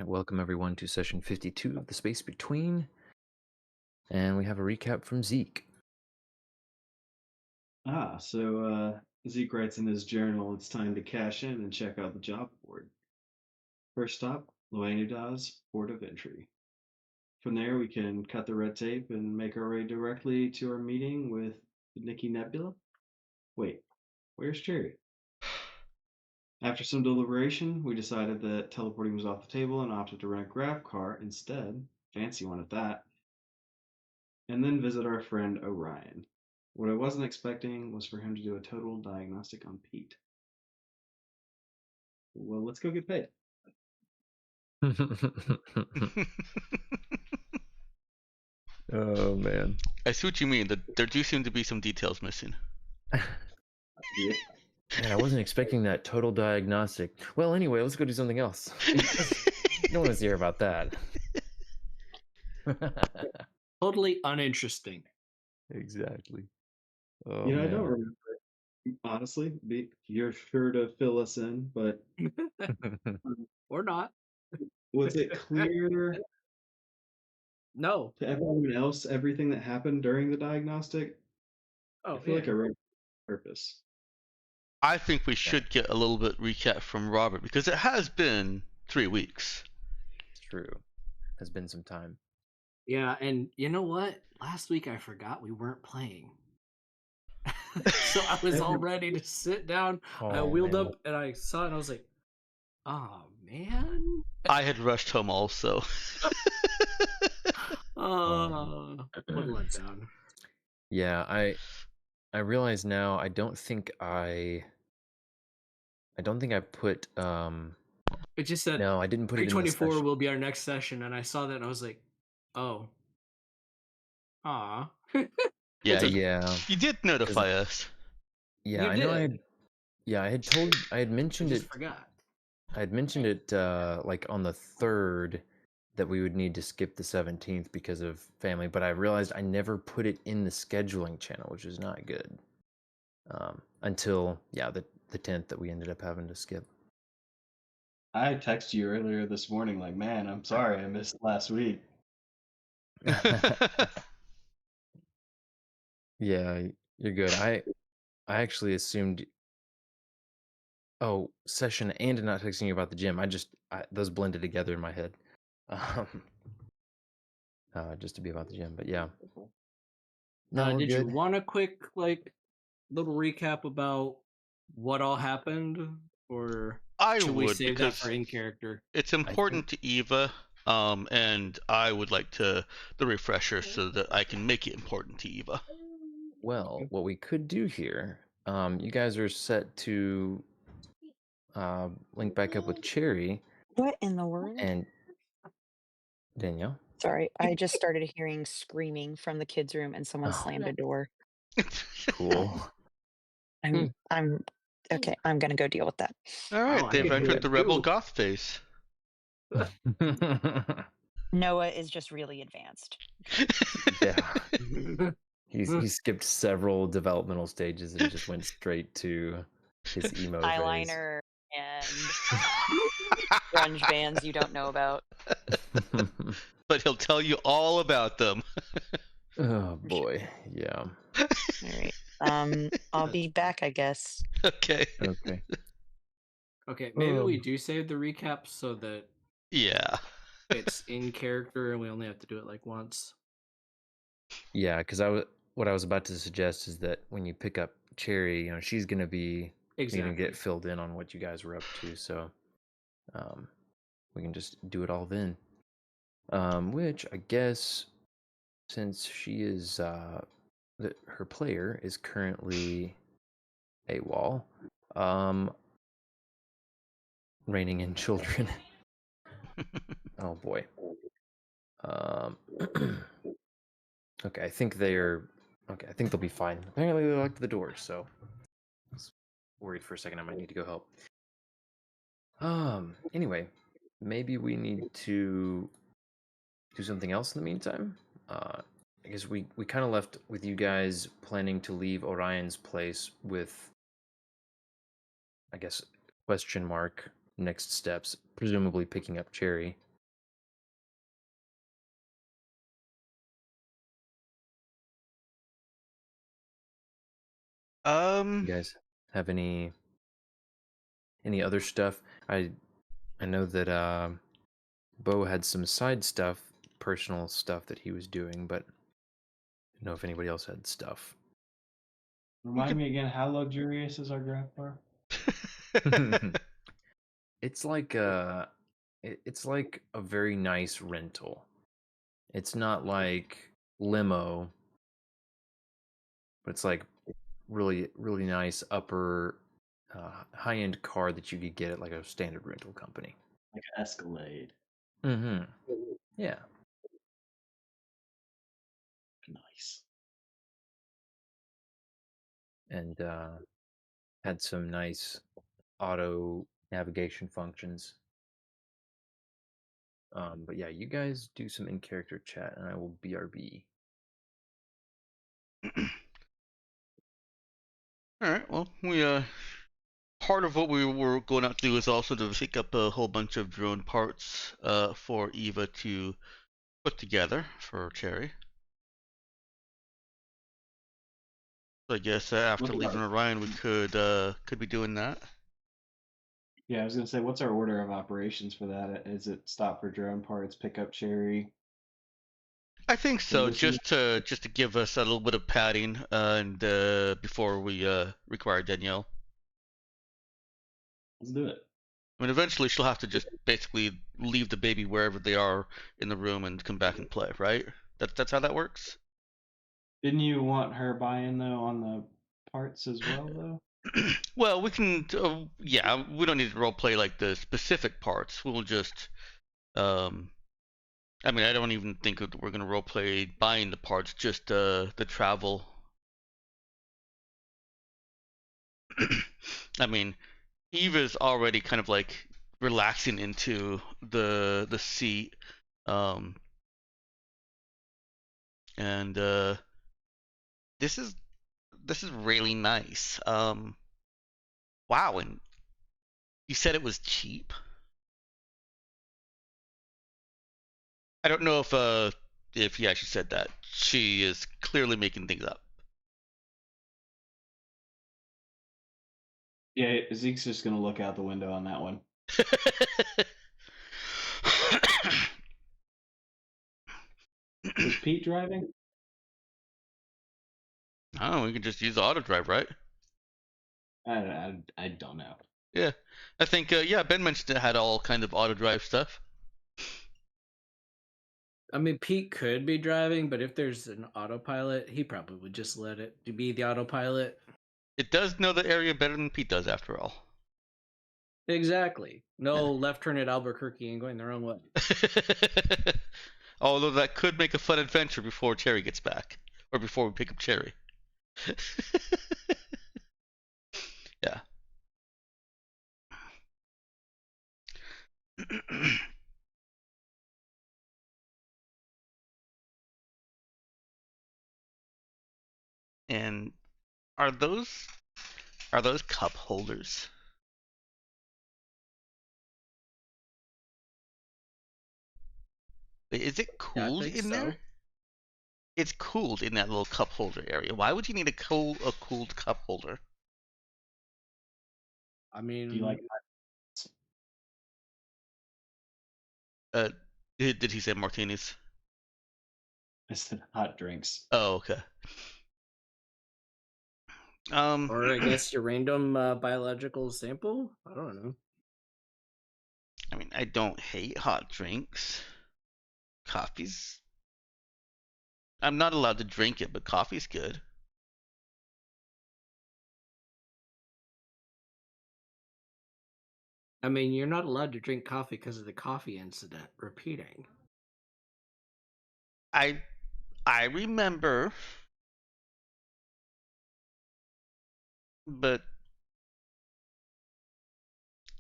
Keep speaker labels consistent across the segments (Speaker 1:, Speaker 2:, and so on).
Speaker 1: right, welcome everyone to session 52 of The Space Between. And we have a recap from Zeke.
Speaker 2: Zeke writes in his journal, it's time to cash in and check out the job board. First stop, Luanida's port of entry. From there, we can cut the red tape and make our way directly to our meeting with the Nikki Nebula. Wait, where's Jerry? After some deliberation, we decided that teleporting was off the table and opted to rent a grab car instead. Fancy one at that. And then visit our friend Orion. What I wasn't expecting was for him to do a total diagnostic on Pete. Well, let's go get paid.
Speaker 1: Oh, man.
Speaker 3: I see what you mean. There do seem to be some details missing.
Speaker 2: Yeah.
Speaker 1: Man, I wasn't expecting that total diagnostic. Well, anyway, let's go do something else. No one wants to hear about that.
Speaker 4: Totally uninteresting.
Speaker 1: Exactly. Oh,
Speaker 2: I
Speaker 1: man.
Speaker 2: don't remember. Honestly, you're sure to fill us in, but
Speaker 4: Or not.
Speaker 2: was it clear
Speaker 4: No.
Speaker 2: to everyone else everything that happened during the diagnostic?
Speaker 4: Oh,
Speaker 2: I feel like I
Speaker 4: yeah.
Speaker 2: wrote it on purpose.
Speaker 3: I think we should get a little bit recap from Robert because it has been 3 weeks.
Speaker 1: It's true. Has been some time.
Speaker 4: Yeah, and you know what? Last week I forgot we weren't playing. So I was all ready to sit down. I wheeled up and I saw it and I was like, oh, man.
Speaker 3: I had rushed home also.
Speaker 4: What a letdown.
Speaker 1: Yeah, I realize now I don't think I put
Speaker 4: It just said
Speaker 1: no, I didn't put it in the
Speaker 4: 324
Speaker 1: session.
Speaker 4: will be our next session, and I saw that and I was like, oh. Aw.
Speaker 3: Yeah,
Speaker 1: Yeah.
Speaker 3: you did notify us.
Speaker 1: Yeah,
Speaker 4: You
Speaker 1: I know.
Speaker 4: did.
Speaker 1: I had mentioned
Speaker 4: I
Speaker 1: it.
Speaker 4: just forgot.
Speaker 1: I had mentioned it like on the 3rd that we would need to skip the 17th because of family, but I realized I never put it in the scheduling channel, which is not good. Until the 10th that we ended up having to skip.
Speaker 2: I texted you earlier this morning, like, man, I'm sorry I missed last week.
Speaker 1: Yeah, you're good. I actually assumed. Oh, session and not texting you about the gym. Those blended together in my head. Just to be about the gym, but yeah. No, we're
Speaker 4: Did
Speaker 1: good.
Speaker 4: you want a quick little recap about what all happened, or should we save that for in character?
Speaker 3: It's important to Eva, and I would like the refresher so that I can make it important to Eva.
Speaker 1: Well, what we could do here, you guys are set to link back up with Cherry.
Speaker 5: What in the world?
Speaker 1: And Danielle.
Speaker 5: Sorry, I just started hearing screaming from the kids' room and someone slammed a door.
Speaker 1: Cool.
Speaker 5: I'm okay, I'm gonna go deal with that.
Speaker 3: All right,
Speaker 4: I
Speaker 3: they've
Speaker 4: can do
Speaker 3: entered
Speaker 4: it
Speaker 3: the rebel
Speaker 4: too.
Speaker 3: goth phase.
Speaker 5: Noah is just really advanced.
Speaker 1: Yeah. He skipped several developmental stages and just went straight to his emo phase.
Speaker 5: Eyeliner and grunge bands you don't know about.
Speaker 3: But he'll tell you all about them.
Speaker 1: Oh boy, yeah.
Speaker 5: All right. I'll be back, I guess.
Speaker 3: Okay.
Speaker 4: Okay, maybe we do save the recap so that it's in character and we only have to do it like once.
Speaker 1: Yeah, because what I was about to suggest is that when you pick up Cherry, she's gonna be needing to get filled in on what you guys were up to, so we can just do it all then. Which I guess, since she is her player is currently AWOL, reining in children. Oh boy. Okay, I think they'll be fine. Apparently they locked the door, so I was worried for a second I might need to go help. Anyway, maybe we need to do something else in the meantime. I guess we kind of left with you guys planning to leave Orion's place with, I guess, question mark, next steps, presumably picking up Cherry. You guys have any other stuff? I know that Bo had some side stuff, personal stuff that he was doing, but I don't know if anybody else had stuff.
Speaker 2: Remind me again, how luxurious is our grab bar?
Speaker 1: It's like it's like a very nice rental. It's not like limo, but it's like really nice upper high-end car that you could get at like a standard rental company.
Speaker 2: Like an Escalade.
Speaker 1: Mm-hmm. Yeah.
Speaker 2: Nice.
Speaker 1: And had some nice auto navigation functions. But yeah, you guys do some in-character chat, and I will BRB.
Speaker 3: All right. Well, we part of what we were going out to do is also to pick up a whole bunch of drone parts for Eva to put together for Cherry. So I guess after leaving Orion, we could be doing that.
Speaker 2: Yeah, I was gonna say, what's our order of operations for that? Is it stop for drone parts, pick up Cherry?
Speaker 3: I think so, just to give us a little bit of padding, and before we require Danielle.
Speaker 2: Let's do it.
Speaker 3: I mean, eventually she'll have to just basically leave the baby wherever they are in the room and come back and play, right? That's how that works.
Speaker 2: Didn't you want her buy-in though on the parts as well, though?
Speaker 3: Well, we can. Yeah, we don't need to role play like the specific parts. We'll just. I mean, I don't even think we're gonna role play buying the parts. Just the travel. I mean, Eva's already kind of like relaxing into the seat, and this is really nice. Wow, and you said it was cheap. I don't know if he actually said that. She is clearly making things up.
Speaker 2: Yeah, Zeke's just gonna look out the window on that one. Is Pete driving?
Speaker 3: Oh, we can just use the auto drive, right?
Speaker 2: I don't know.
Speaker 3: Yeah, I think yeah. Ben mentioned it had all kind of auto drive stuff.
Speaker 4: I mean, Pete could be driving, but if there's an autopilot, he probably would just let it be the autopilot.
Speaker 3: It does know the area better than Pete does, after all.
Speaker 4: Exactly. No left turn at Albuquerque and going the wrong way.
Speaker 3: Although that could make a fun adventure before Cherry gets back, or before we pick up Cherry. Yeah. And are those cup holders? Wait, is it cooled in there? It's cooled in that little cup holder area. Why would you need a cooled cup holder?
Speaker 4: I mean,
Speaker 2: do you like?
Speaker 3: Did he say martinis?
Speaker 2: I said hot drinks.
Speaker 3: Oh, okay.
Speaker 4: Or I guess your random biological sample? I don't know.
Speaker 3: I mean, I don't hate hot drinks. Coffee's... I'm not allowed to drink it, but coffee's good.
Speaker 4: I mean, you're not allowed to drink coffee because of the coffee incident repeating.
Speaker 3: I remember, but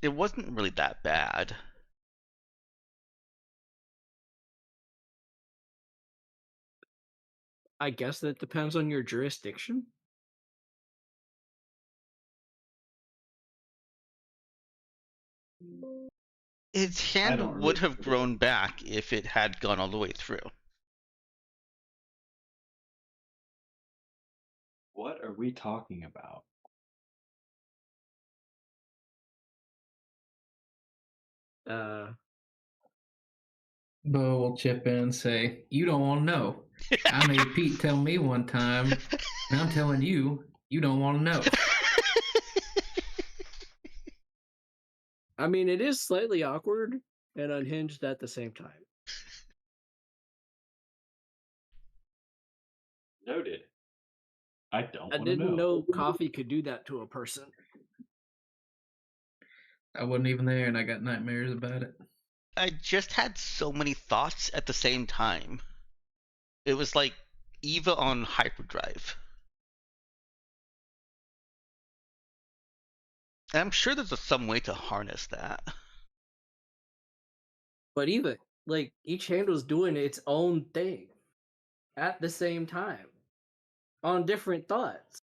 Speaker 3: it wasn't really that bad.
Speaker 4: I guess that depends on your jurisdiction.
Speaker 3: Its hand would have grown back if it had gone all the way through.
Speaker 2: What are we talking about?
Speaker 6: Bo will chip in and say, "You don't want to know. I made Pete tell me one time, and I'm telling you, you don't want to know."
Speaker 4: I mean, it is slightly awkward and unhinged at the same time.
Speaker 2: Noted. I don't.
Speaker 4: I didn't know coffee could do that to a person.
Speaker 6: I wasn't even there, and I got nightmares about it.
Speaker 3: I just had so many thoughts at the same time. It was like Eva on hyperdrive. And I'm sure there's some way to harness that.
Speaker 4: But Eva, like, each hand was doing its own thing at the same time on different thoughts.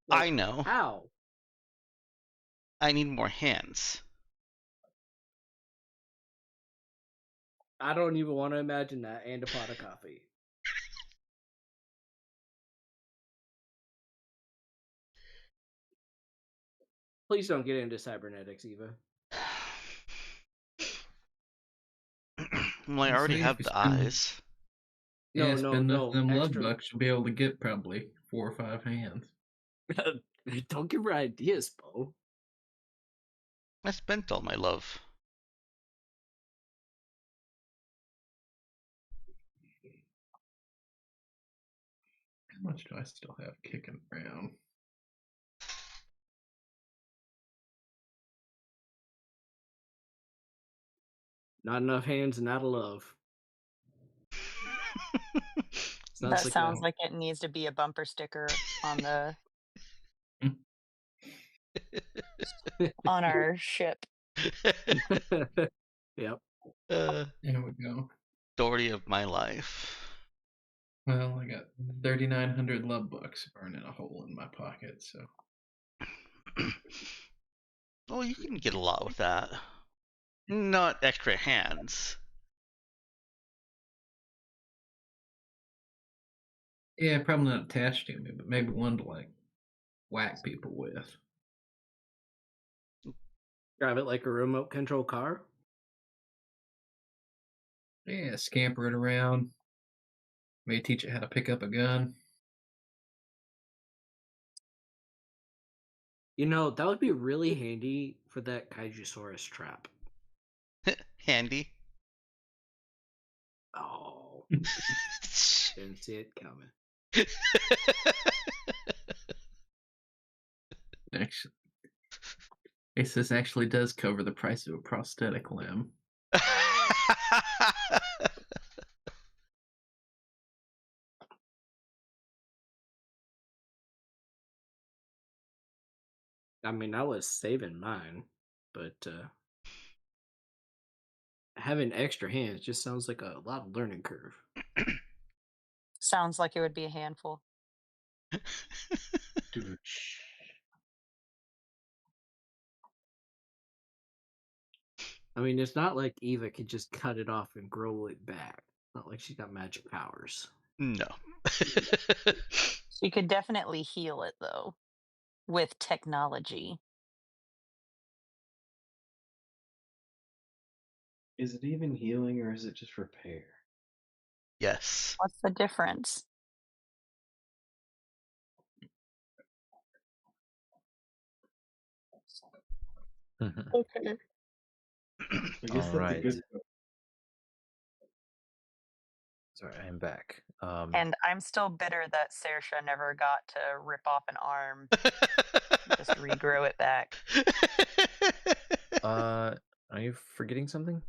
Speaker 3: Like, I know.
Speaker 4: How?
Speaker 3: I need more hands.
Speaker 4: I don't even want to imagine that, and a pot of coffee. Please don't get into cybernetics, Eva.
Speaker 3: Well, I already have the eyes.
Speaker 6: Yeah, spend them love bucks, you'll be able to get probably 4 or 5 hands.
Speaker 4: Don't give her ideas, Bo.
Speaker 3: I spent all my love.
Speaker 6: How much do I still have kicking around?
Speaker 4: Not enough hands and out of love.
Speaker 5: That sounds like it needs to be a bumper sticker on the on our ship.
Speaker 4: Yep.
Speaker 6: There we go.
Speaker 3: Story of my life.
Speaker 6: Well, I got 3,900 love bucks burning a hole in my pocket, so.
Speaker 3: Oh, you can get a lot with that. Not extra hands.
Speaker 6: Yeah, probably not attached to me, but maybe one to like whack people with.
Speaker 4: Drive it like a remote control car?
Speaker 6: Yeah, scamper it around. Maybe teach it how to pick up a gun.
Speaker 4: You know, that would be really handy for that Kaijusaurus trap.
Speaker 3: Handy?
Speaker 4: Oh. Didn't see it coming.
Speaker 6: Actually, this actually does cover the price of a prosthetic limb.
Speaker 4: I mean, I was saving mine, but having extra hands just sounds like a lot of learning curve.
Speaker 5: Sounds like it would be a handful.
Speaker 4: Dude. I mean, it's not like Eva could just cut it off and grow it back. Not like she's got magic powers.
Speaker 3: No.
Speaker 5: She could definitely heal it, though, with technology.
Speaker 2: Is it even healing or is it just repair?
Speaker 3: Yes.
Speaker 5: What's the difference? Okay.
Speaker 2: I guess
Speaker 1: All
Speaker 2: that's
Speaker 1: right.
Speaker 2: a good.
Speaker 1: Sorry, I'm back.
Speaker 5: And I'm still bitter that Saoirse never got to rip off an arm, just regrow it back.
Speaker 1: Are you forgetting something?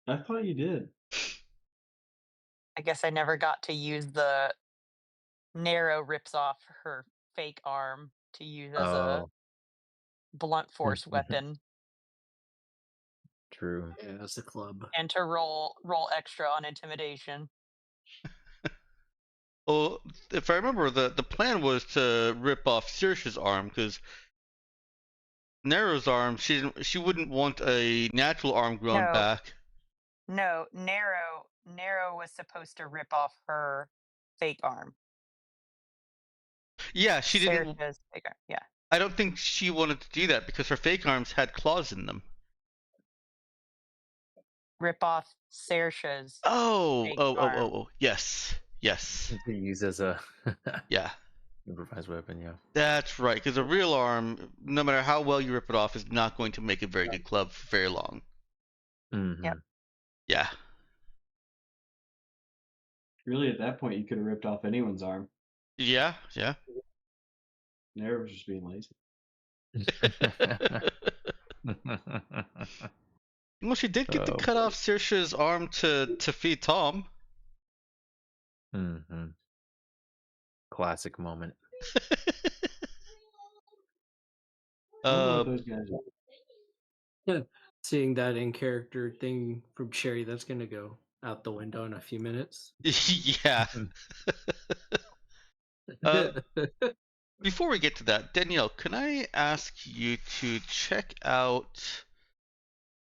Speaker 2: I thought you did.
Speaker 5: I guess I never got to use the Nero rips off her fake arm to use as a blunt force weapon.
Speaker 1: True.
Speaker 4: Yeah, that's the club.
Speaker 5: And to roll extra on intimidation.
Speaker 3: Well, if I remember, the plan was to rip off Saoirse's arm, because Nero's arm, she wouldn't want a natural arm grown back.
Speaker 5: No, Narrow was supposed to rip off her fake arm.
Speaker 3: Yeah, she didn't.
Speaker 5: Saoirse's fake arm. Yeah.
Speaker 3: I don't think she wanted to do that because her fake arms had claws in them.
Speaker 5: Rip off Saoirse's
Speaker 3: Oh,
Speaker 5: fake
Speaker 3: oh, oh,
Speaker 5: arm.
Speaker 3: oh, oh, yes, yes.
Speaker 1: To use as a
Speaker 3: Yeah,
Speaker 1: improvised weapon, yeah.
Speaker 3: that's right. Because a real arm, no matter how well you rip it off, is not going to make a very good club for very long.
Speaker 1: Mm-hmm.
Speaker 5: Yep.
Speaker 3: Yeah.
Speaker 2: Really, at that point, you could have ripped off anyone's arm.
Speaker 3: Yeah, yeah.
Speaker 2: Nara was just being lazy.
Speaker 3: Well, she did get to cut off Saoirse's arm to feed Tom.
Speaker 1: Mm-hmm. Classic moment.
Speaker 2: I don't know what those guys are.
Speaker 4: Seeing that in character thing from Cherry, that's gonna go out the window in a few minutes.
Speaker 3: Yeah. Before we get to that, Danielle, can I ask you to check out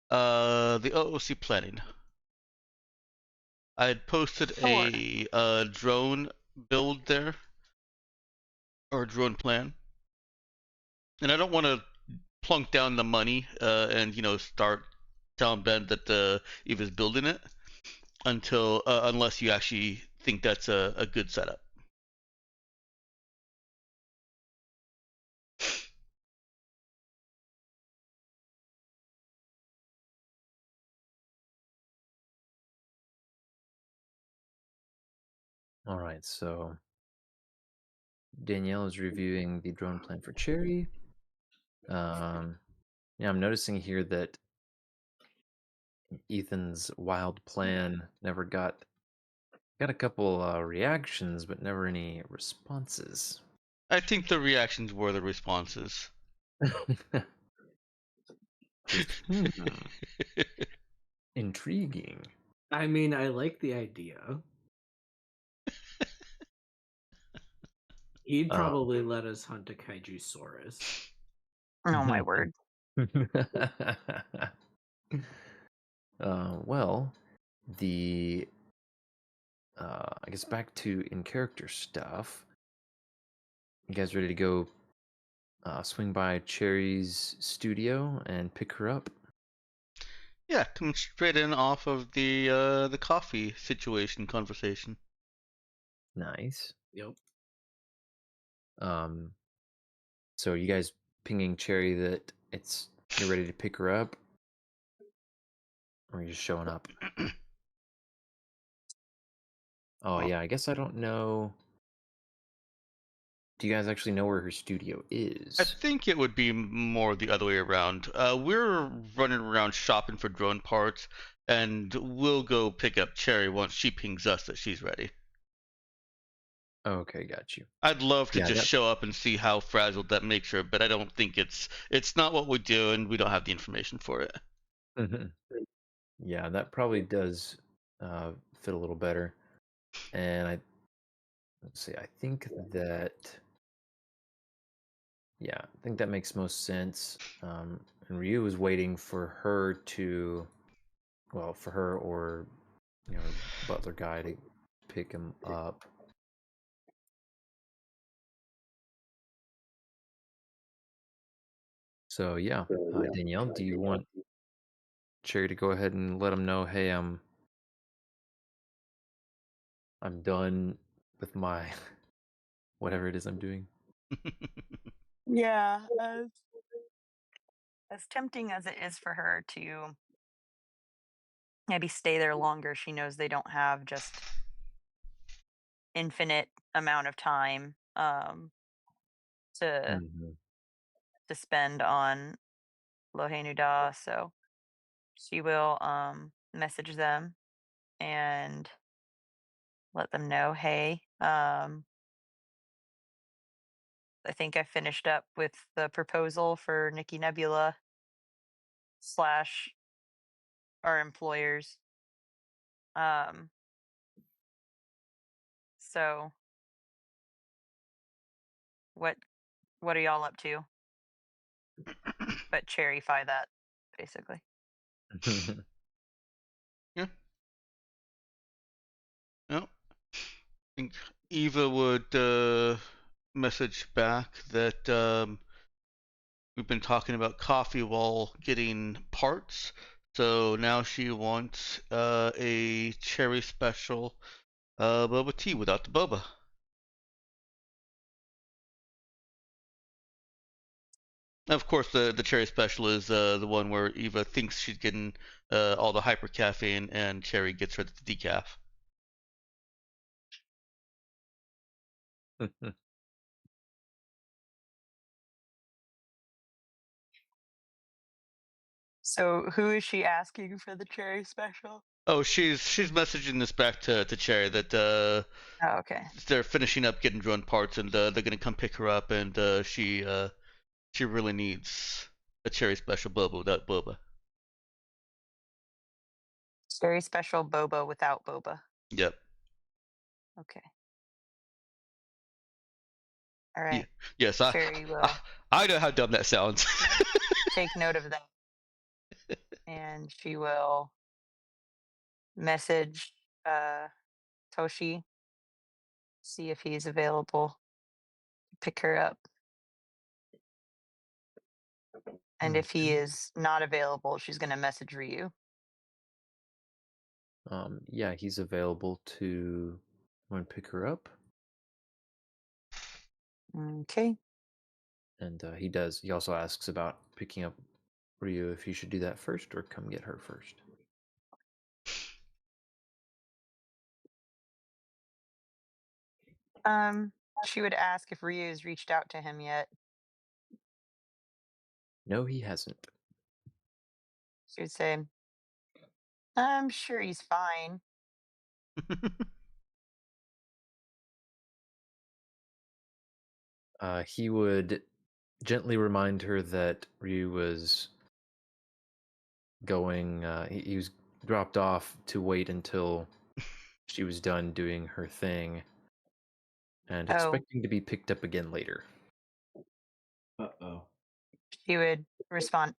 Speaker 3: the OOC planning? I had posted a drone build there, or drone plan, and I don't want to plunk down the money and start telling Ben that Eva's building it until unless you actually think that's a good setup.
Speaker 1: All right, so Danielle is reviewing the drone plan for Cherry. Yeah, I'm noticing here that Ethan's wild plan never got a couple reactions, but never any responses.
Speaker 3: I think the reactions were the responses.
Speaker 1: Intriguing.
Speaker 4: I mean, I like the idea. He'd probably let us hunt a Kaijusaurus.
Speaker 5: Oh my word.
Speaker 1: Well, the I guess back to in character stuff. You guys ready to go swing by Cherry's studio and pick her up?
Speaker 3: Yeah, come straight in off of the coffee situation conversation.
Speaker 1: Nice.
Speaker 4: Yep.
Speaker 1: So are you guys pinging Cherry that you're ready to pick her up? Or are you just showing up? Oh yeah, I guess I don't know. Do you guys actually know where her studio is?
Speaker 3: I think it would be more the other way around. We're running around shopping for drone parts, and we'll go pick up Cherry once she pings us that she's ready.
Speaker 1: Okay, got you.
Speaker 3: I'd love to just show up and see how frazzled that makes her, but I don't think it's not what we do, and we don't have the information for it.
Speaker 1: Mm-hmm. Yeah, that probably does fit a little better. And let's see, I think that makes most sense. And Ryu was waiting for her to, well, for her or butler guy to pick him up. So yeah, Danielle, do you want Cherry to go ahead and let him know, hey, I'm done with my whatever it is I'm doing?
Speaker 5: Yeah, as tempting as it is for her to maybe stay there longer, she knows they don't have just infinite amount of time to spend on Lohenuda, so she will message them and let them know, hey, I think I finished up with the proposal for Nikki Nebula / our employers. So what are y'all up to? But cherryfy that, basically.
Speaker 3: Yeah, No. I think Eva would message back that we've been talking about coffee while getting parts. So now she wants a cherry special boba tea without the boba. Of course, the cherry special is the one where Eva thinks she's getting all the hyper caffeine, and Cherry gets her the decaf.
Speaker 5: So who is she asking for the cherry special?
Speaker 3: Oh, she's messaging this back to Cherry that
Speaker 5: Oh, okay.
Speaker 3: they're finishing up getting drone parts, and they're gonna come pick her up, and she really needs a Cherry special boba without boba.
Speaker 5: Cherry special boba without boba.
Speaker 3: Yep.
Speaker 5: Okay. All right.
Speaker 3: Yeah. Yes,
Speaker 5: Cherry will
Speaker 3: I know how dumb that sounds.
Speaker 5: take note of that. And she will message Toshi, see if he's available to pick her up. And if he is not available, she's going to message Ryu.
Speaker 1: Yeah, he's available to want to pick her up.
Speaker 5: Okay.
Speaker 1: And he does. He also asks about picking up Ryu, if you should do that first or come get her first.
Speaker 5: She would ask if Ryu's reached out to him yet.
Speaker 1: No, he hasn't.
Speaker 5: She would say, I'm sure he's fine.
Speaker 1: He would gently remind her that Ryu was going, he was dropped off to wait until she was done doing her thing and expecting to be picked up again later.
Speaker 2: Uh-oh.
Speaker 5: She would respond,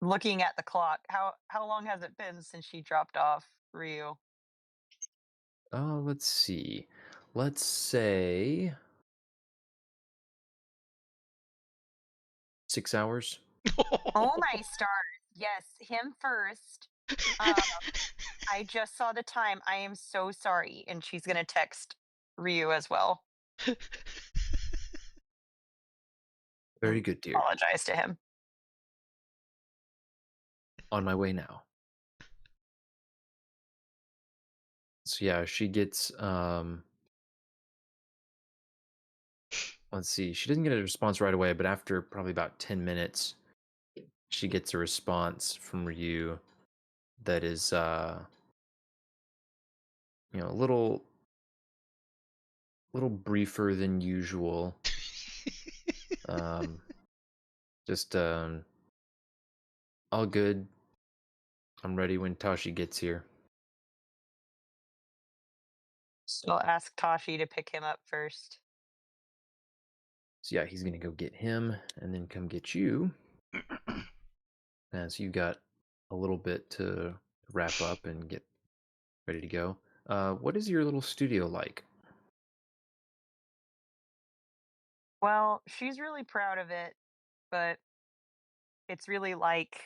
Speaker 5: looking at the clock. How long has it been since she dropped off Ryu?
Speaker 1: Let's see. Let's say 6 hours.
Speaker 5: Oh my stars. Yes, him first. I just saw the time. I am so sorry. And she's going to text Ryu as well.
Speaker 1: Very good, dear.
Speaker 5: Apologize to him.
Speaker 1: On my way now. So yeah, she gets let's see. She doesn't get a response right away, but after probably about 10 minutes, she gets a response from Ryu that is a little briefer than usual. Just all good. I'm ready when Tashi gets here.
Speaker 5: So I'll ask Tashi to pick him up first.
Speaker 1: So yeah, he's gonna go get him and then come get you. As you got a little bit to wrap up and get ready to go. What is your little studio like?
Speaker 5: Well, she's really proud of it, but it's really like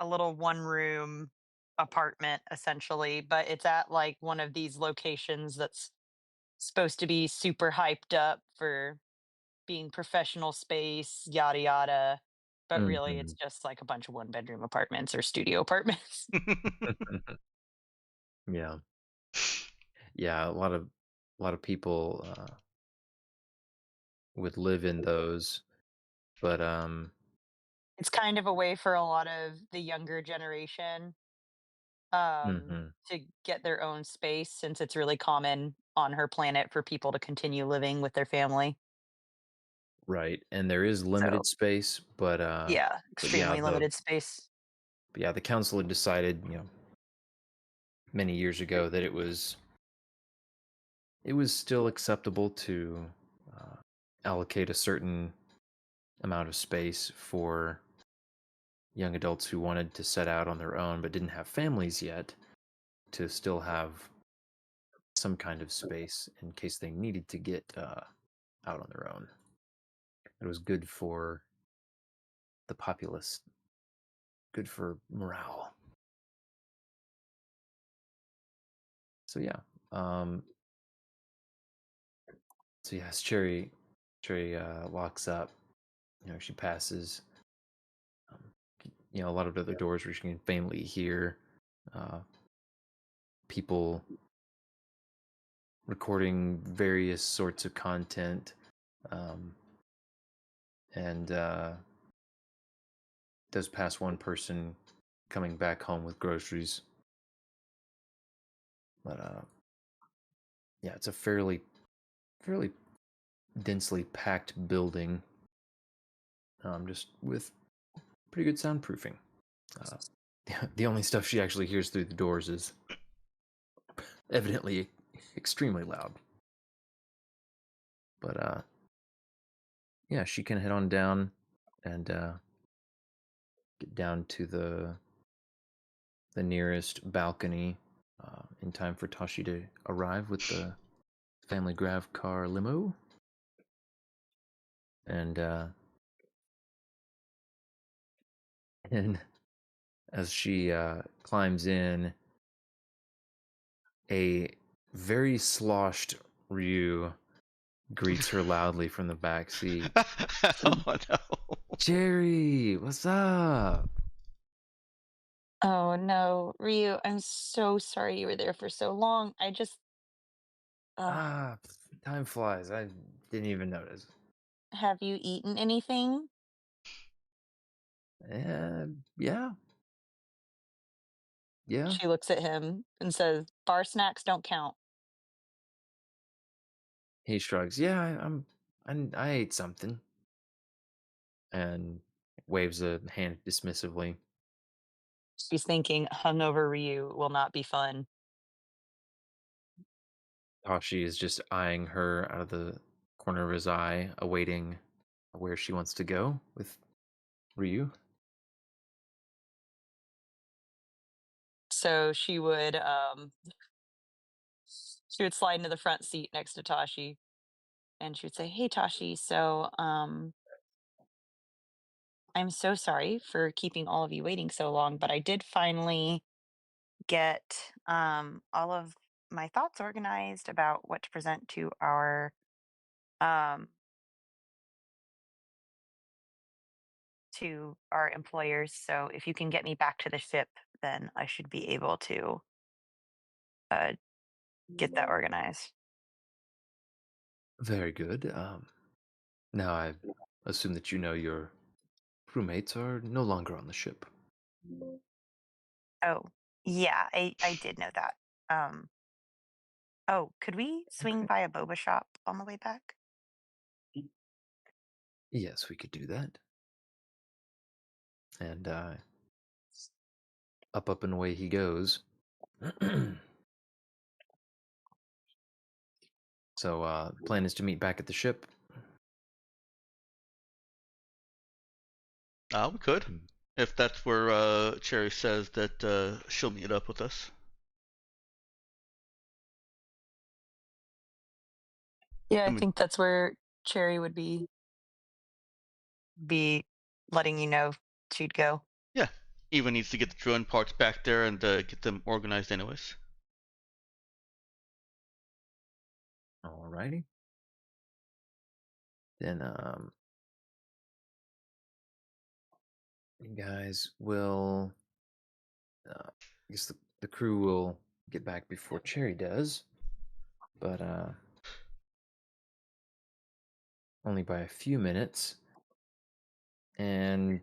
Speaker 5: a little one room apartment essentially, but it's at like one of these locations that's supposed to be super hyped up for being professional space, yada yada. But really it's just like a bunch of one bedroom apartments or studio apartments.
Speaker 1: Yeah. Yeah, a lot of people would live in those, but
Speaker 5: It's kind of a way for a lot of the younger generation to get their own space, since it's really common on her planet for people to continue living with their family.
Speaker 1: right. And there is
Speaker 5: So
Speaker 1: limited space, but
Speaker 5: yeah, extremely limited space.
Speaker 1: the council had decided, many years ago that it was still acceptable to allocate a certain amount of space for young adults who wanted to set out on their own but didn't have families yet, to still have some kind of space in case they needed to get out on their own. It was good for the populace, good for morale. So yeah. So yes, Cherry walks up. She passes. A lot of other doors where she can faintly hear people recording various sorts of content, and does pass one person coming back home with groceries. But yeah, it's a fairly densely packed building, just with pretty good soundproofing. The only stuff she actually hears through the doors is evidently extremely loud. But yeah, she can head on down and get down to the nearest balcony in time for Tashi to arrive with the family grav car limo. And as she climbs in, a very sloshed Ryu greets her loudly from the back seat.
Speaker 3: Oh no.
Speaker 5: Jerry,
Speaker 1: what's up?
Speaker 5: Oh no, Ryu, I'm so sorry you were there for so long. I just
Speaker 1: Time flies. I didn't even notice.
Speaker 5: Have you eaten anything?
Speaker 1: Yeah.
Speaker 5: She looks at him and says, "Bar snacks don't count."
Speaker 1: He shrugs. Yeah, I ate something. And waves a hand dismissively.
Speaker 5: She's thinking, hungover Ryu will not be fun.
Speaker 1: Tashi is just eyeing her out of the corner of his eye, awaiting where she wants to go with Ryu.
Speaker 5: So she would slide into the front seat next to Tashi, and she would say, "Hey Tashi, so I'm so sorry for keeping all of you waiting so long, but I did finally get all of my thoughts organized about what to present to our um employers. So if you can get me back to the ship, then I should be able to uh get that organized."
Speaker 1: Very good. Now I assume that your crewmates are no longer on the ship.
Speaker 5: Oh, yeah, I did know that. Um oh, could we swing
Speaker 1: Okay.
Speaker 5: by a boba shop on the way back?
Speaker 1: Yes, we could do that. And up and away he goes. So the plan is to meet back at the ship.
Speaker 3: We could. If that's where Cherry says that she'll meet up with us.
Speaker 5: Yeah, I think that's where Cherry would be letting you know she'd go.
Speaker 3: Yeah. Eva needs to get the drone parts back there and get them organized anyways.
Speaker 1: Alrighty. Then you guys will I guess the crew will get back before Cherry does, but only by a few minutes. And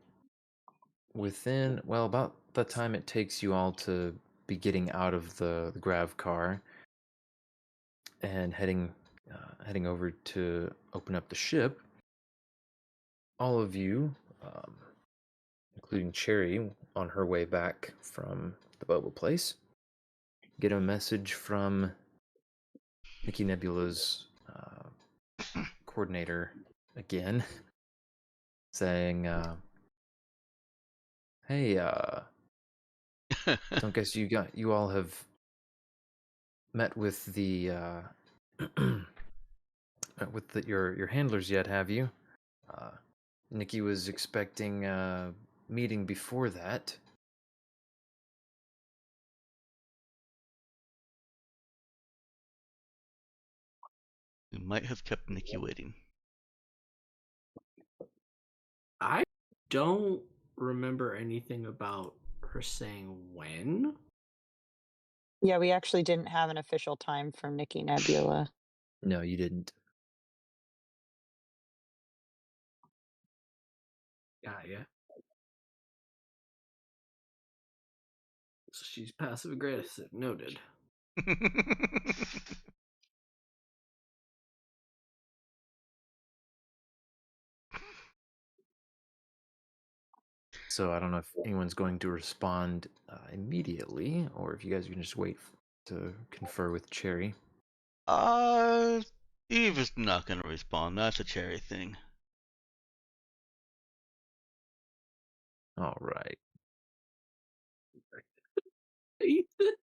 Speaker 1: within, well, about the time it takes you all to be getting out of the grav car and heading over to open up the ship, all of you, including Cherry on her way back from the boba place, get a message from Mickey Nebula's coordinator again, saying, "Hey, don't guess you all have met with the your handlers yet, have you? Nikki was expecting a meeting before that.
Speaker 3: We might have kept Nikki waiting.
Speaker 4: I don't remember anything about her saying when.
Speaker 5: Yeah, we actually didn't have an official time for Nikki Nebula.
Speaker 1: No, you didn't.
Speaker 4: Yeah. So she's passive aggressive. Noted.
Speaker 1: So I don't know if anyone's going to respond immediately, or if you guys can just wait to confer with Cherry.
Speaker 3: Eve is not going to respond. That's a Cherry thing.
Speaker 1: All right.
Speaker 4: Ethan.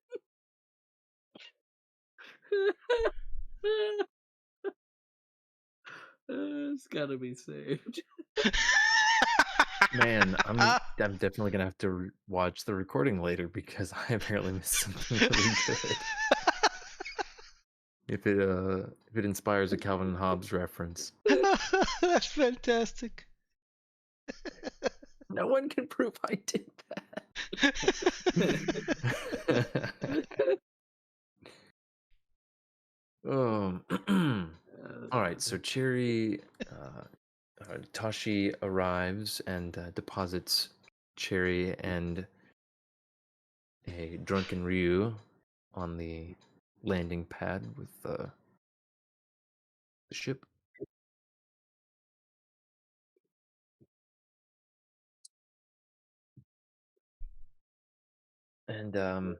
Speaker 4: It's gotta be saved.
Speaker 1: Man, I'm definitely gonna have to watch the recording later because I apparently missed something really good. If it inspires a Calvin and Hobbes reference.
Speaker 3: That's fantastic.
Speaker 1: No one can prove I did that. All right, so Cherry, Tashi arrives and deposits Cherry and a drunken Ryu on the landing pad with the ship. And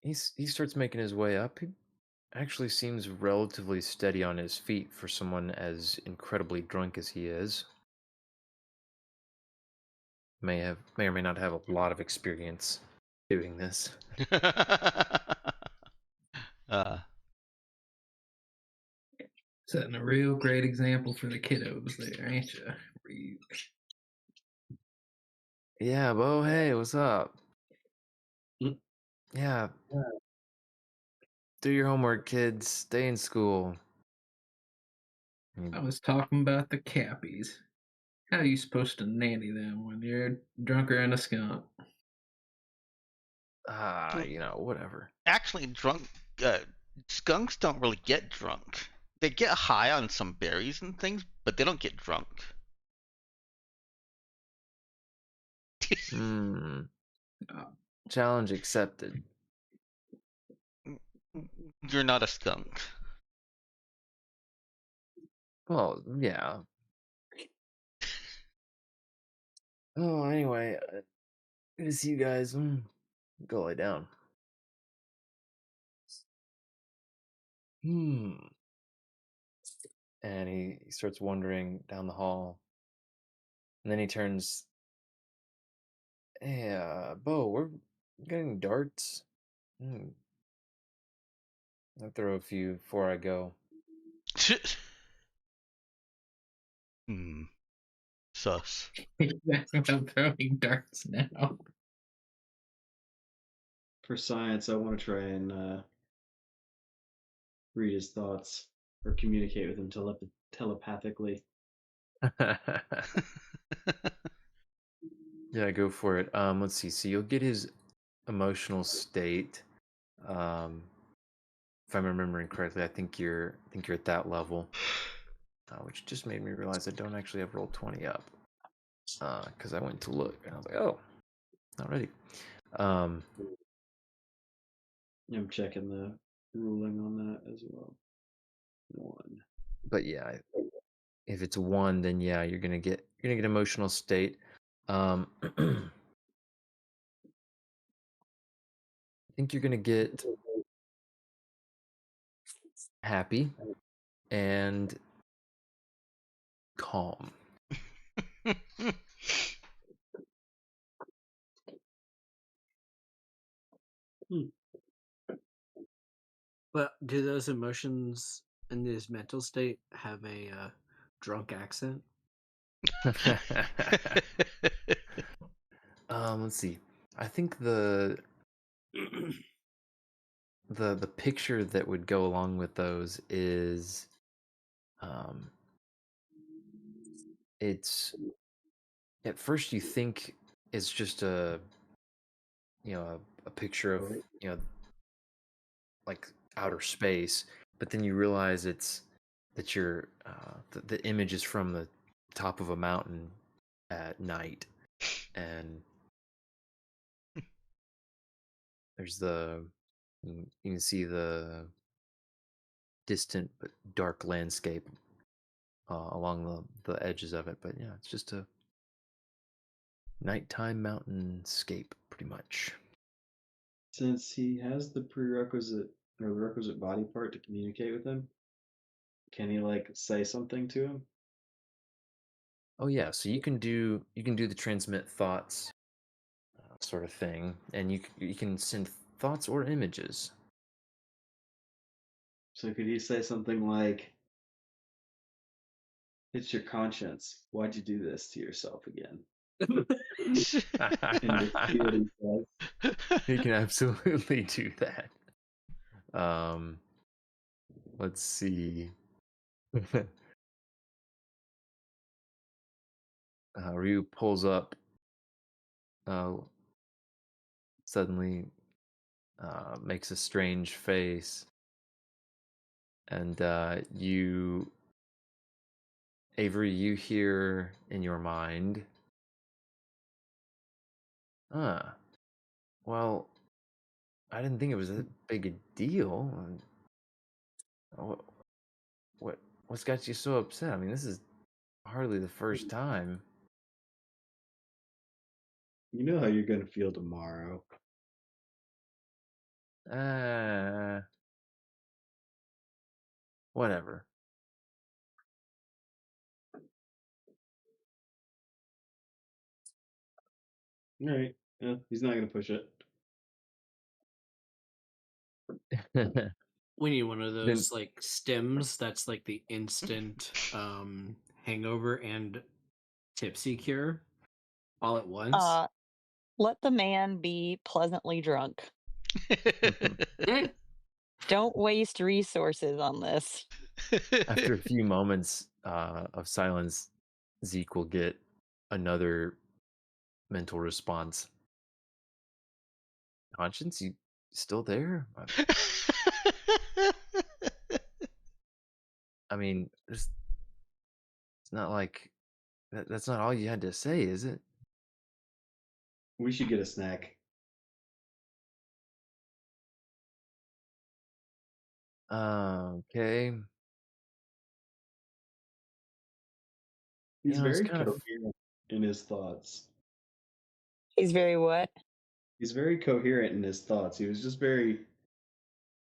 Speaker 1: he starts making his way up. He actually seems relatively steady on his feet for someone as incredibly drunk as he is. May or may not have a lot of experience doing this.
Speaker 6: Setting a real great example for the kiddos there, ain't you?
Speaker 1: Yeah, Bo, hey, what's up?
Speaker 2: Mm.
Speaker 1: Yeah. Do your homework, kids. Stay in school.
Speaker 6: I was talking about the cappies. How are you supposed to nanny them when you're drunker than a skunk?
Speaker 1: Whatever.
Speaker 3: Actually, skunks don't really get drunk. They get high on some berries and things, but they don't get drunk.
Speaker 1: Challenge accepted.
Speaker 3: You're not a skunk.
Speaker 1: Well, yeah. Oh, anyway, good to see you guys. Go lay down. And he starts wandering down the hall. And then he turns. Hey, Bo, we're getting darts. I'll throw a few before I go.
Speaker 3: Sus.
Speaker 6: I'm throwing darts now.
Speaker 2: For science, I want to try and read his thoughts or communicate with him telepathically.
Speaker 1: Yeah, go for it. Let's see. So you'll get his emotional state. If I'm remembering correctly, I think you're at that level, which just made me realize I don't actually have roll 20 up, because I went to look and I was like, oh, not ready.
Speaker 2: I'm checking the ruling on that as well. 1.
Speaker 1: But yeah, if it's 1, then yeah, you're gonna get emotional state. I think you're gonna get happy and calm.
Speaker 4: But do those emotions in this mental state have a drunk accent?
Speaker 1: Let's see. I think the picture that would go along with those is it's at first you think it's just a picture of like outer space, but then you realize that you're the image is from the top of a mountain at night, and there's you can see the distant but dark landscape along the edges of it. But yeah, it's just a nighttime mountainscape, pretty much.
Speaker 2: Since he has the prerequisite or the requisite body part to communicate with him, can he like say something to him?
Speaker 1: Oh yeah, so you can do the transmit thoughts sort of thing, and you can send thoughts or images.
Speaker 2: So could he say something like, "It's your conscience. Why'd you do this to yourself again?" And just see what he says.
Speaker 1: He can absolutely do that. Let's see. Ryu pulls up. Suddenly, makes a strange face, and Avery, you hear in your mind, well, I didn't think it was that big a deal. What's got you so upset? I mean, this is hardly the first time.
Speaker 2: You know how you're gonna feel tomorrow.
Speaker 1: Whatever.
Speaker 2: All right. Yeah, he's not gonna push it.
Speaker 4: We need one of those like stems that's like the instant hangover and tipsy cure all at once.
Speaker 5: Let the man be pleasantly drunk. Don't waste resources on this.
Speaker 1: After a few moments of silence, Zeke will get another mental response. Conscience, you still there? I mean, it's not like that's not all you had to say, is it?
Speaker 2: We should get a snack.
Speaker 1: Okay.
Speaker 2: He's very
Speaker 1: kind of
Speaker 2: coherent in his thoughts.
Speaker 5: He's very what?
Speaker 2: He's very coherent in his thoughts. He was just very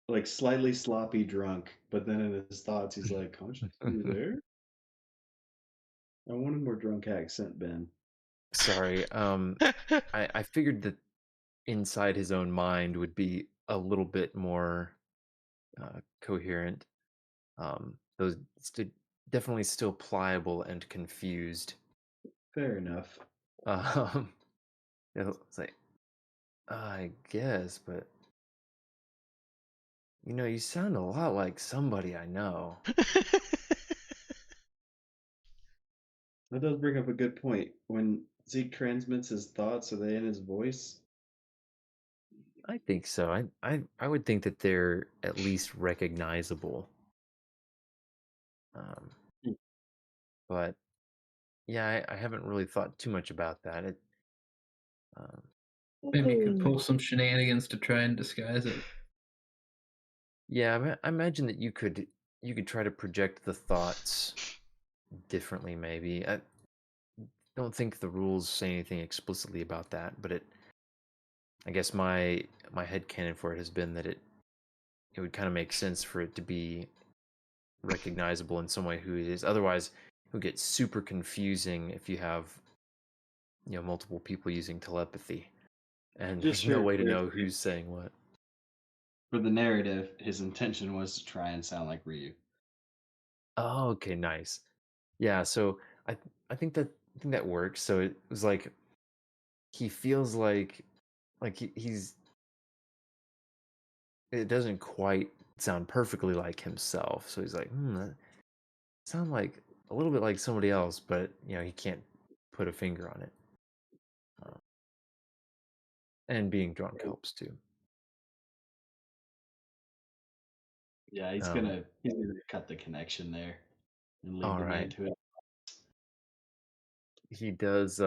Speaker 2: like slightly sloppy drunk, but then in his thoughts he's like, "Conscience, are you there?" I wanted more drunk accent, Ben.
Speaker 1: Sorry. I figured that inside his own mind would be a little bit more coherent. Those definitely still pliable and confused.
Speaker 2: Fair enough.
Speaker 1: It's like, I guess, but you sound a lot like somebody I know.
Speaker 2: That does bring up a good point. When Zeke transmits his thoughts, are they in his voice?
Speaker 1: I think so. I would think that they're at least recognizable. But yeah, I haven't really thought too much about that.
Speaker 6: Maybe you could pull some shenanigans to try and disguise it.
Speaker 1: Yeah, I imagine that you could try to project the thoughts differently. Maybe I don't think the rules say anything explicitly about that, but I guess my headcanon for it has been that it would kind of make sense for it to be recognizable in some way who it is. Otherwise, it would get super confusing if you have multiple people using telepathy, and there's no way to know who's saying what.
Speaker 2: for the narrative, his intention was to try and sound like Ryu.
Speaker 1: Oh, okay, nice. Yeah, so I think that works. So it was like he feels like he's it doesn't quite sound perfectly like himself. So he's like, that sound like a little bit like somebody else, but he can't put a finger on it. And being drunk helps too.
Speaker 2: Yeah, he's gonna cut the connection there and lead
Speaker 1: All
Speaker 2: the man
Speaker 1: right.
Speaker 2: to it.
Speaker 1: He does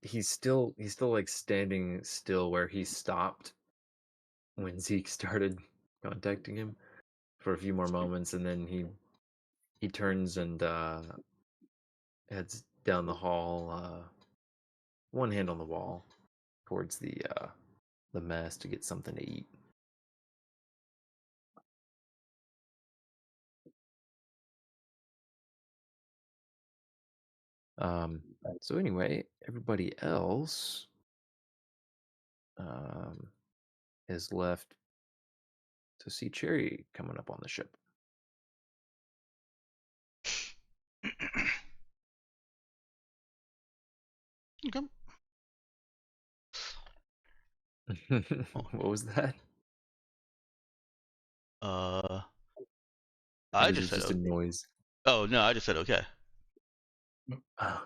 Speaker 1: he's still like standing still where he stopped when Zeke started contacting him for a few more moments, and then he turns and heads down the hall, one hand on the wall towards the mess to get something to eat. So anyway, everybody else is left to see Cherry coming up on the ship.
Speaker 3: Okay.
Speaker 1: What was that?
Speaker 3: I
Speaker 1: Was it
Speaker 3: just said
Speaker 1: just a
Speaker 3: okay.
Speaker 1: noise?
Speaker 3: Oh no, I just said okay.
Speaker 1: Oh.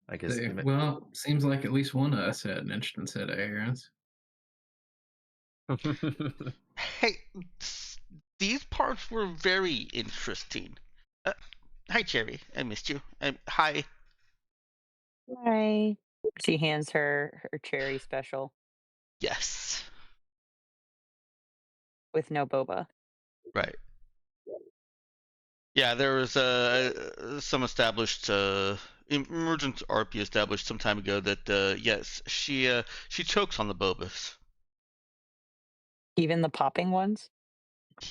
Speaker 1: I guess.
Speaker 6: Well, seems like at least one of us had an interesting set of errands.
Speaker 3: Hey, these parts were very interesting. Hi, Cherry. I missed you. Hi.
Speaker 5: Hi. She hands her cherry special
Speaker 3: Yes.
Speaker 5: with no boba.
Speaker 3: Right. Yeah, there was some established emergent RP established some time ago that yes, she chokes on the bobas.
Speaker 5: Even the popping ones?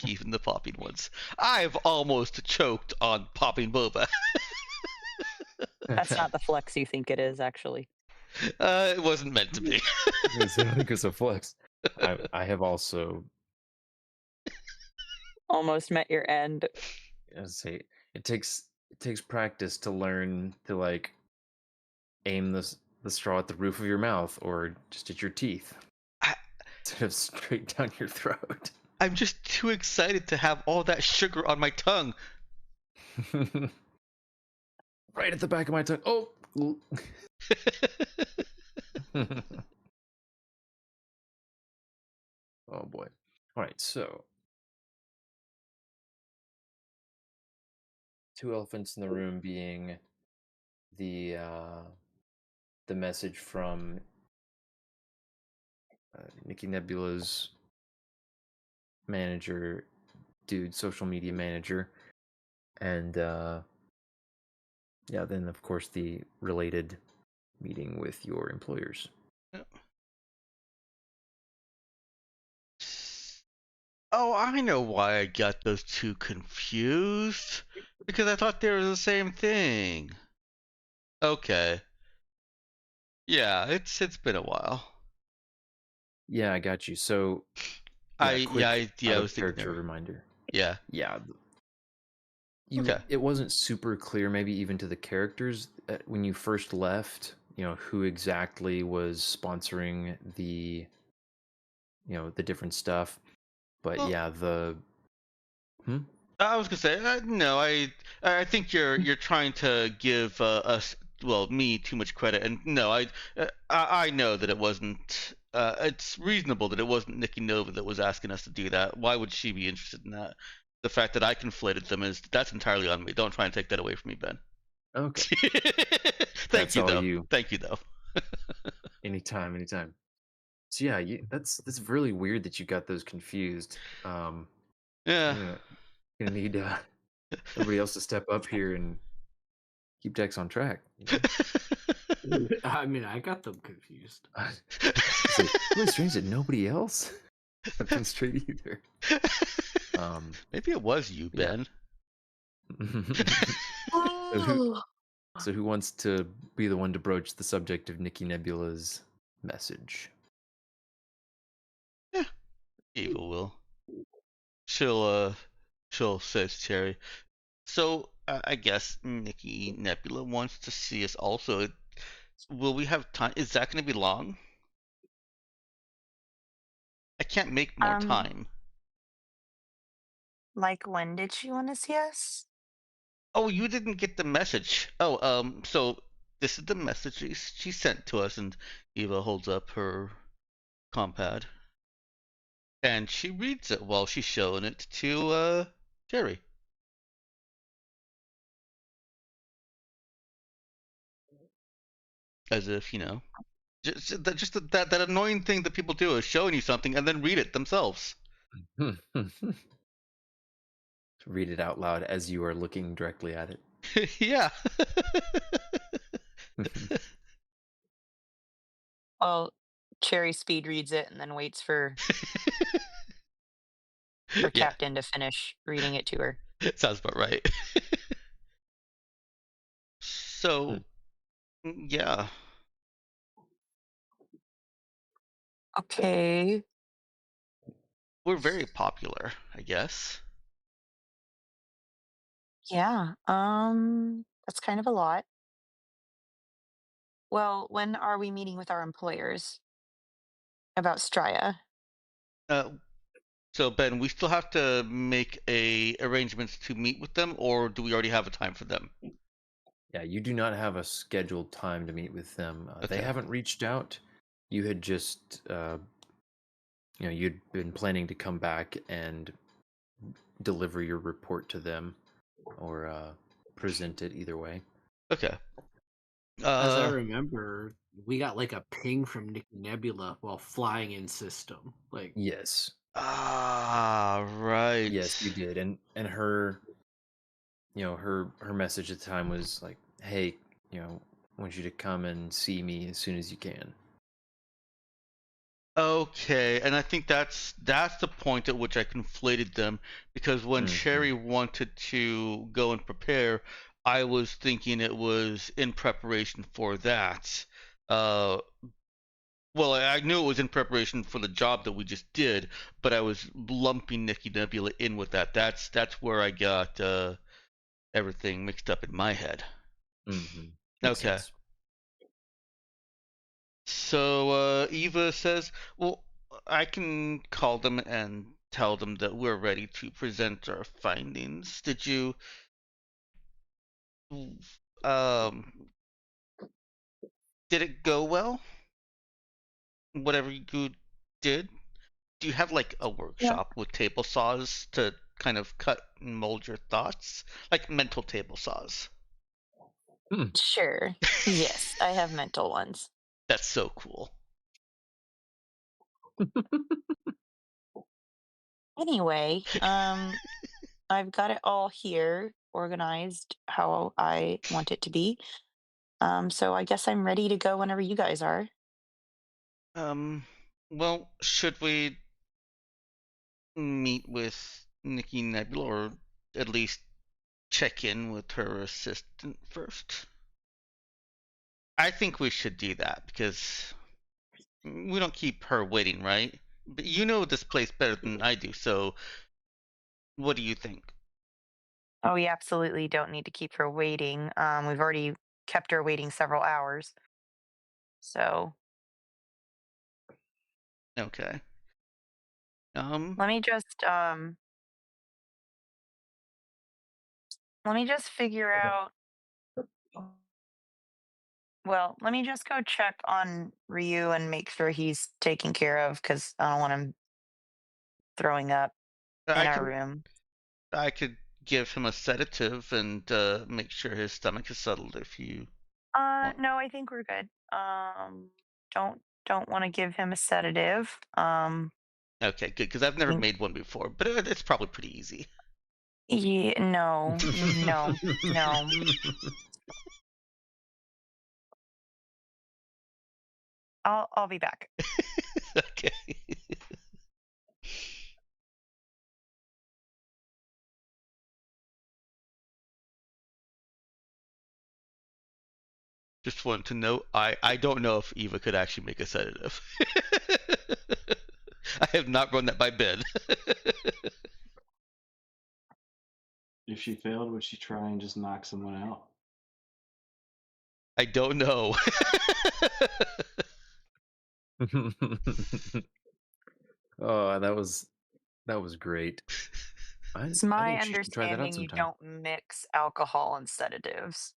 Speaker 3: Even the popping ones. I've almost choked on popping boba.
Speaker 5: That's not the flex you think it is, actually.
Speaker 3: It wasn't meant to be.
Speaker 1: I think it's a flex. I have also
Speaker 5: Almost met your end.
Speaker 1: say it takes practice to learn to like aim the straw at the roof of your mouth or just at your teeth instead of straight down your throat.
Speaker 3: I'm just too excited to have all that sugar on my tongue.
Speaker 1: Right at the back of my tongue. Oh. Oh boy. All right, so two elephants in the room being the message from Nikki Nebula's manager, social media manager, and yeah, then of course the related meeting with your employers.
Speaker 3: Yep. Oh, I know why I got those two confused. Because I thought they were the same thing. Okay. Yeah, it's been a while.
Speaker 1: Yeah, I got you. So
Speaker 3: I was thinking
Speaker 1: character reminder.
Speaker 3: Yeah.
Speaker 1: Yeah.
Speaker 3: Okay.
Speaker 1: It wasn't super clear, maybe even to the characters when you first left. Who exactly was sponsoring the the different stuff, but
Speaker 3: Well,
Speaker 1: yeah,
Speaker 3: I was gonna say no. I think you're trying to give us me too much credit, and no, I know that it wasn't. It's reasonable that it wasn't Nikki Nova that was asking us to do that. Why would she be interested in that? The fact that I conflated them that's entirely on me. Don't try and take that away from me, Ben.
Speaker 1: Okay.
Speaker 3: Thank you
Speaker 1: all
Speaker 3: though.
Speaker 1: you.
Speaker 3: Thank you though.
Speaker 1: Anytime. So yeah, that's really weird that you got those confused.
Speaker 3: Yeah.
Speaker 1: I'm gonna need everybody else to step up here and keep Dex on track.
Speaker 4: I mean, I got them confused.
Speaker 1: It's like, really strange that nobody else got them straight either.
Speaker 3: Maybe it was you, Ben.
Speaker 1: So who wants to be the one to broach the subject of Nikki Nebula's message?
Speaker 3: Eva will. She'll says Cherry. So I guess Nikki Nebula wants to see us also. Will we have time? Is that going to be long? I can't make more time.
Speaker 5: Like, when did she want to see us?
Speaker 3: Oh, you didn't get the message. Oh, so this is the message she sent to us, and Eva holds up her compad, and she reads it while she's showing it to Jerry. As if, just that annoying thing that people do is showing you something and then read it themselves.
Speaker 1: Read it out loud as you are looking directly at it.
Speaker 3: Yeah.
Speaker 5: Well, Cherry speed reads it and then waits for her
Speaker 3: Yeah.
Speaker 5: captain to finish reading it to her.
Speaker 3: Sounds about right. So, yeah.
Speaker 5: Okay.
Speaker 3: We're very popular, I guess.
Speaker 5: Yeah. That's kind of a lot. Well, when are we meeting with our employers about Straya?
Speaker 3: So Ben, we still have to make arrangements to meet with them, or do we already have a time for them?
Speaker 1: Yeah, you do not have a scheduled time to meet with them. They
Speaker 3: Okay.
Speaker 1: haven't reached out. You had just, you'd been planning to come back and deliver your report to them, or present it either way.
Speaker 3: Okay.
Speaker 4: As I remember, we got like a ping from Nikki Nebula while flying in system. Like,
Speaker 1: yes.
Speaker 3: Right.
Speaker 1: Yes, you did, and her, her message at the time was like, "Hey, I want you to come and see me as soon as you can."
Speaker 3: Okay, and I think that's the point at which I conflated them, because when Sherry wanted to go and prepare, I was thinking it was in preparation for that. Well, I knew it was in preparation for the job that we just did, but I was lumping Nikki Nebula in with that. That's where I got everything mixed up in my head. Okay.
Speaker 1: Sense.
Speaker 3: So Eva says, well, I can call them and tell them that we're ready to present our findings. Did you did it go well? Whatever you did? Do you have like a workshop with table saws to kind of cut and mold your thoughts? Like mental table saws.
Speaker 5: Sure. Yes, I have mental ones.
Speaker 3: That's so cool.
Speaker 5: Anyway, I've got it all here, organized how I want it to be. So I guess I'm ready to go whenever you guys are.
Speaker 3: Well, should we meet with Nikki Nebula, or at least check in with her assistant first? I think we should do that because we don't keep her waiting, right? But you know this place better than I do, so what do you think?
Speaker 5: Oh, we absolutely don't need to keep her waiting. We've already kept her waiting several hours. So
Speaker 3: Okay.
Speaker 5: let me just figure out. Well, let me just go check on Ryu and make sure he's taken care of because I don't want him throwing up in our room.
Speaker 3: I could give him a sedative and make sure his stomach is settled if you want.
Speaker 5: No, I think we're good. Don't want to give him a sedative.
Speaker 3: Okay, good, because I've never made one before, but it's probably pretty easy.
Speaker 5: Yeah, no. I'll be back.
Speaker 3: Okay. Just wanted to know, I don't know if Eva could actually make a sedative. I have not run that by bed.
Speaker 2: If she failed, would she try and just knock someone out?
Speaker 3: I don't know.
Speaker 1: Oh, that was great.
Speaker 5: It's
Speaker 1: I
Speaker 5: my
Speaker 1: think she should try that out
Speaker 5: understanding you
Speaker 1: sometime.
Speaker 5: don't mix alcohol and sedatives,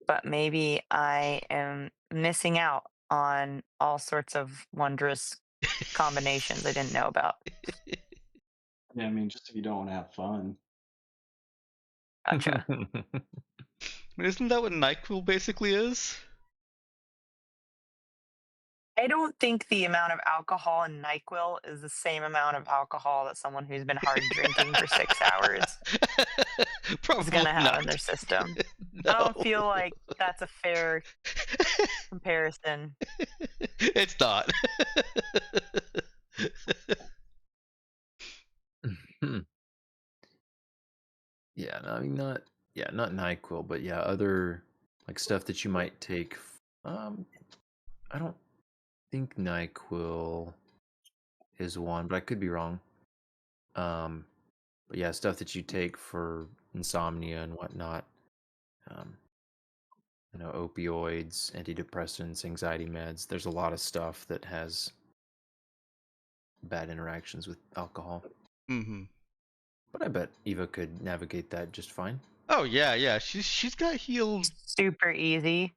Speaker 5: but maybe I am missing out on all sorts of wondrous combinations I didn't know about.
Speaker 2: Yeah, I mean, just if you don't want to have fun.
Speaker 5: Gotcha.
Speaker 3: Isn't that what NyQuil basically is?
Speaker 5: I don't think the amount of alcohol in NyQuil is the same amount of alcohol that someone who's been hard drinking for 6 hours is
Speaker 3: Probably
Speaker 5: gonna have
Speaker 3: not.
Speaker 5: in their system.
Speaker 3: No.
Speaker 5: I don't feel like that's a fair comparison.
Speaker 3: It's not.
Speaker 1: Yeah, no, I mean not NyQuil, but yeah, other like stuff that you might take. I don't think NyQuil is one, but I could be wrong. But yeah, stuff that you take for insomnia and whatnot. Opioids, antidepressants, anxiety meds. There's a lot of stuff that has bad interactions with alcohol.
Speaker 3: Mm-hmm.
Speaker 1: But I bet Eva could navigate that just fine.
Speaker 3: Oh yeah. She's got healed.
Speaker 5: Super easy.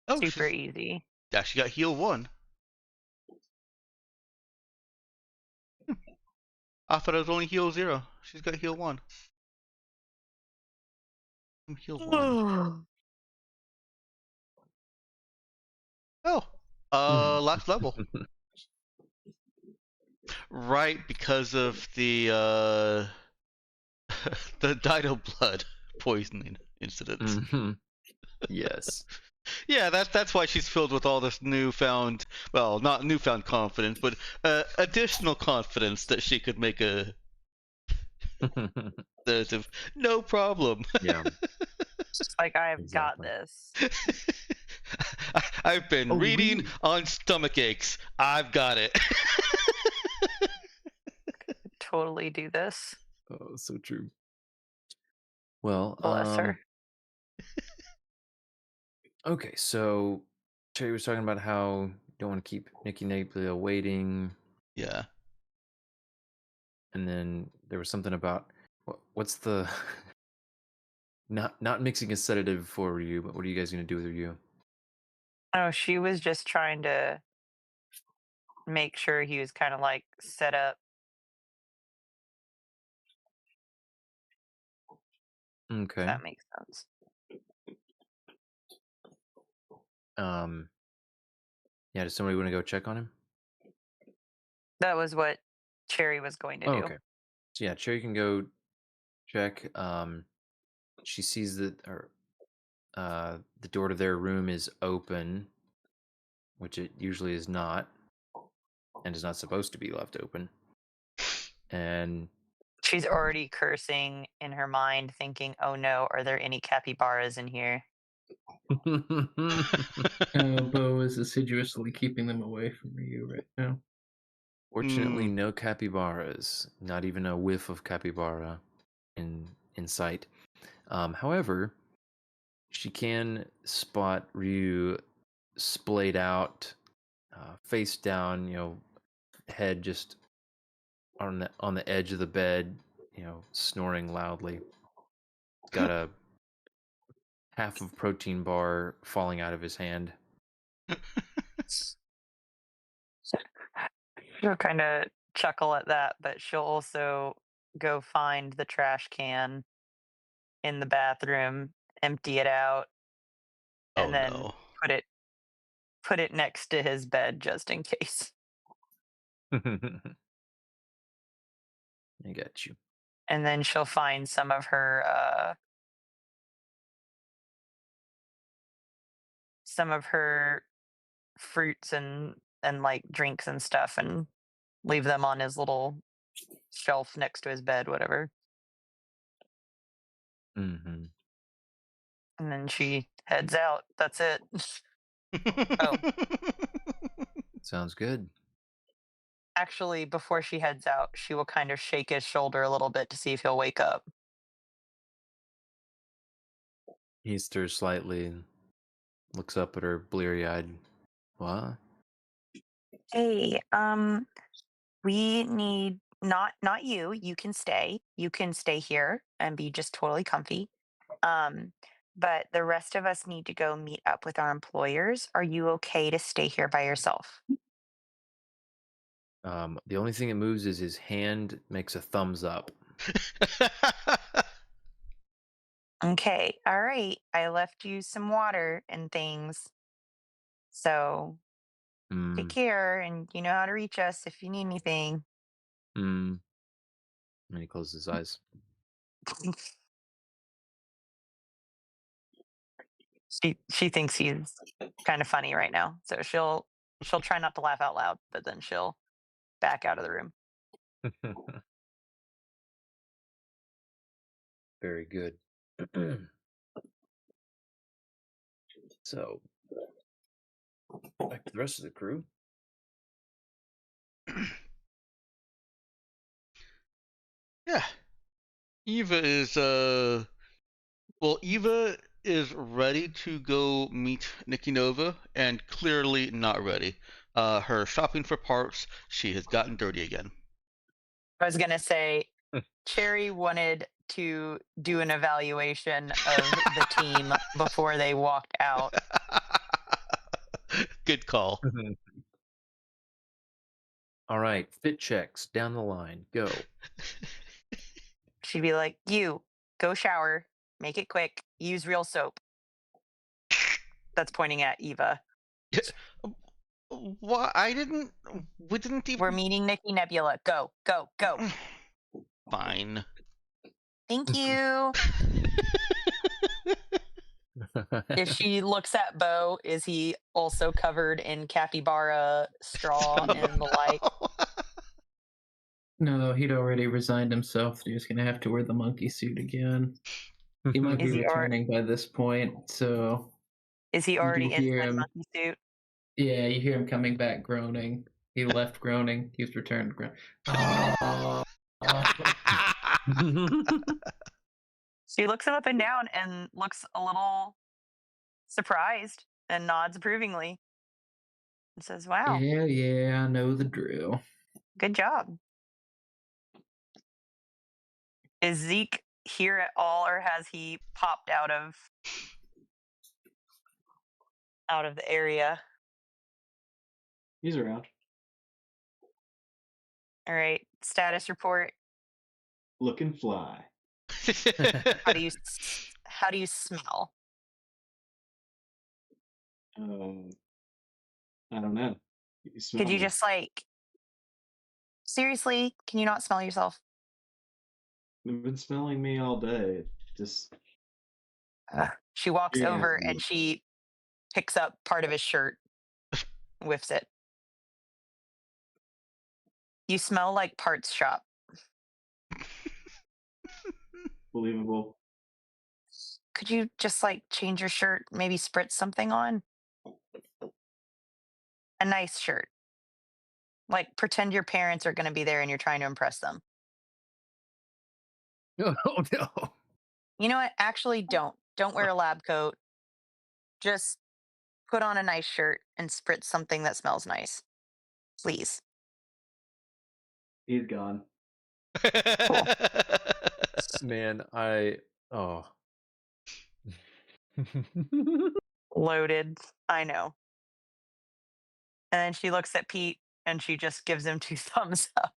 Speaker 3: Oh,
Speaker 5: Super easy.
Speaker 3: Yeah, she got heal 1. I thought it was only heal 0. She's got heal 1. Heal 1. Oh, last level. Right, because of the the Dido blood poisoning incidents.
Speaker 1: Mm-hmm. Yes.
Speaker 3: Yeah, that's why she's filled with all this newfound, well, not newfound confidence, but additional confidence that she could make a no problem.
Speaker 1: Yeah.
Speaker 5: Just like I've got
Speaker 1: Exactly.
Speaker 5: this.
Speaker 3: I've been reading on stomach aches. I've got it.
Speaker 5: Totally do this.
Speaker 1: Oh, so true. Well,
Speaker 5: Bless her.
Speaker 1: Okay, so Cherry was talking about how you don't want to keep Nikki Naplia waiting.
Speaker 3: Yeah.
Speaker 1: And then there was something about what's the not mixing a sedative for Ryu, but what are you guys gonna do with Ryu?
Speaker 5: Oh, she was just trying to make sure he was kind of like set up.
Speaker 1: Okay.
Speaker 5: If that makes sense.
Speaker 1: Yeah, does somebody want to go check on him?
Speaker 5: That was what Cherry was going to do.
Speaker 1: Okay. So yeah, Cherry can go check. She sees that the door to their room is open, which it usually is not, and is not supposed to be left open. And
Speaker 5: she's already cursing in her mind, thinking, "Oh no, are there any capybaras in here?"
Speaker 6: Bo is assiduously keeping them away from you right now.
Speaker 1: Fortunately, no capybaras. Not even a whiff of capybara in sight. However, she can spot Ryu splayed out, face down, head just on the edge of the bed, snoring loudly. Got a half of protein bar falling out of his hand.
Speaker 5: She'll kind of chuckle at that, but she'll also go find the trash can in the bathroom, empty it out, and then put it next to his bed just in case.
Speaker 1: I got you.
Speaker 5: And then she'll find some of her fruits and like drinks and stuff, and leave them on his little shelf next to his bed, whatever.
Speaker 1: Mm-hmm.
Speaker 5: And then she heads out. That's it. Oh.
Speaker 1: Sounds good.
Speaker 5: Actually, before she heads out, she will kind of shake his shoulder a little bit to see if he'll wake up.
Speaker 1: He stirs slightly and looks up at her bleary-eyed. What?
Speaker 5: Hey, we need not you. You can stay. You can stay here and be just totally comfy. Um, but the rest of us need to go meet up with our employers. Are you okay to stay here by yourself?
Speaker 1: The only thing that moves is his hand makes a thumbs up.
Speaker 5: Okay, all right. I left you some water and things. So take care, and you know how to reach us if you need anything.
Speaker 1: And he closes his eyes.
Speaker 5: She thinks he's kind of funny right now, so she'll try not to laugh out loud, but then she'll back out of the room.
Speaker 1: Very good. So, back to the rest of the crew.
Speaker 3: Yeah. Eva is ready to go meet Nikki Nova and clearly not ready. Her shopping for parts, she has gotten dirty again.
Speaker 5: I was gonna say Cherry wanted to do an evaluation of the team before they walked out.
Speaker 3: Good call.
Speaker 1: All right, fit checks down the line. Go.
Speaker 5: She'd be like, "You go shower, make it quick, use real soap." That's pointing at Eva.
Speaker 3: What? We didn't even.
Speaker 5: We're meeting Nikki Nebula. Go, go, go.
Speaker 3: Fine.
Speaker 5: Thank you. If she looks at Bo, is he also covered in capybara straw and the like?
Speaker 6: No, he'd already resigned himself. He's going to have to wear the monkey suit again. He might be returning by this point, so.
Speaker 5: Is he already in the monkey suit?
Speaker 6: Yeah, you hear him coming back groaning. He left groaning. He's returned groaning.
Speaker 5: She looks him up and down and looks a little surprised and nods approvingly and says, "Wow.
Speaker 6: Yeah, I know the drill.
Speaker 5: Good job." Is Zeke here at all, or has he popped out of the area?
Speaker 2: He's around.
Speaker 5: All right. Status report.
Speaker 2: Looking fly.
Speaker 5: How do you smell?
Speaker 2: I don't know.
Speaker 5: Could you just seriously, can you not smell yourself?
Speaker 2: You've been smelling me all day. Just
Speaker 5: she walks over and she picks up part of his shirt, whiffs it. You smell like parts shop.
Speaker 2: Believable.
Speaker 5: Could you just change your shirt, maybe spritz something on? A nice shirt. Pretend your parents are going to be there and you're trying to impress them.
Speaker 1: Oh, no.
Speaker 5: You know what? Actually, don't wear a lab coat. Just put on a nice shirt and spritz something that smells nice. Please.
Speaker 2: He's gone.
Speaker 5: Cool.
Speaker 1: Man,
Speaker 5: Loaded. I know. And then she looks at Pete and she just gives him 2 thumbs up.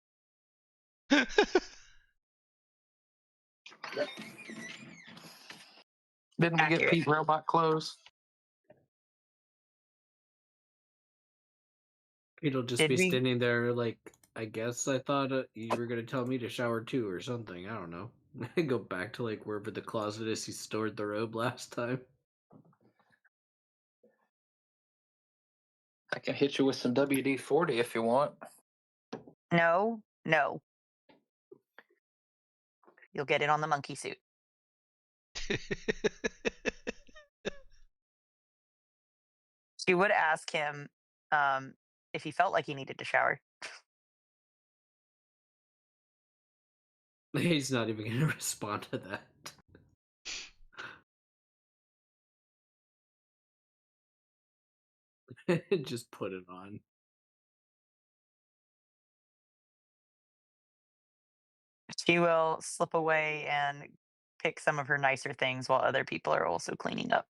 Speaker 6: Didn't we get Pete robot clothes?
Speaker 4: Pete'll just be standing there I guess I thought you were going to tell me to shower too or something. I don't know. Go back to wherever the closet is he stored the robe last time.
Speaker 6: I can hit you with some WD-40 if you want.
Speaker 5: No. You'll get it on the monkey suit. She would ask him, if he felt like he needed to shower.
Speaker 4: He's not even going to respond to that. Just put it on.
Speaker 5: She will slip away and pick some of her nicer things while other people are also cleaning up.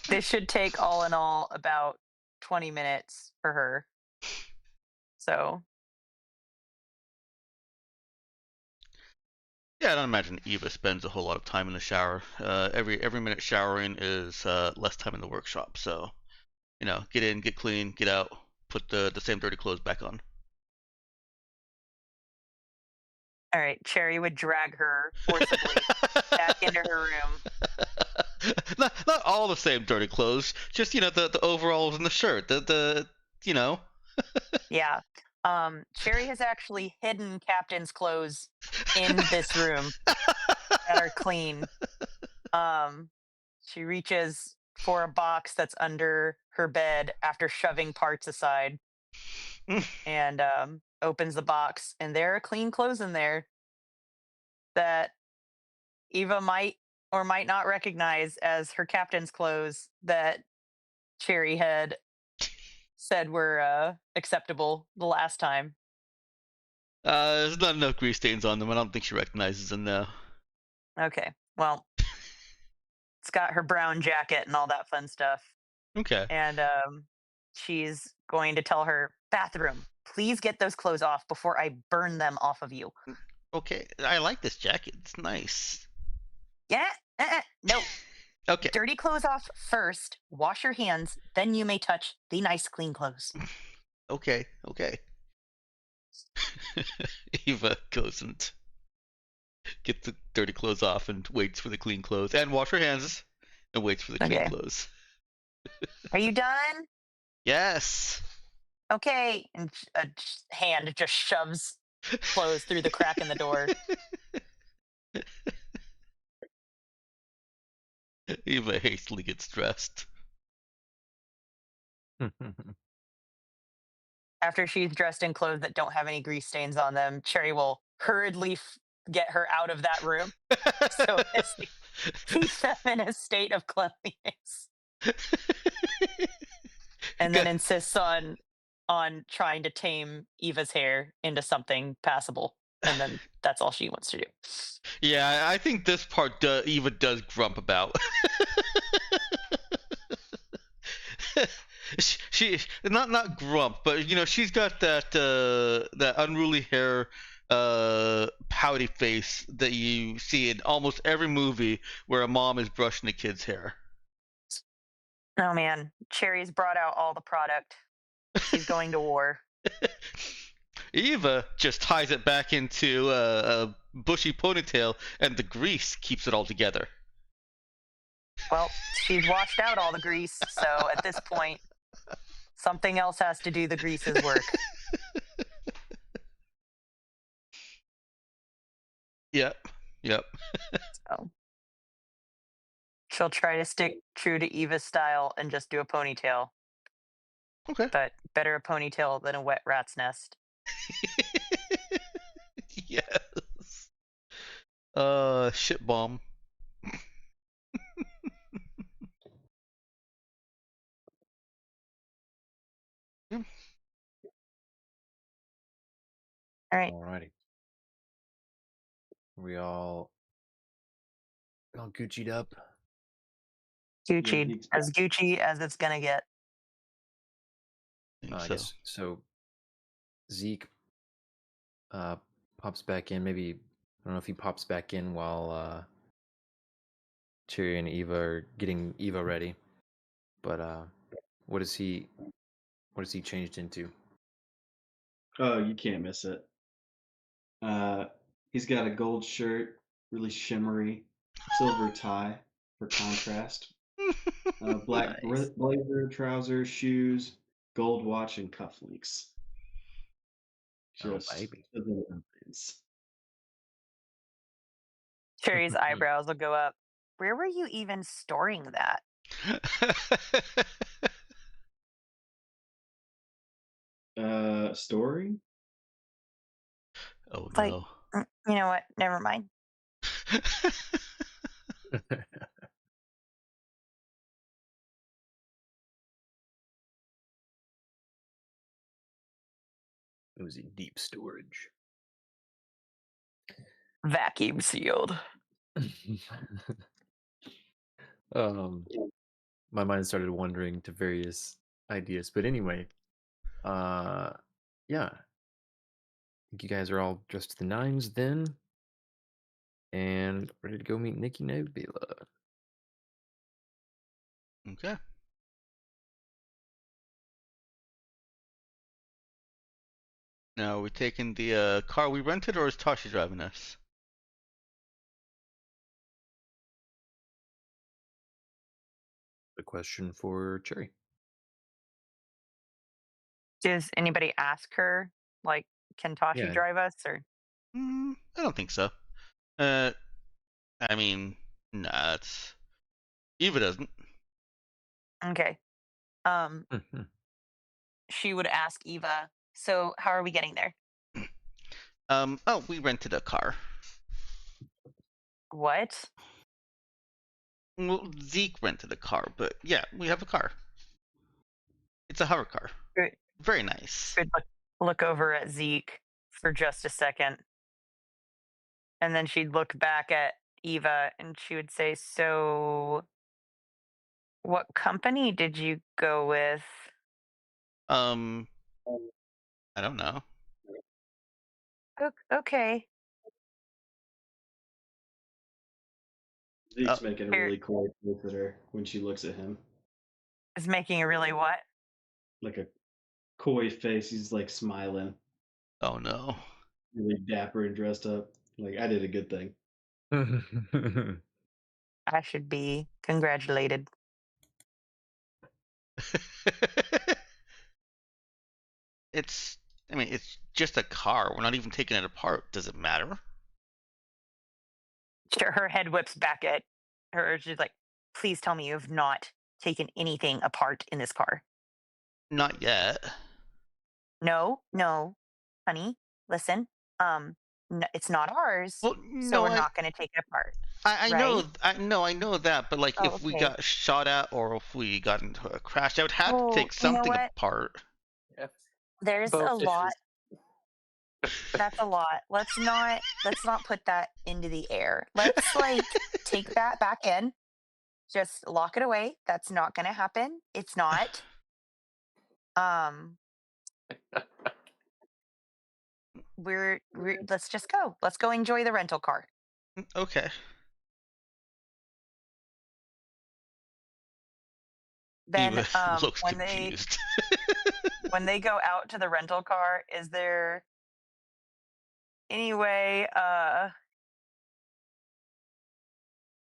Speaker 5: This should take all in all about 20 minutes for her. So
Speaker 3: Yeah, I don't imagine Eva spends a whole lot of time in the shower. Every minute showering is less time in the workshop. So, get in, get clean, get out, put the same dirty clothes back on.
Speaker 5: all right, Cherry would drag her forcibly back into her room.
Speaker 3: Not all the same dirty clothes, just the overalls and the shirt.
Speaker 5: Yeah. Cherry has actually hidden Captain's clothes in this room that are clean. She reaches for a box that's under her bed after shoving parts aside and opens the box, and there are clean clothes in there that Eva might or might not recognize as her captain's clothes that Cherry had said were acceptable the last time.
Speaker 3: There's not enough grease stains on them. I don't think she recognizes them now.
Speaker 5: Okay, well, it's got her brown jacket and all that fun stuff.
Speaker 3: Okay.
Speaker 5: And she's going to tell her, bathroom, please get those clothes off before I burn them off of you.
Speaker 3: Okay, I like this jacket. It's nice.
Speaker 5: Yeah, no.
Speaker 3: Okay.
Speaker 5: Dirty clothes off first, wash your hands, then you may touch the nice clean clothes.
Speaker 3: Okay. Eva goes and gets the dirty clothes off and waits for the clean clothes, and wash her hands and waits for the clean clothes.
Speaker 5: Are you done?
Speaker 3: Yes.
Speaker 5: Okay. And a hand just shoves clothes through the crack in the door.
Speaker 3: Eva hastily gets dressed.
Speaker 5: After she's dressed in clothes that don't have any grease stains on them, Cherry will hurriedly get her out of that room so as to keep them in a state of cleanliness. And then insists on trying to tame Eva's hair into something passable. And then that's all she wants to do.
Speaker 3: Yeah, I think this part Eva does grump about. she not grump, but she's got that unruly hair, pouty face that you see in almost every movie where a mom is brushing a kid's hair.
Speaker 5: Oh man, Cherry's brought out all the product. She's going to war.
Speaker 3: Eva just ties it back into a bushy ponytail, and the grease keeps it all together.
Speaker 5: Well, she's washed out all the grease, so at this point, something else has to do the grease's work.
Speaker 3: Yep.
Speaker 5: So she'll try to stick true to Eva's style and just do a ponytail.
Speaker 3: Okay.
Speaker 5: But better a ponytail than a wet rat's nest.
Speaker 3: Yes. Shit bomb.
Speaker 5: All right.
Speaker 1: Alrighty. We all Gucci'd up.
Speaker 5: Gucci,
Speaker 2: Yeah,
Speaker 5: as Gucci as it's gonna get.
Speaker 1: I guess so. Zeke pops back in. Maybe I don't know if he pops back in while Cherry and Eva are getting Eva ready. But what is he changed into?
Speaker 2: Oh, you can't miss it. He's got a gold shirt, really shimmery, silver tie for contrast, black
Speaker 1: Nice.
Speaker 2: blazer, trousers, shoes, gold watch, and cufflinks.
Speaker 1: Oh,
Speaker 2: Just
Speaker 1: baby.
Speaker 2: to the nines.
Speaker 5: Cherry's eyebrows will go up. Where were you even storing that?
Speaker 2: Story?
Speaker 3: Oh
Speaker 5: It's like,
Speaker 3: no.
Speaker 5: you know what? Never mind.
Speaker 1: It was in deep storage.
Speaker 5: Vacuum sealed.
Speaker 1: My mind started wandering to various ideas, but anyway, yeah. I think you guys are all dressed to the nines then, and ready to go meet Nikki Nobila.
Speaker 3: Okay. Now, are we taking the car we rented, or is Tashi driving us?
Speaker 1: The question for Cherry.
Speaker 5: Does anybody ask her, like, can Tashi
Speaker 1: Yeah.
Speaker 5: drive us? Or
Speaker 3: I don't think so. I mean, nah, it's Eva doesn't.
Speaker 5: okay. She would ask Eva, so how are we getting there?
Speaker 3: Oh, we rented a car.
Speaker 5: What?
Speaker 3: Well, Zeke rented a car, but yeah, we have a car. It's a hover car.
Speaker 5: Good.
Speaker 3: Very nice.
Speaker 5: She'd look over at Zeke for just a second. And then she'd look back at Eva and she would say, so what company did you go with?
Speaker 3: I don't know.
Speaker 5: Okay.
Speaker 2: Zeke's making a really coy face at her when she looks at him.
Speaker 5: Is making a really what?
Speaker 2: Like a coy face. He's like smiling.
Speaker 3: Oh no.
Speaker 2: Really dapper and dressed up. Like, I did a good thing.
Speaker 5: I should be congratulated.
Speaker 3: it's just a car. We're not even taking it apart. Does it matter?
Speaker 5: Sure, her head whips back at her. She's like, please tell me you have not taken anything apart in this car.
Speaker 3: Not yet.
Speaker 5: No, honey, listen. It's not ours,
Speaker 3: Well,
Speaker 5: so
Speaker 3: no,
Speaker 5: we're not going to take it apart.
Speaker 3: I
Speaker 5: right?
Speaker 3: I know that, but like
Speaker 5: Oh,
Speaker 3: if we
Speaker 5: okay.
Speaker 3: got shot at or if we got into a crash, I would have to
Speaker 5: Well,
Speaker 3: take
Speaker 5: you know
Speaker 3: something
Speaker 5: what?
Speaker 3: apart.
Speaker 5: There's a lot. That's a lot. Let's not put that into the air. Let's take that back in. Just lock it away. That's not going to happen. It's not. We're let's just go. Let's go enjoy the rental car.
Speaker 3: Okay.
Speaker 5: Then
Speaker 3: Eva looks
Speaker 5: when
Speaker 3: confused.
Speaker 5: when they go out to the rental car, is there any way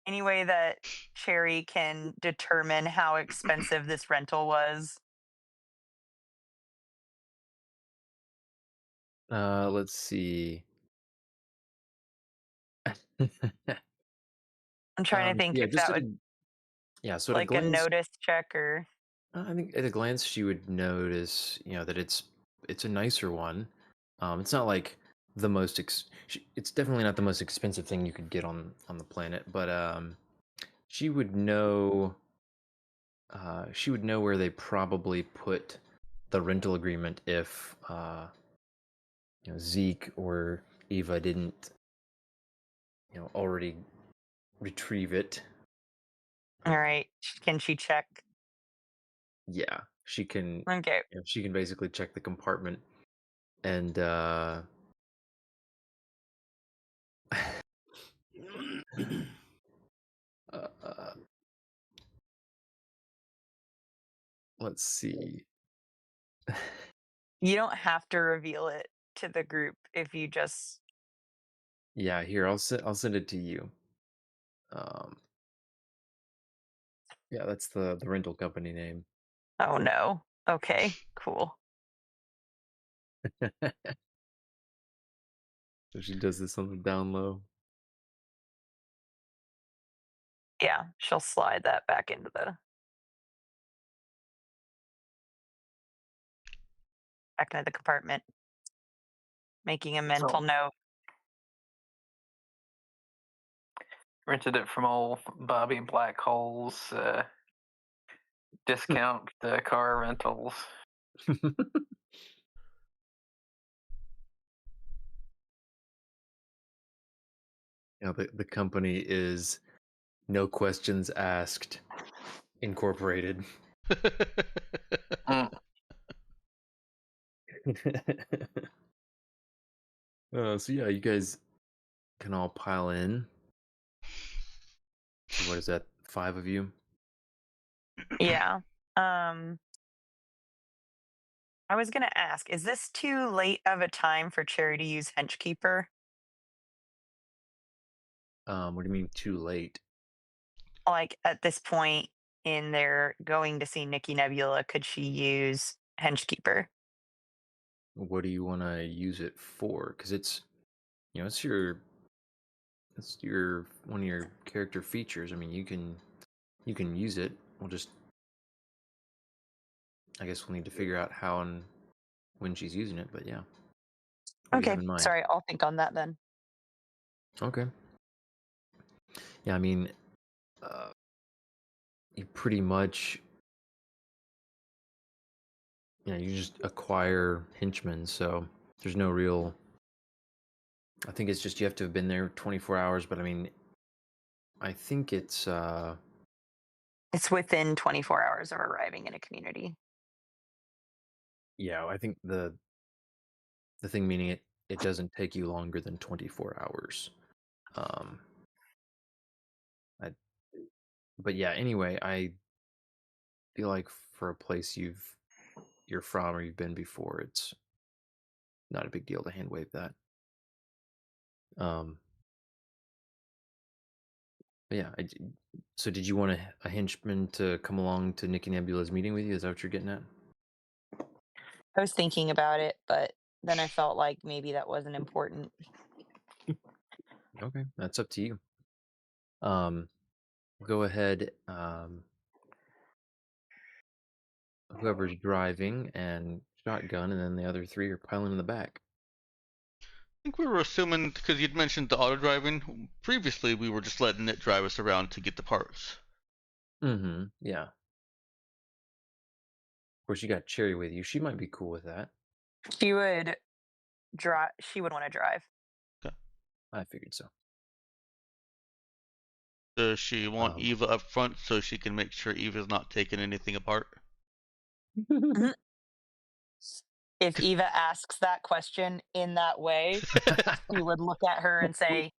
Speaker 5: that Cherry can determine how expensive this rental was?
Speaker 1: Let's see.
Speaker 5: I'm trying to think if that would
Speaker 1: so at a
Speaker 5: like a
Speaker 1: glance,
Speaker 5: notice check or
Speaker 1: I think at a glance she would notice, that it's a nicer one. It's not like the most it's definitely not the most expensive thing you could get on the planet, but she would know where they probably put the rental agreement if Zeke or Eva didn't already retrieve it.
Speaker 5: all right. Can she check?
Speaker 1: Yeah, she can.
Speaker 5: Okay.
Speaker 1: She can basically check the compartment and let's see.
Speaker 5: You don't have to reveal it to the group if you just
Speaker 1: Yeah, here I'll send it to you. Yeah, that's the rental company name.
Speaker 5: Oh no. Okay, cool.
Speaker 1: So she does this on the down low.
Speaker 5: Yeah, she'll slide that back into the compartment, making a mental note.
Speaker 7: Rented it from old Bobby Black Hole's discount car rentals.
Speaker 1: The company is No Questions Asked Incorporated. So yeah, you guys can all pile in. So what is that? 5 of you?
Speaker 5: Yeah. I was gonna ask, is this too late of a time for Cherry to use Henchkeeper?
Speaker 1: What do you mean too late?
Speaker 5: Like at this point in their going to see Nikki Nebula, could she use Henchkeeper?
Speaker 1: What do you want to use it for? Because it's your one of your character features. I mean, you can use it. I guess we'll need to figure out how and when she's using it. But yeah. What do you
Speaker 5: Okay,
Speaker 1: have in mind?
Speaker 5: sorry, I'll think on that then.
Speaker 1: Okay. Yeah, I mean, you pretty much, you just acquire henchmen, so there's no real. I think it's just you have to have been there 24 hours, but I mean, I think it's
Speaker 5: It's within 24 hours of arriving in a community.
Speaker 1: yeah, I think the thing meaning it doesn't take you longer than 24 hours. But yeah, anyway, I feel like for a place you're from or you've been before, it's not a big deal to hand wave that. But yeah, so did you want a henchman to come along to Nikki Nebula's meeting with you? Is that what you're getting at?
Speaker 5: I was thinking about it, but then I felt like maybe that wasn't important.
Speaker 1: Okay, that's up to you. Go ahead. Whoever's driving and shotgun, and then the other 3 are piling in the back.
Speaker 3: I think we were assuming, because you'd mentioned the auto driving previously, we were just letting it drive us around to get the parts.
Speaker 1: Mm-hmm. Yeah. Of course, you got Cherry with you. She might be cool with that.
Speaker 5: She would drive. She would want to drive.
Speaker 3: Okay.
Speaker 1: I figured so.
Speaker 3: Does she want Eva up front so she can make sure Eva's not taking anything apart?
Speaker 5: If Eva asks that question in that way, he would look at her and say,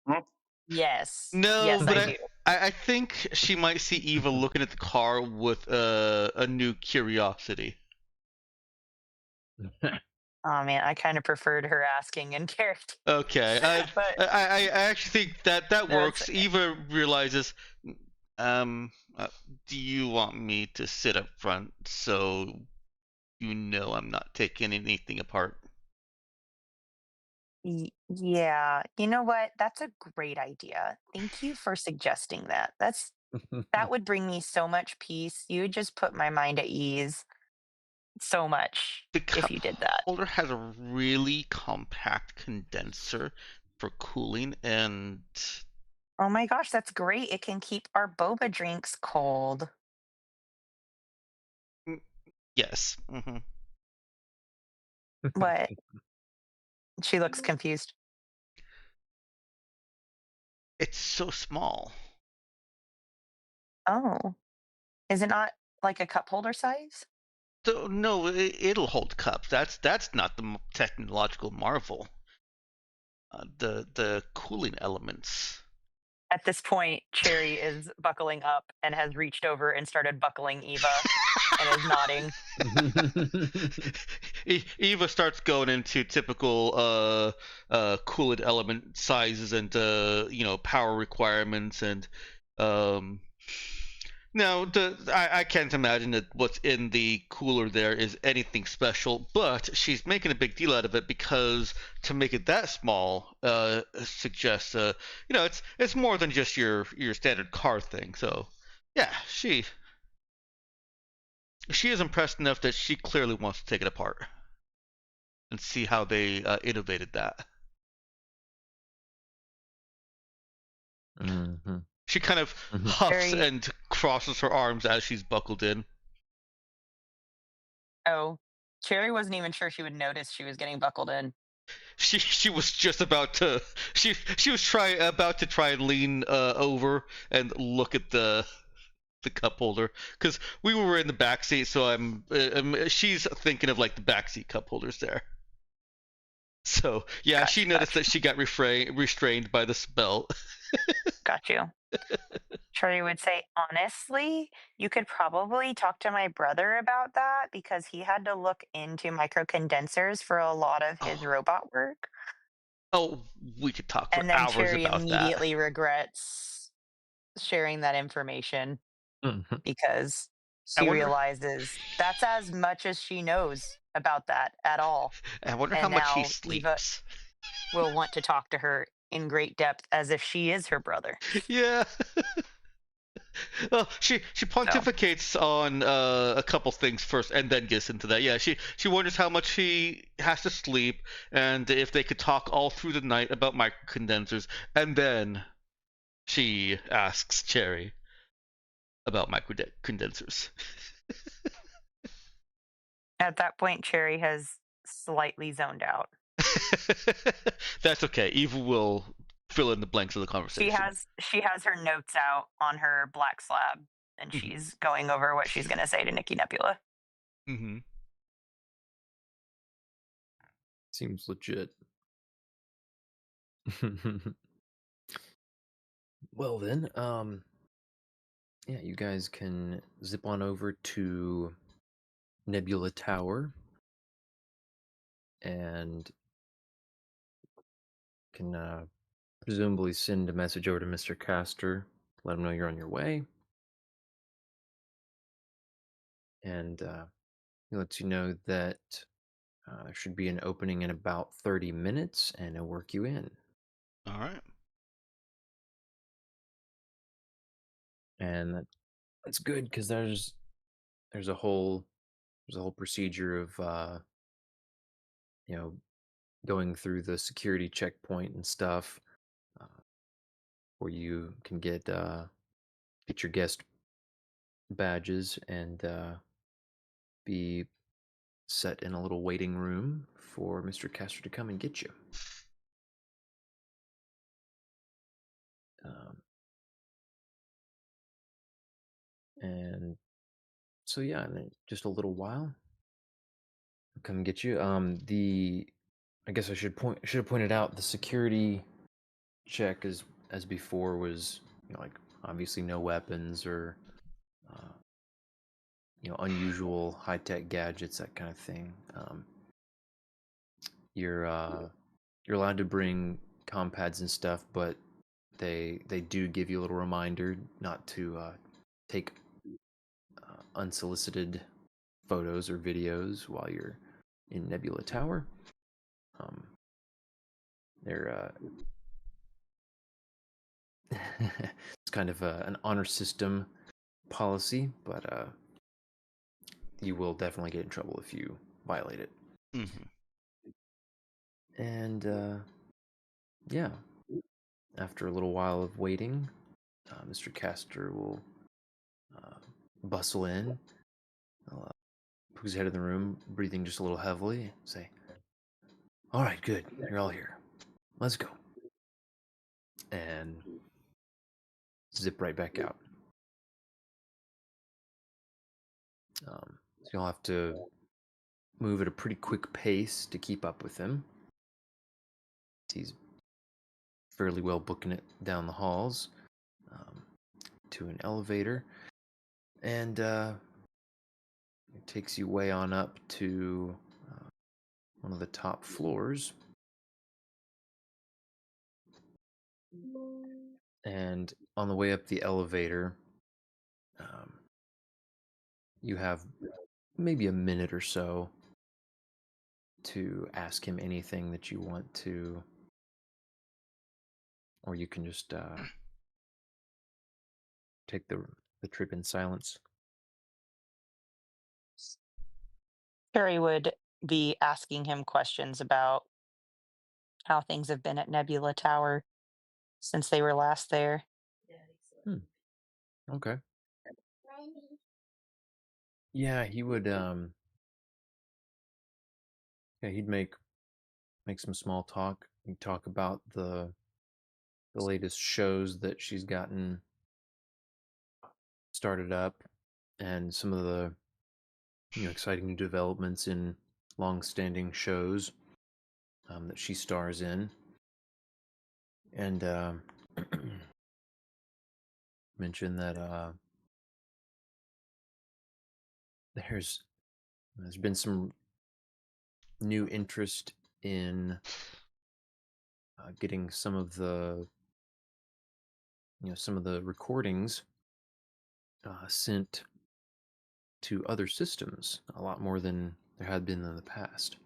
Speaker 5: yes.
Speaker 3: No,
Speaker 5: yes,
Speaker 3: but
Speaker 5: I do.
Speaker 3: I think she might see Eva looking at the car with a new curiosity.
Speaker 5: Oh man, I kind of preferred her asking in character.
Speaker 3: Okay,
Speaker 5: but
Speaker 3: I actually think that works.
Speaker 5: Okay.
Speaker 3: Eva realizes, do you want me to sit up front so I'm not taking anything apart?
Speaker 5: Yeah, you know what? That's a great idea. Thank you for suggesting that. That would bring me so much peace. You would just put my mind at ease so much if you did that.
Speaker 3: The holder has a really compact condenser for cooling, and
Speaker 5: oh my gosh, that's great. It can keep our boba drinks cold.
Speaker 3: Yes. Mm-hmm.
Speaker 5: What? She looks confused.
Speaker 3: It's so small.
Speaker 5: Oh, is it not like a cup holder size?
Speaker 3: So no, it'll hold cups. That's not the technological marvel. The cooling elements.
Speaker 5: At this point, Cherry is buckling up and has reached over and started buckling Eva and is nodding.
Speaker 3: Eva starts going into typical coolant element sizes and power requirements, and Now, I can't imagine that what's in the cooler there is anything special, but she's making a big deal out of it because to make it that small suggests, it's more than just your standard car thing. So, yeah, she is impressed enough that she clearly wants to take it apart and see how they innovated that.
Speaker 1: Mm-hmm.
Speaker 3: She kind of huffs and crosses her arms as she's buckled in.
Speaker 5: Oh, Cherry wasn't even sure she would notice she was getting buckled in.
Speaker 3: She was just about to she was about to try and lean over and look at the cup holder because we were in the back seat, so she's thinking of like the backseat cup holders there. So yeah,
Speaker 5: Gotcha,
Speaker 3: she noticed that she got restrained by the spell.
Speaker 5: Got you. Cherry would say, honestly, you could probably talk to my brother about that because he had to look into micro condensers for a lot of his robot work.
Speaker 3: Oh, we could talk for
Speaker 5: And then
Speaker 3: hours
Speaker 5: Cherry
Speaker 3: about that.
Speaker 5: immediately regrets sharing that information because she realizes that's as much as she knows about that at all.
Speaker 3: I wonder how
Speaker 5: And
Speaker 3: much he
Speaker 5: now Eva
Speaker 3: sleeps.
Speaker 5: will want to talk to her in great depth as if she is her brother.
Speaker 3: Yeah. Well, she pontificates on a couple things first, and then gets into that. Yeah, she wonders how much he has to sleep, and if they could talk all through the night about microcondensers, and then she asks Cherry about microcondensers.
Speaker 5: At that point, Cherry has slightly zoned out.
Speaker 3: That's okay. Eva will fill in the blanks of the conversation.
Speaker 5: She has her notes out on her black slab, and she's going over what she's going to say to Nikki Nebula.
Speaker 3: Mm-hmm.
Speaker 1: Seems legit. Well then, yeah, you guys can zip on over to Nebula Tower and can presumably send a message over to Mr. Castor, let him know you're on your way, and he lets you know that there should be an opening in about 30 minutes, and he'll work you in.
Speaker 3: All right.
Speaker 1: And that's good because there's a whole procedure of going through the security checkpoint and stuff, where you can get your guest badges and be set in a little waiting room for Mr. Castor to come and get you. And so yeah, in just a little while, I'll come get you. I guess I should have pointed out the security check as before was like obviously no weapons or unusual high tech gadgets, that kind of thing. You're allowed to bring compads and stuff, but they do give you a little reminder not to take unsolicited photos or videos while you're in Nebula Tower. They're it's kind of an honor system policy, but you will definitely get in trouble if you violate it.
Speaker 3: Mm-hmm.
Speaker 1: And yeah, after a little while of waiting, Mr. Castor will bustle in, who's head of the room, breathing just a little heavily, say, "All right, good, you're all here. Let's go." And zip right back out. So you'll have to move at a pretty quick pace to keep up with him. He's fairly well booking it down the halls to an elevator, and it takes you way on up to one of the top floors. And on the way up the elevator, you have maybe a minute or so to ask him anything that you want to, or you can just take the trip in silence.
Speaker 5: Cherry would be asking him questions about how things have been at Nebula Tower since they were last there.
Speaker 1: Okay. Yeah, he would. Yeah, he'd make some small talk. He'd talk about the latest shows that she's gotten started up, and some of the exciting new developments in long-standing shows that she stars in, and mention that there's been some new interest in getting some of the recordings sent to other systems, a lot more than there had been in the past.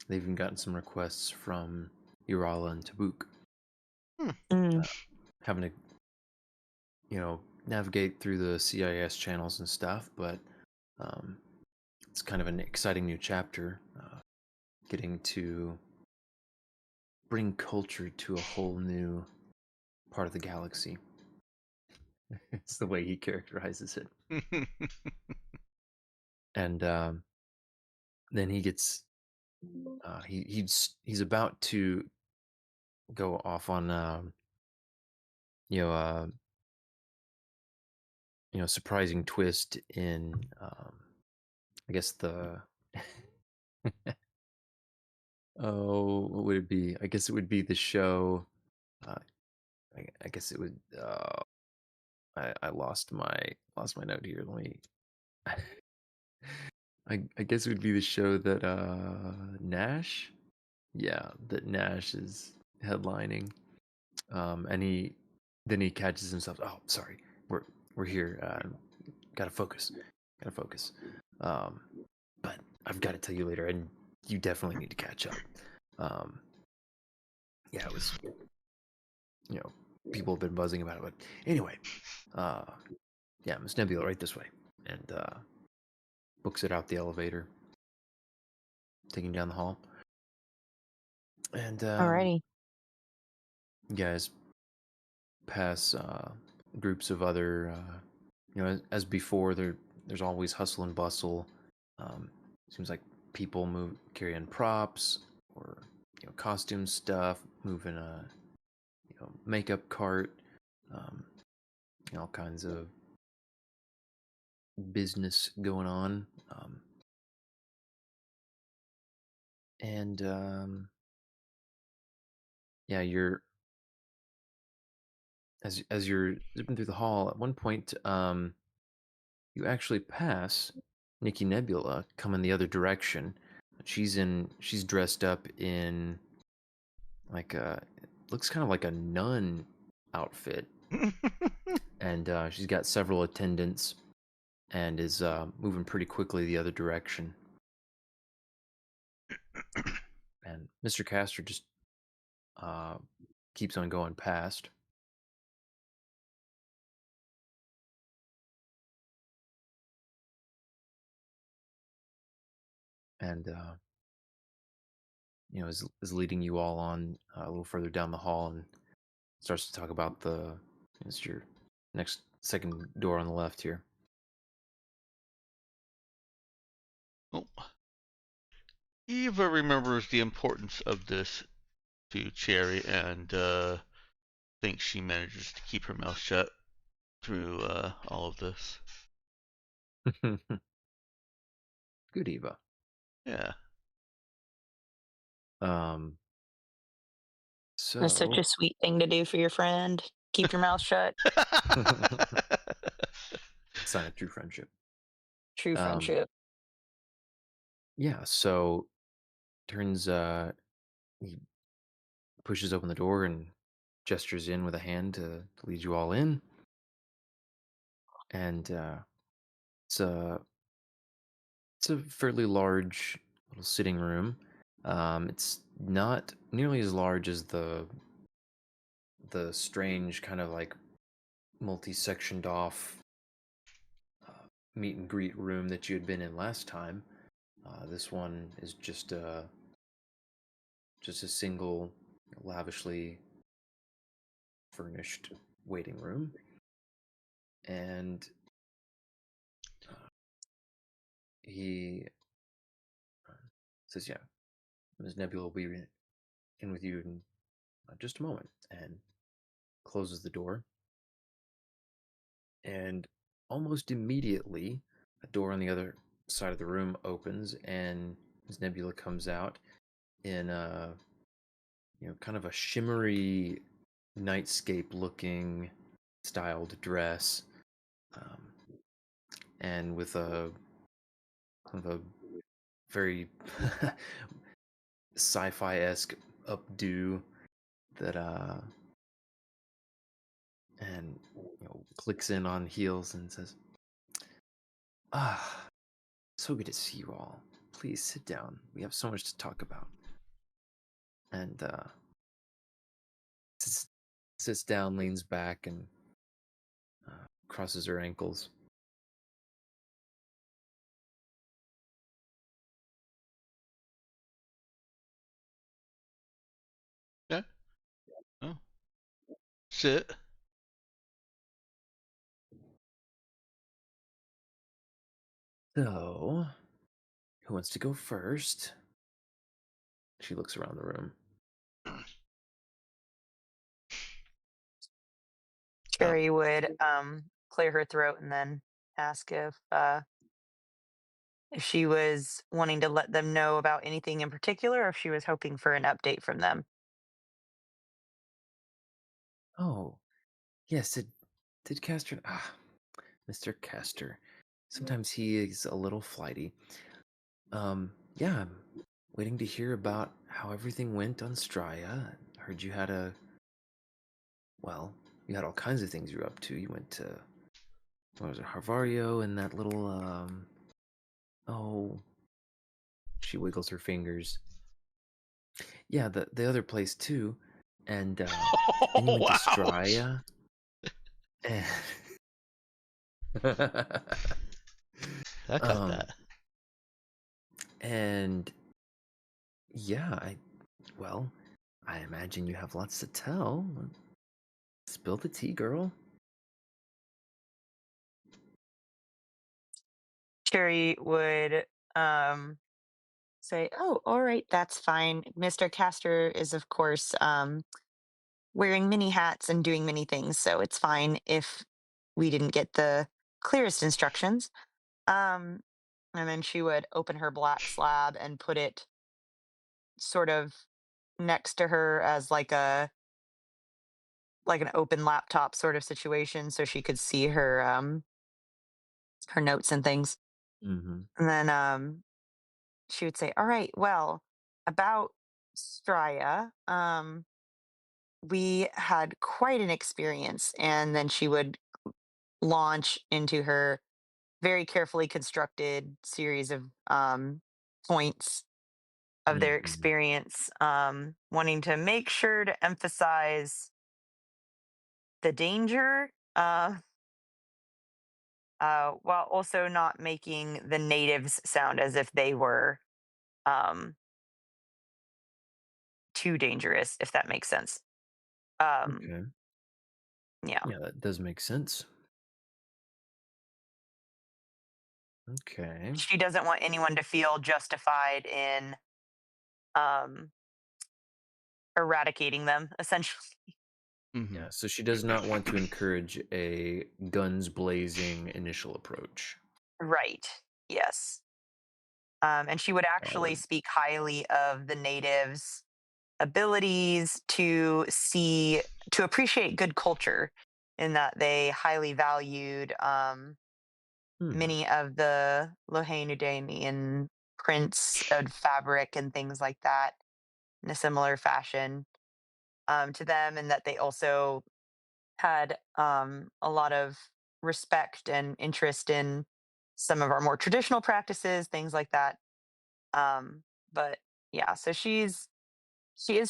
Speaker 1: They've even gotten some requests from Urala and Tabuk, having to navigate through the CIS channels and stuff, but it's kind of an exciting new chapter, getting to bring culture to a whole new part of the galaxy. It's the way he characterizes it. And then he gets he's about to go off on surprising twist in I guess the oh, what would it be? I guess it would be the show. I guess it would. I lost my note here. Let me. I guess it would be the show that Nash. Yeah, that Nash is headlining. And he catches himself. Oh, sorry. We're here. Gotta focus. But I've got to tell you later, and you definitely need to catch up. Yeah, it was. People have been buzzing about it, but anyway, yeah, Miss Nebula, right this way, and books it out the elevator, taking down the hall, and
Speaker 5: Alrighty.
Speaker 1: you guys pass groups of other, as before. There's always hustle and bustle. Seems like people carry in props or costume stuff, moving a makeup cart, all kinds of business going on, and yeah, you're as you're zipping through the hall. At one point, you actually pass Nikki Nebula coming the other direction. She's dressed up in like looks kind of like a nun outfit, and she's got several attendants and is moving pretty quickly the other direction. And Mr. Castor just keeps on going past. And is leading you all on a little further down the hall, and starts to talk about it's your second door on the left here.
Speaker 3: Oh. Eva remembers the importance of this to Cherry, and thinks she manages to keep her mouth shut through all of this.
Speaker 1: Good, Eva.
Speaker 3: Yeah.
Speaker 1: So
Speaker 5: That's such a sweet thing to do for your friend. Keep your mouth shut.
Speaker 1: Sign of true friendship.
Speaker 5: True friendship.
Speaker 1: Yeah, so turns he pushes open the door and gestures in with a hand to lead you all in. and it's a fairly large little sitting room. It's not nearly as large as the strange kind of like multi-sectioned off meet and greet room that you had been in last time. This one is just a single, lavishly furnished waiting room, and he says, "Yeah, Ms. Nebula will be in with you in just a moment," and closes the door. And almost immediately, a door on the other side of the room opens, and Ms. Nebula comes out in a kind of a shimmery nightscape-looking styled dress, um, and with a kind of a very sci-fi-esque updo that and clicks in on heels and says, "Ah, so good to see you all. Please sit down. We have so much to talk about." And sits down, leans back, and crosses her ankles.
Speaker 3: Yeah. Oh. Sit.
Speaker 1: So, who wants to go first? She looks around the room.
Speaker 5: Cherry would clear her throat and then ask if she was wanting to let them know about anything in particular, or if she was hoping for an update from them.
Speaker 1: Oh, yes, did Castor... Mr. Castor. Sometimes he is a little flighty. Yeah, I'm waiting to hear about how everything went on Straya. Heard you had you had all kinds of things you were up to. You went to, what was it, Harvario, and that little, oh, she wiggles her fingers. Yeah, the other place too. And then you went to Straya. And
Speaker 3: I got that.
Speaker 1: And yeah, I imagine you have lots to tell. Spill the tea, girl.
Speaker 5: Cherry would say, "Oh, all right, that's fine. Mr. Castor is, of course, wearing many hats and doing many things, so it's fine if we didn't get the clearest instructions." Um, and then she would open her black slab and put it sort of next to her as like an open laptop sort of situation, so she could see her notes and things.
Speaker 1: Mm-hmm.
Speaker 5: And then she would say, "All right, well, about Straya, we had quite an experience." And then she would launch into her very carefully constructed series of points of their
Speaker 1: Mm-hmm.
Speaker 5: experience, wanting to make sure to emphasize the danger, while also not making the natives sound as if they were um, too dangerous, if that makes sense.
Speaker 1: Okay.
Speaker 5: Yeah.
Speaker 1: Yeah, that does make sense. Okay.
Speaker 5: She doesn't want anyone to feel justified in um, eradicating them, essentially.
Speaker 3: Mm-hmm.
Speaker 1: Yeah, so she does not want to encourage a guns blazing initial approach.
Speaker 5: Right. Yes. And she would actually
Speaker 1: Solid.
Speaker 5: speak highly of the natives' abilities to appreciate good culture, in that they highly valued many of the Lohanudanian prints of fabric and things like that in a similar fashion to them, and that they also had a lot of respect and interest in some of our more traditional practices, things like that. But yeah, so she is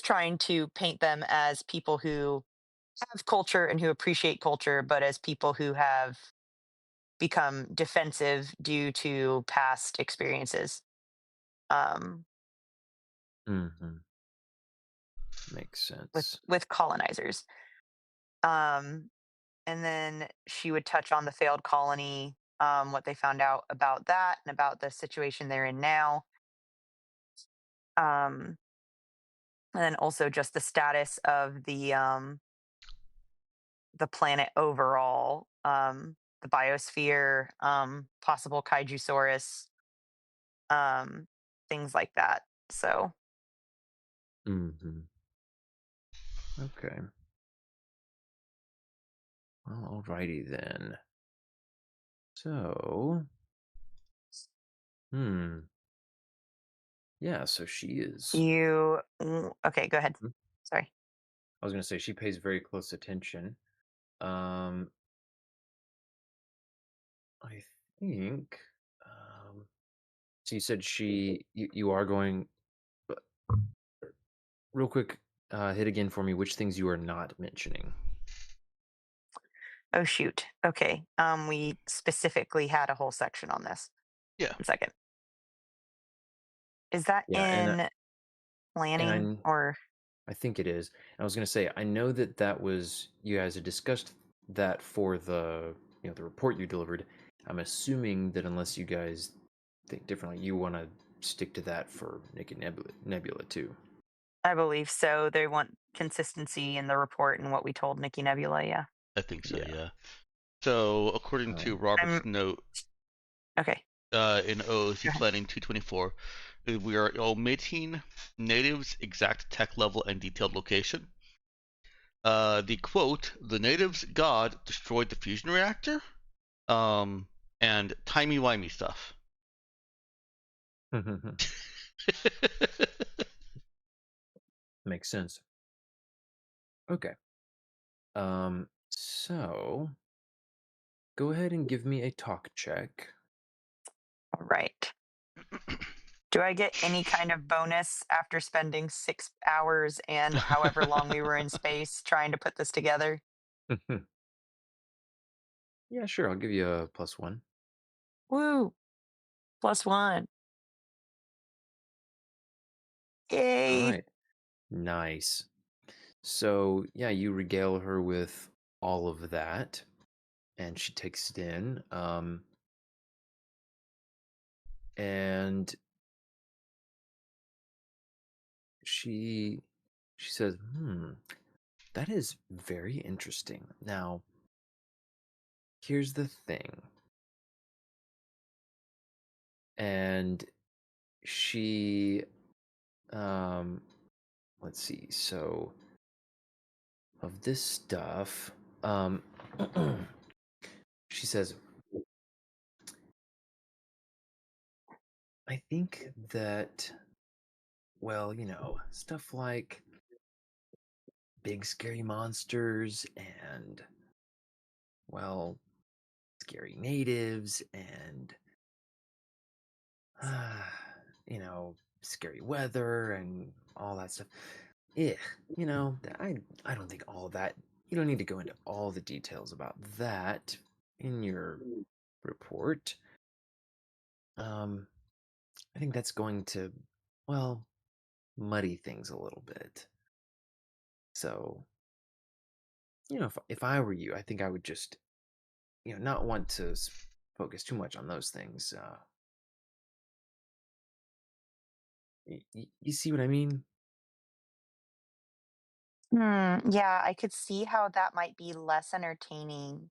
Speaker 5: trying to paint them as people who have culture and who appreciate culture, but as people who have become defensive due to past experiences. Um,
Speaker 1: Mm-hmm. Makes
Speaker 5: with
Speaker 1: sense.
Speaker 5: colonizers. Um, and then she would touch on the failed colony, what they found out about that, and about the situation they're in now. Um, and then also just the status of the planet overall, the biosphere, possible kaijusaurus, um, things like that. So
Speaker 1: Mm-hmm. Okay. Well, alrighty then. So, yeah, so she is.
Speaker 5: okay, go ahead. Sorry.
Speaker 1: I was going to say she pays very close attention. I think. So you said you are going. Real quick, hit again for me. Which things you are not mentioning?
Speaker 5: Oh shoot. Okay. We specifically had a whole section on this.
Speaker 3: Yeah.
Speaker 5: 1 second. Is that
Speaker 1: Yeah,
Speaker 5: in planning or?
Speaker 1: I think it is. And I was going to say, I know that was you guys had discussed that for the the report you delivered. I'm assuming that unless you guys think differently, you want to stick to that for Nick and Nebula too.
Speaker 5: I believe so. They want consistency in the report and what we told Nikki Nebula. Yeah.
Speaker 3: I think so. Yeah. So according to Robert's note,
Speaker 5: okay.
Speaker 3: In OOC Planning 224, we are omitting natives' exact tech level and detailed location. The quote, the natives' god destroyed the fusion reactor, and timey-wimey stuff.
Speaker 1: Makes sense. Okay. So go ahead and give me a talk check.
Speaker 5: All right. Do I get any kind of bonus after spending 6 hours and however long we were in space trying to put this together?
Speaker 1: Yeah, sure. I'll give you a +1.
Speaker 5: Woo! +1. Yay!
Speaker 1: All right. Nice. So, yeah, you regale her with all of that, and she takes it in. And she says, that is very interesting. Now, here's the thing. And she, let's see. So, of this stuff, she says, I think that, well, stuff like big scary monsters and, well, scary natives and, scary weather and all that stuff. Yeah, I don't think all of that. You don't need to go into all the details about that in your report. I think that's going to, well, muddy things a little bit. So, if I were you, I think I would just, not want to focus too much on those things. You see what I mean?
Speaker 5: Yeah, I could see how that might be less entertaining,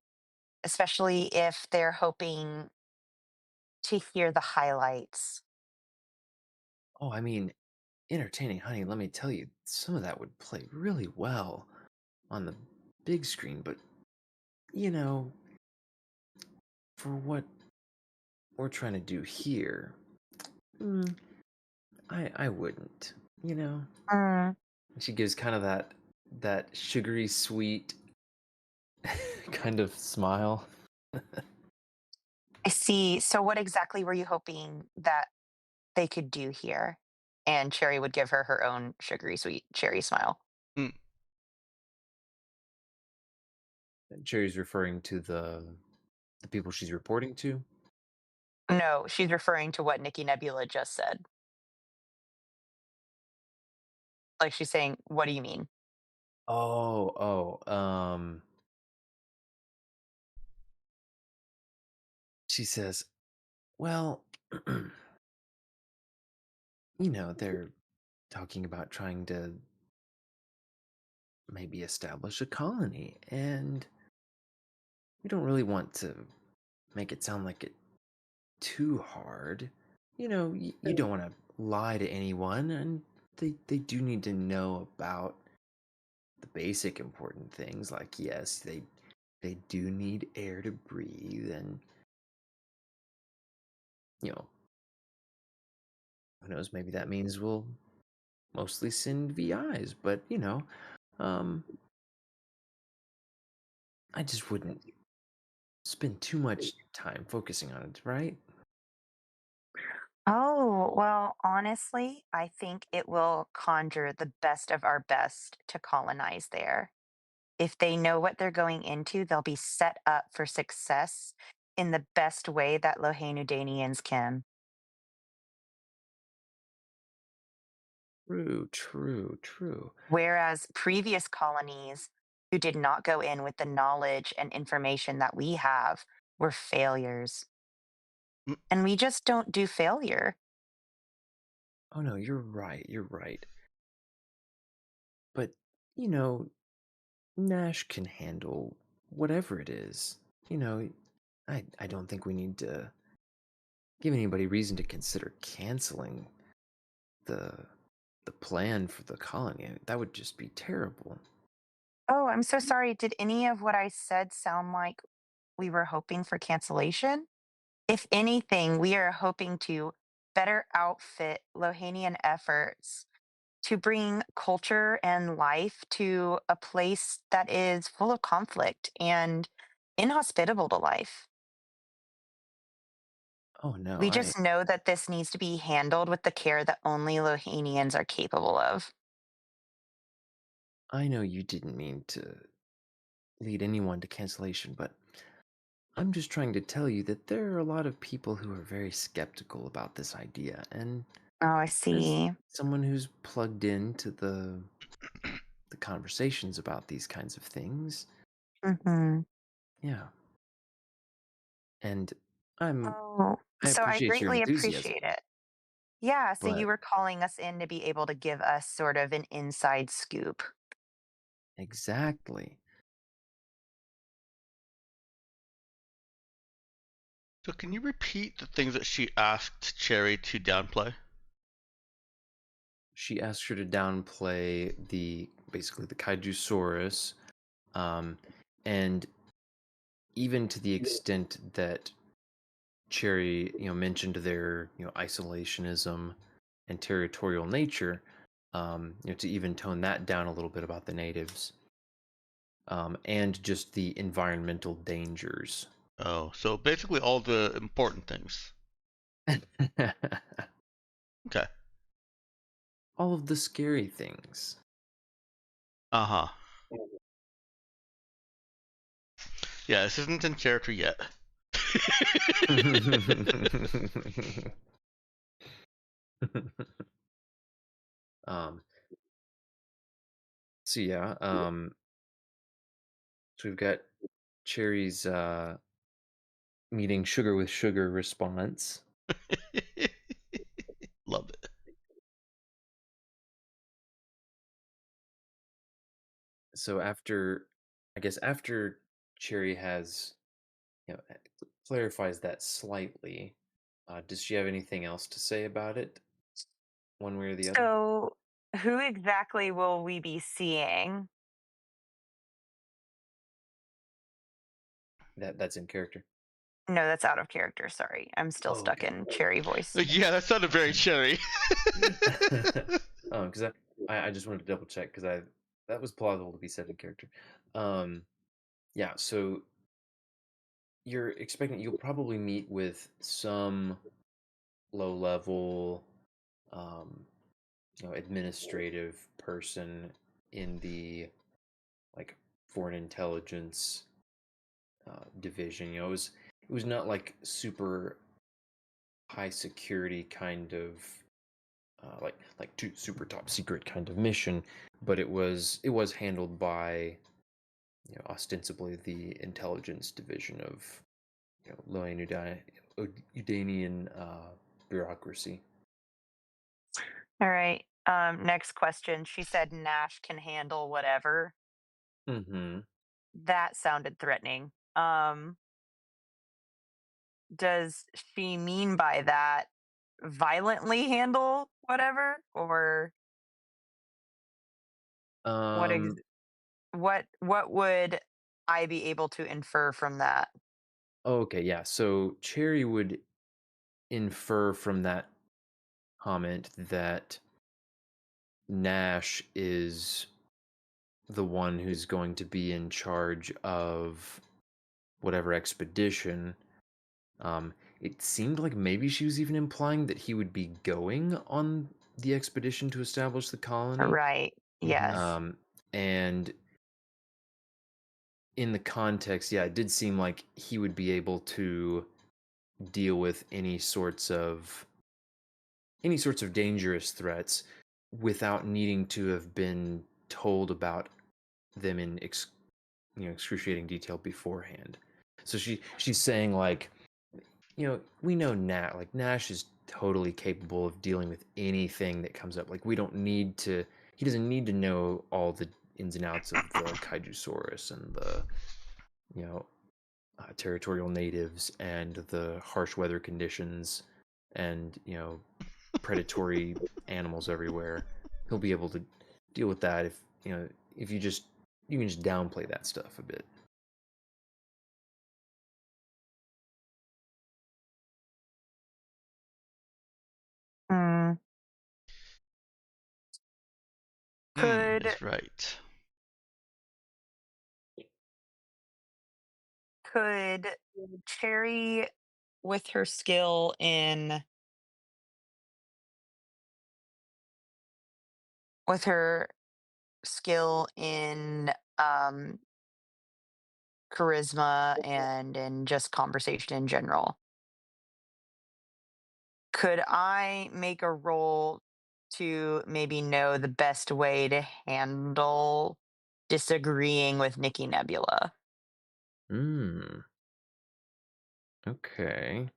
Speaker 5: especially if they're hoping to hear the highlights.
Speaker 1: Oh, I mean, entertaining, honey. Let me tell you, some of that would play really well on the big screen, but for what we're trying to do here, I wouldn't. She gives kind of that sugary sweet kind of smile.
Speaker 5: I see. So, what exactly were you hoping that they could do here? And Cherry would give her her own sugary sweet cherry smile.
Speaker 3: Mm.
Speaker 1: Cherry's referring to the people she's reporting to.
Speaker 5: No, she's referring to what Nikki Nebula just said. Like she's saying, "What do you mean?"
Speaker 1: She says, well, they're talking about trying to maybe establish a colony, and we don't really want to make it sound like it too hard. You don't want to lie to anyone, and they do need to know about the basic important things, like, yes, they do need air to breathe, and who knows, maybe that means we'll mostly send VIs, but I just wouldn't spend too much time focusing on it, right?
Speaker 5: Oh, well, honestly, I think it will conjure the best of our best to colonize there. If they know what they're going into, they'll be set up for success in the best way that Lohanudanians can.
Speaker 1: True.
Speaker 5: Whereas previous colonies who did not go in with the knowledge and information that we have were failures.
Speaker 3: Mm.
Speaker 5: And we just don't do failure.
Speaker 1: Oh no, you're right. But, Nash can handle whatever it is. I don't think we need to give anybody reason to consider canceling the plan for the colony. That would just be terrible.
Speaker 5: Oh, I'm so sorry. Did any of what I said sound like we were hoping for cancellation? If anything, we are hoping to better outfit Lohanian efforts to bring culture and life to a place that is full of conflict and inhospitable to life.
Speaker 1: Oh no,
Speaker 5: We just know that this needs to be handled with the care that only Lohanians are capable of.
Speaker 1: I know you didn't mean to lead anyone to cancellation, but I'm just trying to tell you that there are a lot of people who are very skeptical about this idea, and
Speaker 5: Oh, I
Speaker 1: as
Speaker 5: see.
Speaker 1: someone who's plugged into the conversations about these kinds of things,
Speaker 5: Hmm.
Speaker 1: yeah. And I
Speaker 5: Oh, so I
Speaker 1: appreciate your
Speaker 5: greatly
Speaker 1: enthusiasm,
Speaker 5: appreciate it. Yeah, so you
Speaker 1: but
Speaker 5: were calling us in to be able to give us sort of an inside scoop.
Speaker 1: exactly.
Speaker 3: So can you repeat the things that she asked Cherry to downplay?
Speaker 1: She asked her to downplay basically the Kaijusaurus, and even to the extent that Cherry, mentioned their, isolationism and territorial nature, to even tone that down a little bit about the natives, and just the environmental dangers.
Speaker 3: Oh, so basically all the important things. Okay.
Speaker 1: All of the scary things.
Speaker 3: Uh-huh. Yeah, this isn't in character yet.
Speaker 1: um so yeah, so we've got Cherry's meeting sugar with sugar response.
Speaker 3: Love it.
Speaker 1: So after Cherry has, clarifies that slightly, does she have anything else to say about it, one way or the other?
Speaker 5: So, who exactly will we be seeing?
Speaker 1: That's in character.
Speaker 5: No, that's out of character. Sorry. I'm still
Speaker 1: Oh,
Speaker 5: stuck
Speaker 1: okay.
Speaker 5: in Cherry voice.
Speaker 3: Yeah, that sounded very Cherry.
Speaker 1: Because I just wanted to double check because that was plausible to be said in character. Yeah. So you're expecting you'll probably meet with some low level, um, administrative person in the like foreign intelligence division. It was not like super high security kind of like super top secret kind of mission, but it was handled by ostensibly the intelligence division of Udanian bureaucracy.
Speaker 5: All right. Next question. She said Nash can handle whatever.
Speaker 1: Mm-hmm.
Speaker 5: That sounded threatening. Does she mean by that violently handle whatever, or what?
Speaker 1: Um.
Speaker 5: What would I be able to infer from that?
Speaker 1: Okay. Yeah. So Cherry would infer from that comment that Nash is the one who's going to be in charge of whatever expedition. It seemed like maybe she was even implying that he would be going on the expedition to establish the colony.
Speaker 5: Right. Yes.
Speaker 1: And in the context, yeah, it did seem like he would be able to deal with any sorts of dangerous threats without needing to have been told about them in excruciating detail beforehand. So she's saying like, we know Nash is totally capable of dealing with anything that comes up. Like, we don't need to. He doesn't need to know all the ins and outs of the Kaijusaurus and the, territorial natives and the harsh weather conditions and predatory animals everywhere. He'll be able to deal with that if you can just downplay that stuff a bit.
Speaker 3: That's right.
Speaker 5: Could Cherry, with her skill in charisma and in just conversation in general, could I make a roll to maybe know the best way to handle disagreeing with Nikki Nebula?
Speaker 1: Okay.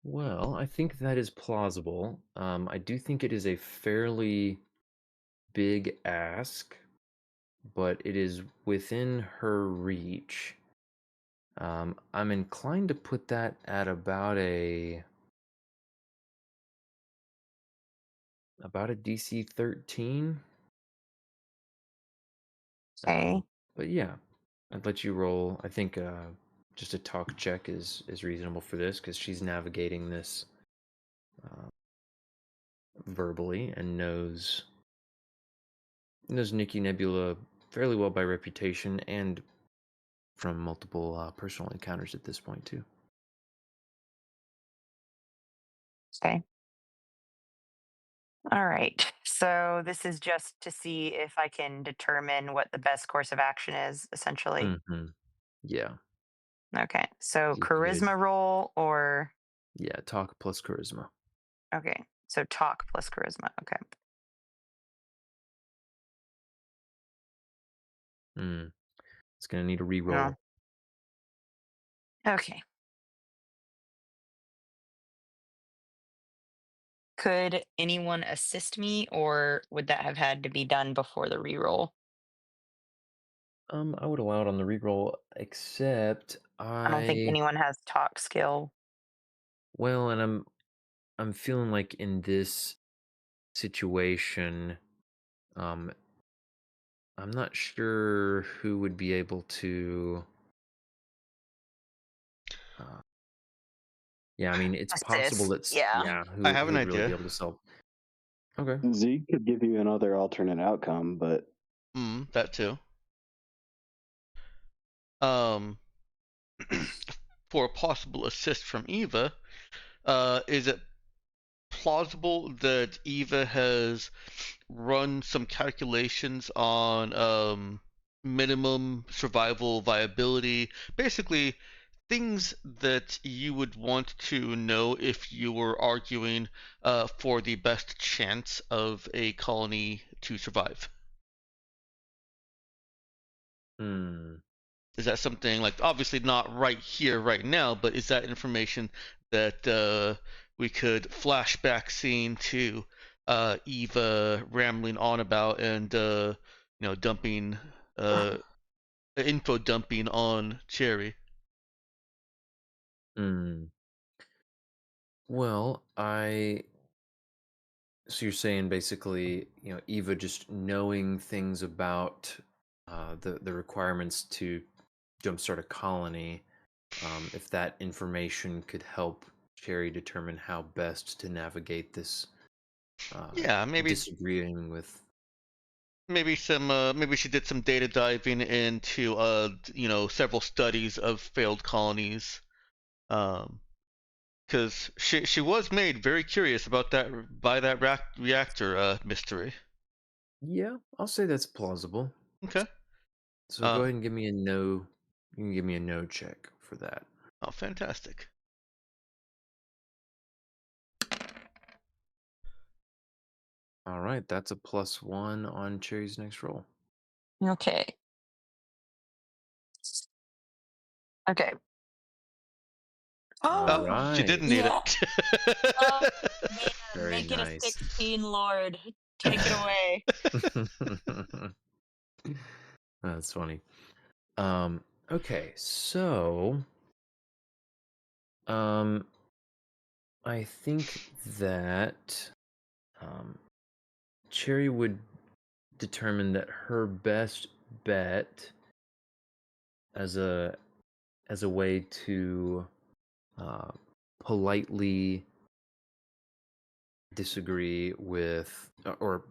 Speaker 1: Well, I think that is plausible. I do think it is a fairly big ask, but it is within her reach. I'm inclined to put that at about a DC 13.
Speaker 5: Okay.
Speaker 1: But yeah, I'd let you roll. I think just a talk check is reasonable for this because she's navigating this verbally and knows Nikki Nebula fairly well by reputation and from multiple personal encounters at this point too.
Speaker 5: Okay. All right. So this is just to see if I can determine what the best course of action is, essentially.
Speaker 1: Yeah.
Speaker 5: Okay. So
Speaker 1: You
Speaker 5: charisma roll or
Speaker 1: yeah, talk plus charisma.
Speaker 5: okay. So talk plus charisma. Okay.
Speaker 1: It's gonna need a reroll.
Speaker 5: Okay. Could anyone assist me, or would that have had to be done before the reroll?
Speaker 1: I would allow it on the reroll, except
Speaker 5: I don't think anyone has talk skill.
Speaker 1: well, and I'm feeling like in this situation, I'm not sure who would be able to. Yeah, I mean, it's possible
Speaker 5: Assist.
Speaker 1: that
Speaker 3: I have
Speaker 1: who
Speaker 3: an
Speaker 1: would really
Speaker 3: idea.
Speaker 1: be able to solve. Okay.
Speaker 8: Zeke could give you another alternate outcome, but
Speaker 3: That too. for a possible assist from Eva, is it plausible that Eva has run some calculations on minimum survival viability, basically things that you would want to know if you were arguing for the best chance of a colony to survive? Is that something like, obviously not right here, right now, but is that information that we could flashback scene to Eva rambling on about and dumping info dumping on Cherry?
Speaker 1: Well, so you're saying basically, Eva just knowing things about the requirements to jumpstart a colony, if that information could help Cherry determine how best to navigate this.
Speaker 3: Yeah, maybe
Speaker 1: disagreeing with.
Speaker 3: Maybe she did some data diving into several studies of failed colonies, because she was made very curious about that by that reactor mystery.
Speaker 1: Yeah, I'll say that's plausible.
Speaker 3: Okay.
Speaker 1: So go ahead and give me a no. You can give me a no check for that.
Speaker 3: Oh, fantastic.
Speaker 1: All right, that's a +1 on Cherry's next roll.
Speaker 5: Okay. Okay.
Speaker 1: All
Speaker 5: Oh,
Speaker 1: right.
Speaker 3: She didn't need it.
Speaker 5: oh man,
Speaker 1: Very
Speaker 5: make it
Speaker 1: nice.
Speaker 5: a 16, Lord. Take it away.
Speaker 1: That's funny. Okay, so I think that Cherry would determine that her best bet as a way to politely disagree with, or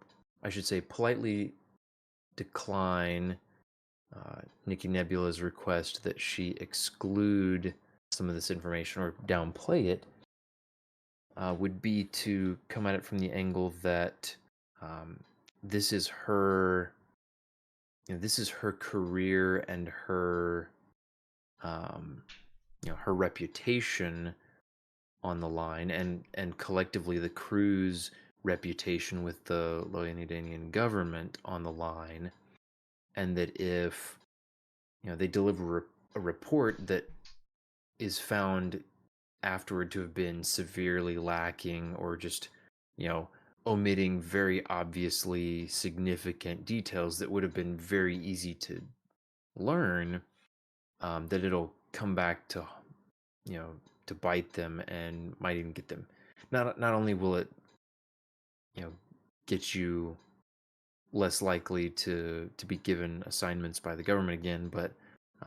Speaker 1: I should say politely decline Nikki Nebula's request that she exclude some of this information or downplay it, would be to come at it from the angle that this is her, this is her career and her, her reputation on the line, and collectively the crew's reputation with the Loyanidanian government on the line, and that if they deliver a report that is found afterward to have been severely lacking or just omitting very obviously significant details that would have been very easy to learn, that it'll come back to to bite them and might even get them. Not only will it get you less likely to be given assignments by the government again, but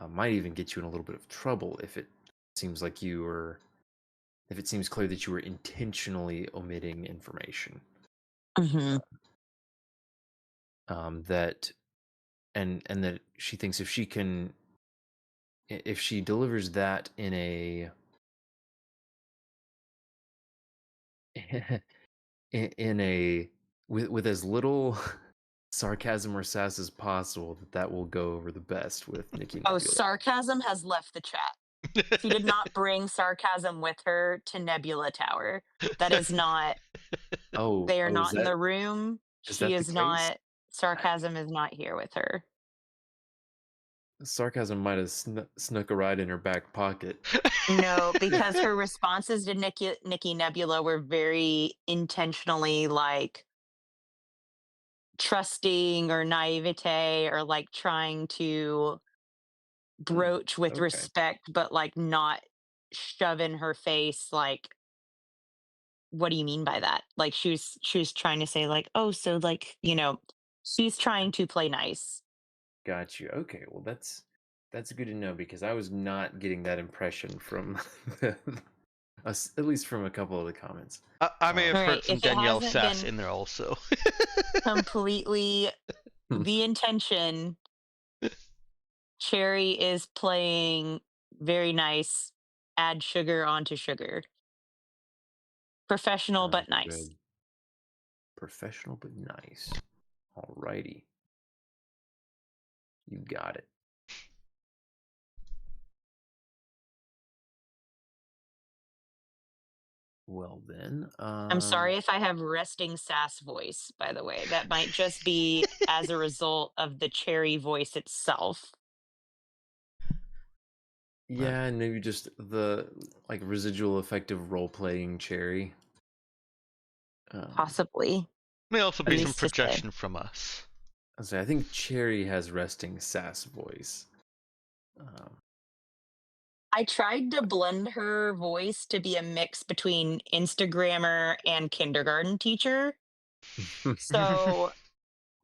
Speaker 1: might even get you in a little bit of trouble if it seems like if it seems clear that you were intentionally omitting information. That and that she thinks if she delivers that in a with as little sarcasm or sass as possible, that will go over the best with Nikki Nebula.
Speaker 5: Oh, sarcasm has left the chat. She did not bring sarcasm with her to Nebula Tower. That is not. They are not in the room. She is not. Sarcasm is not here with her.
Speaker 1: Sarcasm might have snuck a ride in her back pocket.
Speaker 5: No, because her responses to Nikki Nebula were very intentionally like trusting or naivete or like trying to broach with respect, but like not shove in her face like, what do you mean by that? Like she was trying to say like, oh, so like, she's trying to play nice.
Speaker 1: Got you. Okay, well that's good to know, because I was not getting that impression from us, at least from a couple of the comments.
Speaker 3: I may have heard some Danielle sass in there also.
Speaker 5: Completely the intention. Cherry is playing very nice, add sugar onto sugar. Professional
Speaker 1: Sounds
Speaker 5: but nice.
Speaker 1: good. Professional but nice. Alrighty. You got it. Well then,
Speaker 5: I'm sorry if I have resting sass voice, by the way. That might just be as a result of the Cherry voice itself.
Speaker 1: yeah, and maybe just the like residual effect of role-playing Cherry.
Speaker 5: Possibly.
Speaker 3: May also be some
Speaker 5: Who's to say?
Speaker 3: projection from us.
Speaker 1: I think Cherry has resting sass voice.
Speaker 5: I tried to blend her voice to be a mix between Instagrammer and kindergarten teacher. So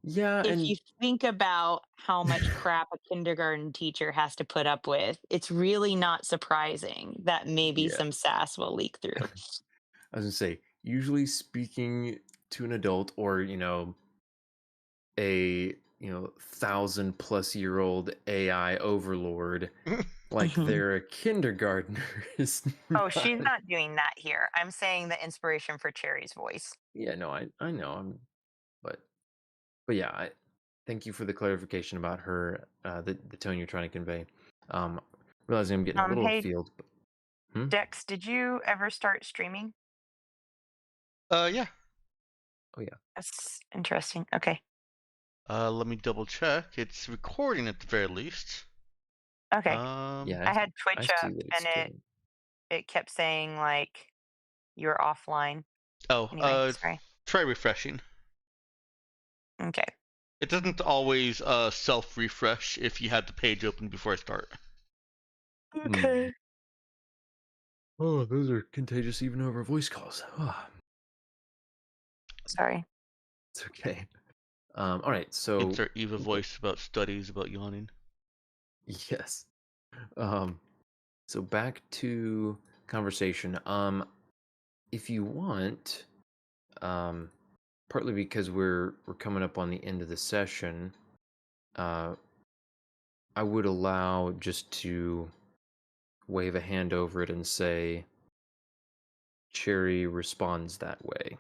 Speaker 1: yeah,
Speaker 5: if
Speaker 1: and
Speaker 5: you think about how much crap a kindergarten teacher has to put up with, it's really not surprising that maybe
Speaker 1: yeah,
Speaker 5: some sass will leak through.
Speaker 1: I was gonna say, usually speaking to an adult or a 1,000+ year old AI overlord, like they're a kindergartner is
Speaker 5: Oh, she's not doing that here. I'm saying the inspiration for Cherry's voice.
Speaker 1: Yeah, no, I know. But yeah, thank you for the clarification about her, the tone you're trying to convey. Realizing I'm getting a little
Speaker 5: Hey,
Speaker 1: afield. But,
Speaker 5: Dex, did you ever start streaming?
Speaker 3: Yeah.
Speaker 1: Oh yeah.
Speaker 5: That's interesting. Okay.
Speaker 3: Let me double check. It's recording at the very least.
Speaker 5: Okay.
Speaker 1: Yeah,
Speaker 5: I had
Speaker 1: I
Speaker 5: Twitch
Speaker 1: see
Speaker 5: up
Speaker 1: that it's
Speaker 5: and
Speaker 1: still.
Speaker 5: it kept saying like you're offline.
Speaker 3: Oh,
Speaker 5: Anyway, sorry.
Speaker 3: try refreshing.
Speaker 5: Okay.
Speaker 3: It doesn't always self-refresh if you had the page open before I start.
Speaker 5: Okay.
Speaker 1: Oh, those are contagious even over voice calls.
Speaker 5: Sorry.
Speaker 1: It's okay. All right, so
Speaker 3: Insert Eva voice about studies about yawning.
Speaker 1: yes. So back to conversation. If you want, partly because we're coming up on the end of the session, I would allow just to wave a hand over it and say Cherry responds that way.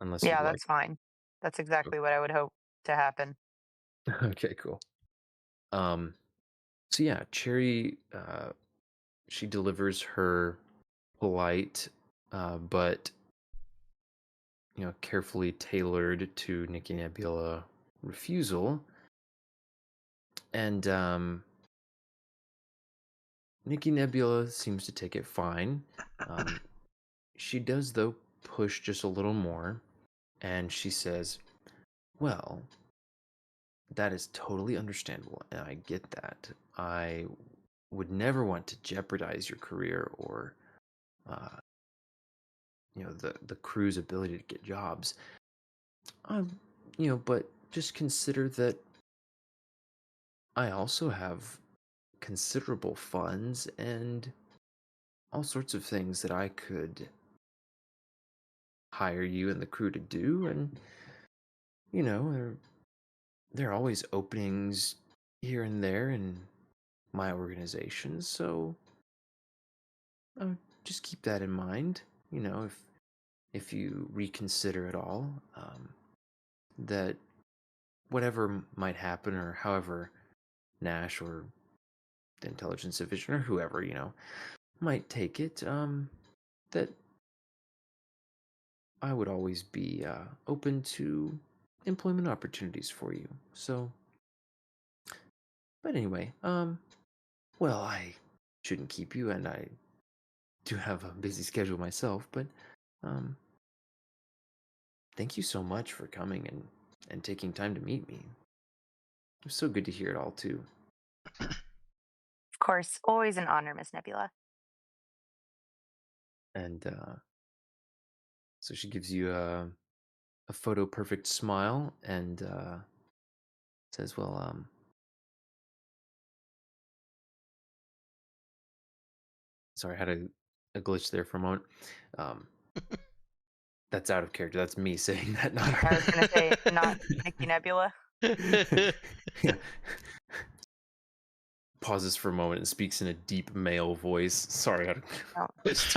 Speaker 1: Unless
Speaker 5: Yeah,
Speaker 1: you'd like.
Speaker 5: that's fine. That's exactly what I would hope to happen.
Speaker 1: Okay, cool. So yeah, Cherry, she delivers her polite, but carefully tailored to Nikki Nebula refusal, and Nikki Nebula seems to take it fine. She does, though, push just a little more, and she says, "Well, that is totally understandable, and I get that. I would never want to jeopardize your career or, the crew's ability to get jobs. But just consider that I also have considerable funds and all sorts of things that I could hire you and the crew to do, and there are always openings here and there in my organization, so just keep that in mind. If you reconsider at all, that whatever might happen, or however Nash or the intelligence division or whoever might take it, that I would always be open to employment opportunities for you. So, but anyway, well, I shouldn't keep you, and I do have a busy schedule myself, but thank you so much for coming and taking time to meet me. It was so good to hear it all too.
Speaker 5: Of course, always an honor, Miss Nebula.
Speaker 1: And so she gives you a photo perfect smile and says, "Well, sorry, I had a glitch there for a moment. That's out of character. That's me saying that, not her."
Speaker 5: I was going to say, not Nikki Nebula.
Speaker 1: Yeah. Pauses for a moment and speaks in a deep male voice. Sorry,
Speaker 5: Oh.
Speaker 1: it's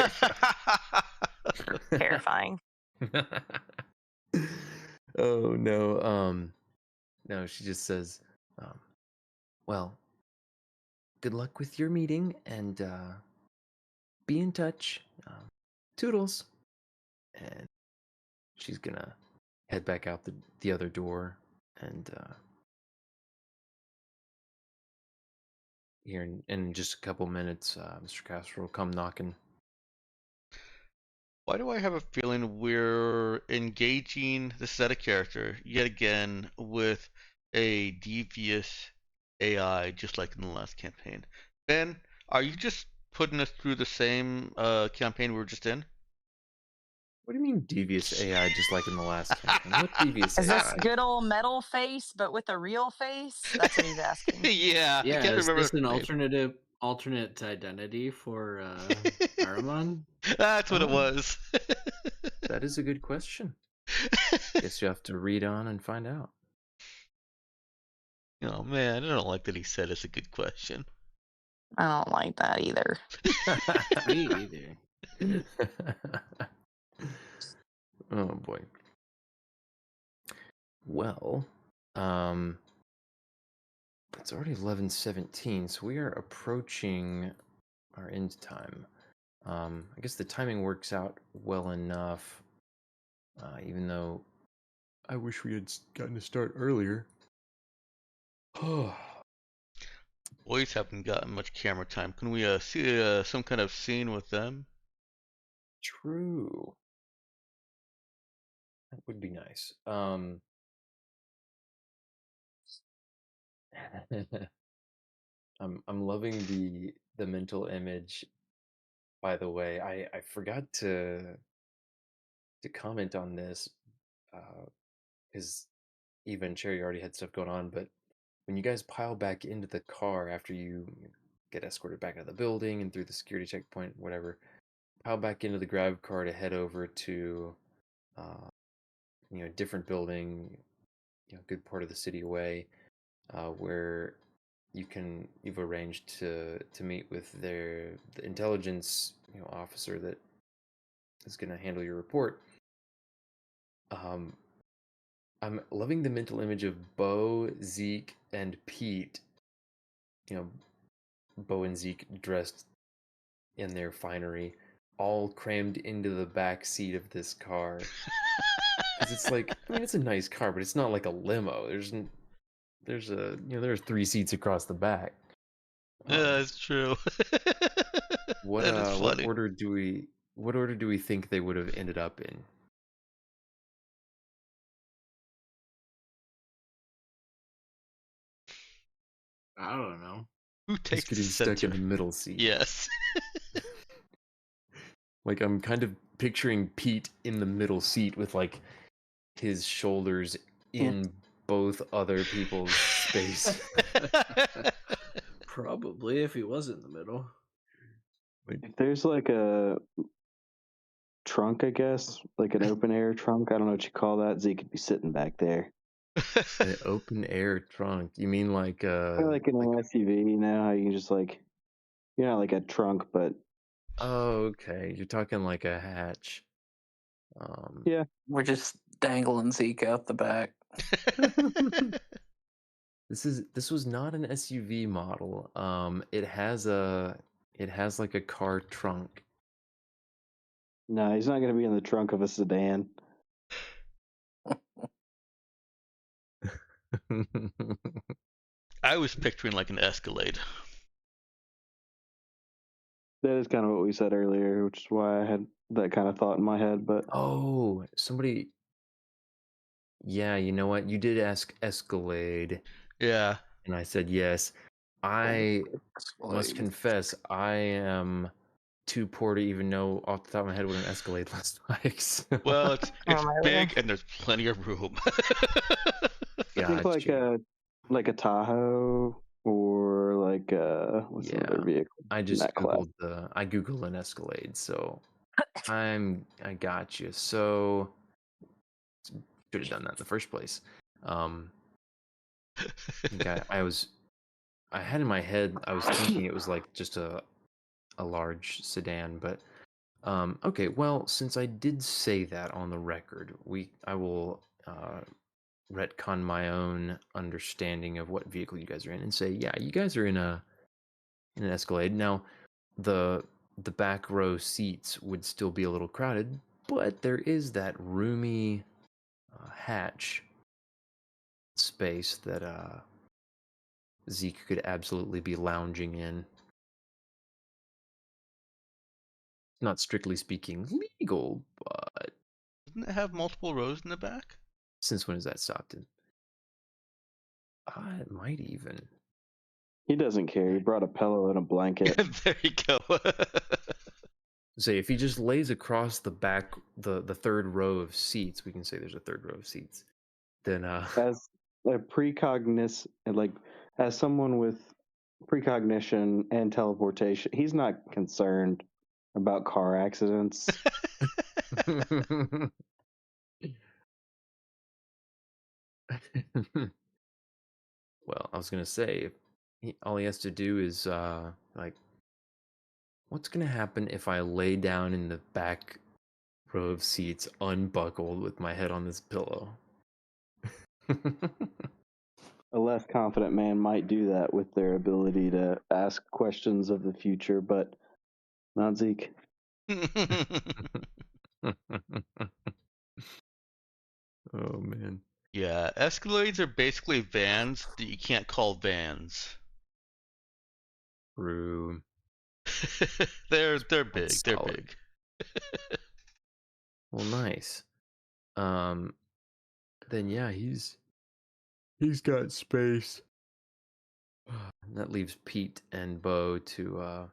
Speaker 5: Terrifying.
Speaker 1: Oh no. No, she just says, well, good luck with your meeting and be in touch. Toodles. And she's gonna head back out the other door, and here in just a couple minutes, Mr. Castro will come knocking.
Speaker 3: Why do I have a feeling we're engaging the set of character yet again with a devious AI, just like in the last campaign? Ben, are you just putting us through the same campaign we were just in?
Speaker 1: What do you mean devious AI, just like in the last campaign? What devious
Speaker 5: Is this
Speaker 1: AI?
Speaker 5: good old metal face, but with a real face? That's what he's asking.
Speaker 3: Yeah, I
Speaker 4: Yeah,
Speaker 3: can't
Speaker 4: is
Speaker 3: remember.
Speaker 4: this an alternate identity for Aramon?
Speaker 3: That's what it
Speaker 1: Oh.
Speaker 3: was.
Speaker 1: That is a good question. Guess you have to read on and find out.
Speaker 3: Oh man, I don't like that he said it's a good question.
Speaker 5: I don't like that either.
Speaker 4: Me either.
Speaker 1: Oh boy. Well, it's already 11:17, so we are approaching our end time. I guess the timing works out well enough, even though I wish we had gotten to start earlier.
Speaker 3: Boys haven't gotten much camera time. Can we see some kind of scene with them?
Speaker 1: True. That would be nice. I'm loving the mental image. By the way, I forgot to comment on this, because Eva and Cherry already had stuff going on, but when you guys pile back into the car after you get escorted back out of the building and through the security checkpoint, whatever, pile back into the grab car to head over to, a different building, good part of the city away, where you've arranged to meet with the intelligence officer that is going to handle your report. I'm loving the mental image of Bo, Zeke, and Pete. Bo and Zeke dressed in their finery, all crammed into the back seat of this car. Because it's like, I mean, it's a nice car, but it's not like a limo. There's 3 seats across the back.
Speaker 3: Yeah, that's true.
Speaker 1: What
Speaker 3: That is funny.
Speaker 1: order do we think they would have ended up in?
Speaker 4: I don't know.
Speaker 3: Who
Speaker 1: He's
Speaker 3: takes the
Speaker 1: getting stuck in
Speaker 3: center?
Speaker 1: the middle seat.
Speaker 3: Yes.
Speaker 1: Like, I'm kind of picturing Pete in the middle seat with like his shoulders in both other people's space.
Speaker 4: Probably if he was in the middle.
Speaker 2: If there's like a trunk, I guess, like an open air trunk, I don't know what you call that. Zeke could be sitting back there.
Speaker 1: An open air trunk. You mean like
Speaker 2: Kinda like in an SUV, you know, how you can just like, like a trunk, but
Speaker 1: oh, okay. You're talking like a hatch.
Speaker 2: yeah.
Speaker 7: We're just dangling Zeke out the back.
Speaker 1: This was not an SUV model. It has like a car trunk.
Speaker 2: No, he's not going to be in the trunk of a sedan.
Speaker 3: I was picturing like an Escalade.
Speaker 2: That is kind of what we said earlier, which is why I had that kind of thought in my head. But
Speaker 1: Oh, somebody. Yeah, you know what? You did ask Escalade.
Speaker 3: Yeah.
Speaker 1: And I said yes. I must
Speaker 7: Escalade.
Speaker 1: confess, I am too poor to even know off the top of my head what an Escalade looks like. So.
Speaker 3: Well, it's
Speaker 5: my
Speaker 3: big and there's plenty of room.
Speaker 2: I think like a Tahoe or like what's another vehicle?
Speaker 1: I just
Speaker 2: that class.
Speaker 1: Googled an Escalade, so I got you. So should have done that in the first place. I had in my head, I was thinking it was like just a large sedan, but okay, well, since I did say that on the record, I will retcon my own understanding of what vehicle you guys are in and say, yeah, you guys are in an Escalade. Now, the back row seats would still be a little crowded, but there is that roomy hatch space that Zeke could absolutely be lounging in. Not strictly speaking legal, but
Speaker 3: Doesn't it have multiple rows in the back?
Speaker 1: Since when has that stopped him? It might even.
Speaker 8: He doesn't care. He brought a pillow and a blanket.
Speaker 3: There you go.
Speaker 1: Say if he just lays across the back, the third row of seats, we can say there's a third row of seats. Then
Speaker 8: as a as someone with precognition and teleportation, he's not concerned about car accidents.
Speaker 1: Well, I was gonna say, all he has to do is what's gonna happen if I lay down in the back row of seats, unbuckled, with my head on this pillow?
Speaker 8: A less confident man might do that with their ability to ask questions of the future, but not Zeke.
Speaker 1: Oh man.
Speaker 3: Yeah, Escalades are basically vans that you can't call vans.
Speaker 1: True.
Speaker 3: they're big. They're big.
Speaker 1: Well, nice. Then yeah, he's got space. That leaves Pete and Bo to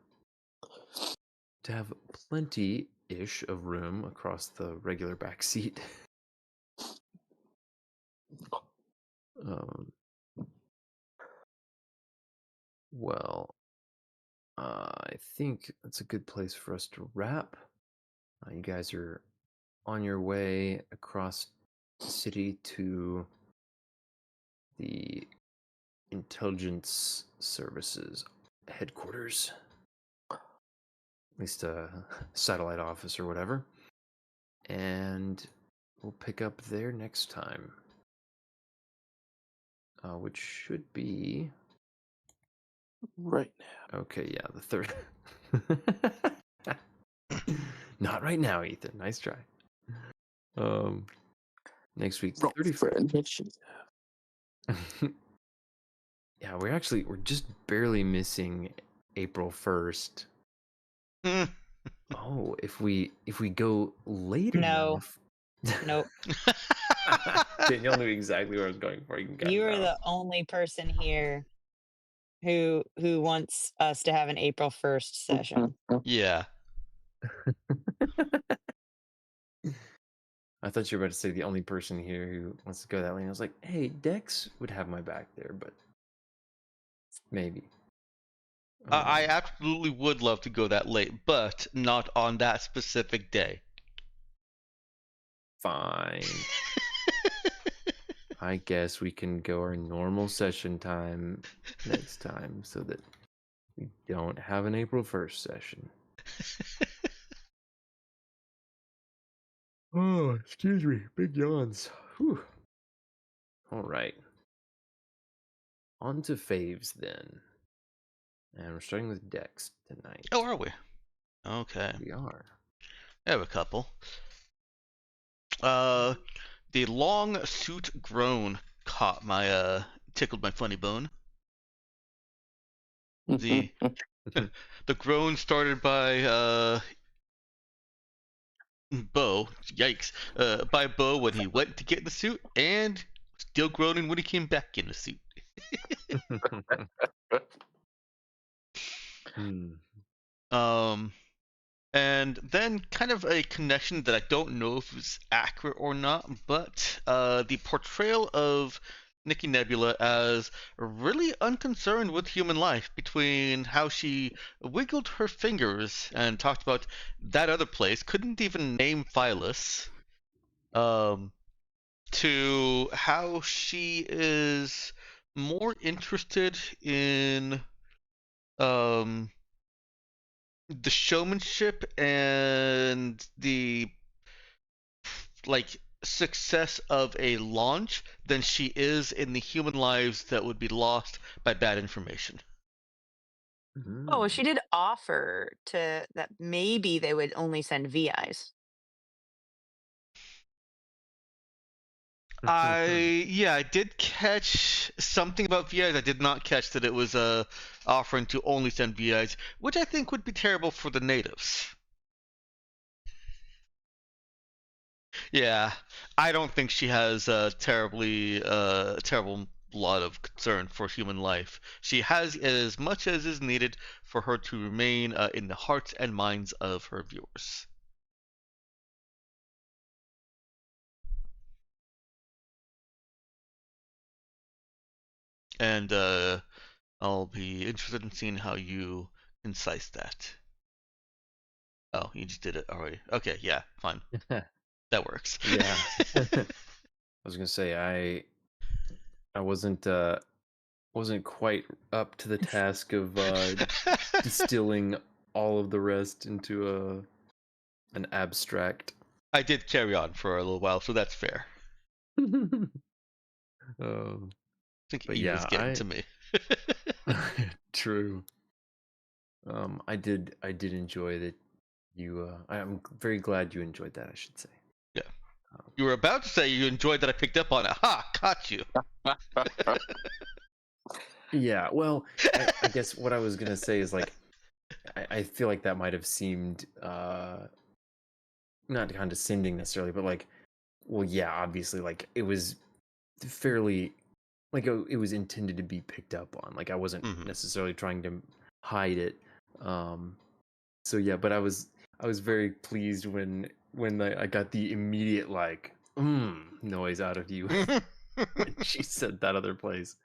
Speaker 1: have plenty-ish of room across the regular back seat. Well, I think that's a good place for us to wrap. You guys are on your way across the city to the Intelligence Services headquarters. At least a satellite office or whatever. And we'll pick up there next time. Which should be
Speaker 8: right now.
Speaker 1: Okay, yeah, the third. Not right now, Ethan. Nice try. Next week, 31st. Yeah, we're just barely missing April 1st. Oh, if we go later enough.
Speaker 5: Nope.
Speaker 1: Danielle knew exactly where I was going for.
Speaker 5: You are the only person here who wants us to have an April 1st session.
Speaker 3: Yeah.
Speaker 1: I thought you were about to say the only person here who wants to go that way. And I was like, hey, Dex would have my back there, but maybe.
Speaker 3: I absolutely would love to go that late, but not on that specific day.
Speaker 1: Fine. I guess we can go our normal session time next time so that we don't have an April 1st session. Oh, excuse me. Big yawns. Whew. All right. On to faves then. And we're starting with Dex tonight.
Speaker 3: Oh, are we? Okay.
Speaker 1: We are.
Speaker 3: I have a couple. The long suit Groan tickled my funny bone. The Groan started by Bo. Yikes! By Bo when he went to get in the suit, and still groaning when he came back in the suit. And then kind of a connection that I don't know if it's accurate or not, but the portrayal of Nikki Nebula as really unconcerned with human life, between how she wiggled her fingers and talked about that other place, couldn't even name Phyllis, to how she is more interested in the showmanship and the success of a launch than she is in the human lives that would be lost by bad information.
Speaker 5: Oh, well, she did offer to that maybe they would only send VIs.
Speaker 3: I did catch something about VIs. I did not catch that it was offering to only send VIs, which I think would be terrible for the natives. Yeah, I don't think she has a terrible lot of concern for human life. She has as much as is needed for her to remain in the hearts and minds of her viewers. And I'll be interested in seeing how you concise that. Oh, you just did it already. Okay, yeah, fine. That works.
Speaker 1: Yeah. I was gonna say I wasn't quite up to the task of distilling all of the rest into an abstract.
Speaker 3: I did carry on for a little while, so that's fair. I think E was getting to me.
Speaker 1: True. I did enjoy that. I'm very glad you enjoyed that, I should say.
Speaker 3: Yeah. You were about to say you enjoyed that I picked up on it. Ha! Caught you.
Speaker 1: Yeah, well, I guess what I was gonna say is like, I feel like that might have seemed not condescending necessarily, but like, well, yeah, obviously, like it was fairly, like it was intended to be picked up on. Like I wasn't necessarily trying to hide it. So yeah, but I was very pleased when I got the immediate like noise out of you. She said that other place.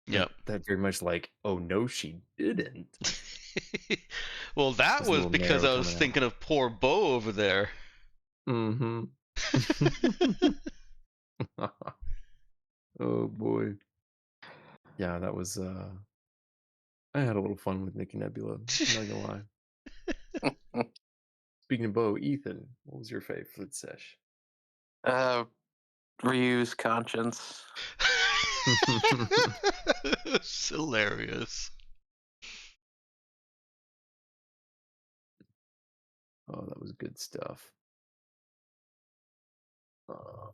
Speaker 3: Yep.
Speaker 1: That very much like, oh no, she didn't.
Speaker 3: Well, that was because I was thinking of poor Bo over there.
Speaker 1: Mm-hmm. Oh boy. Yeah, that was I had a little fun with Nicky Nebula. I'm not gonna lie. Speaking of Bo, Ethan, what was your favorite sesh?
Speaker 7: Ryu's conscience.
Speaker 3: It's hilarious.
Speaker 1: Oh, that was good stuff. Oh,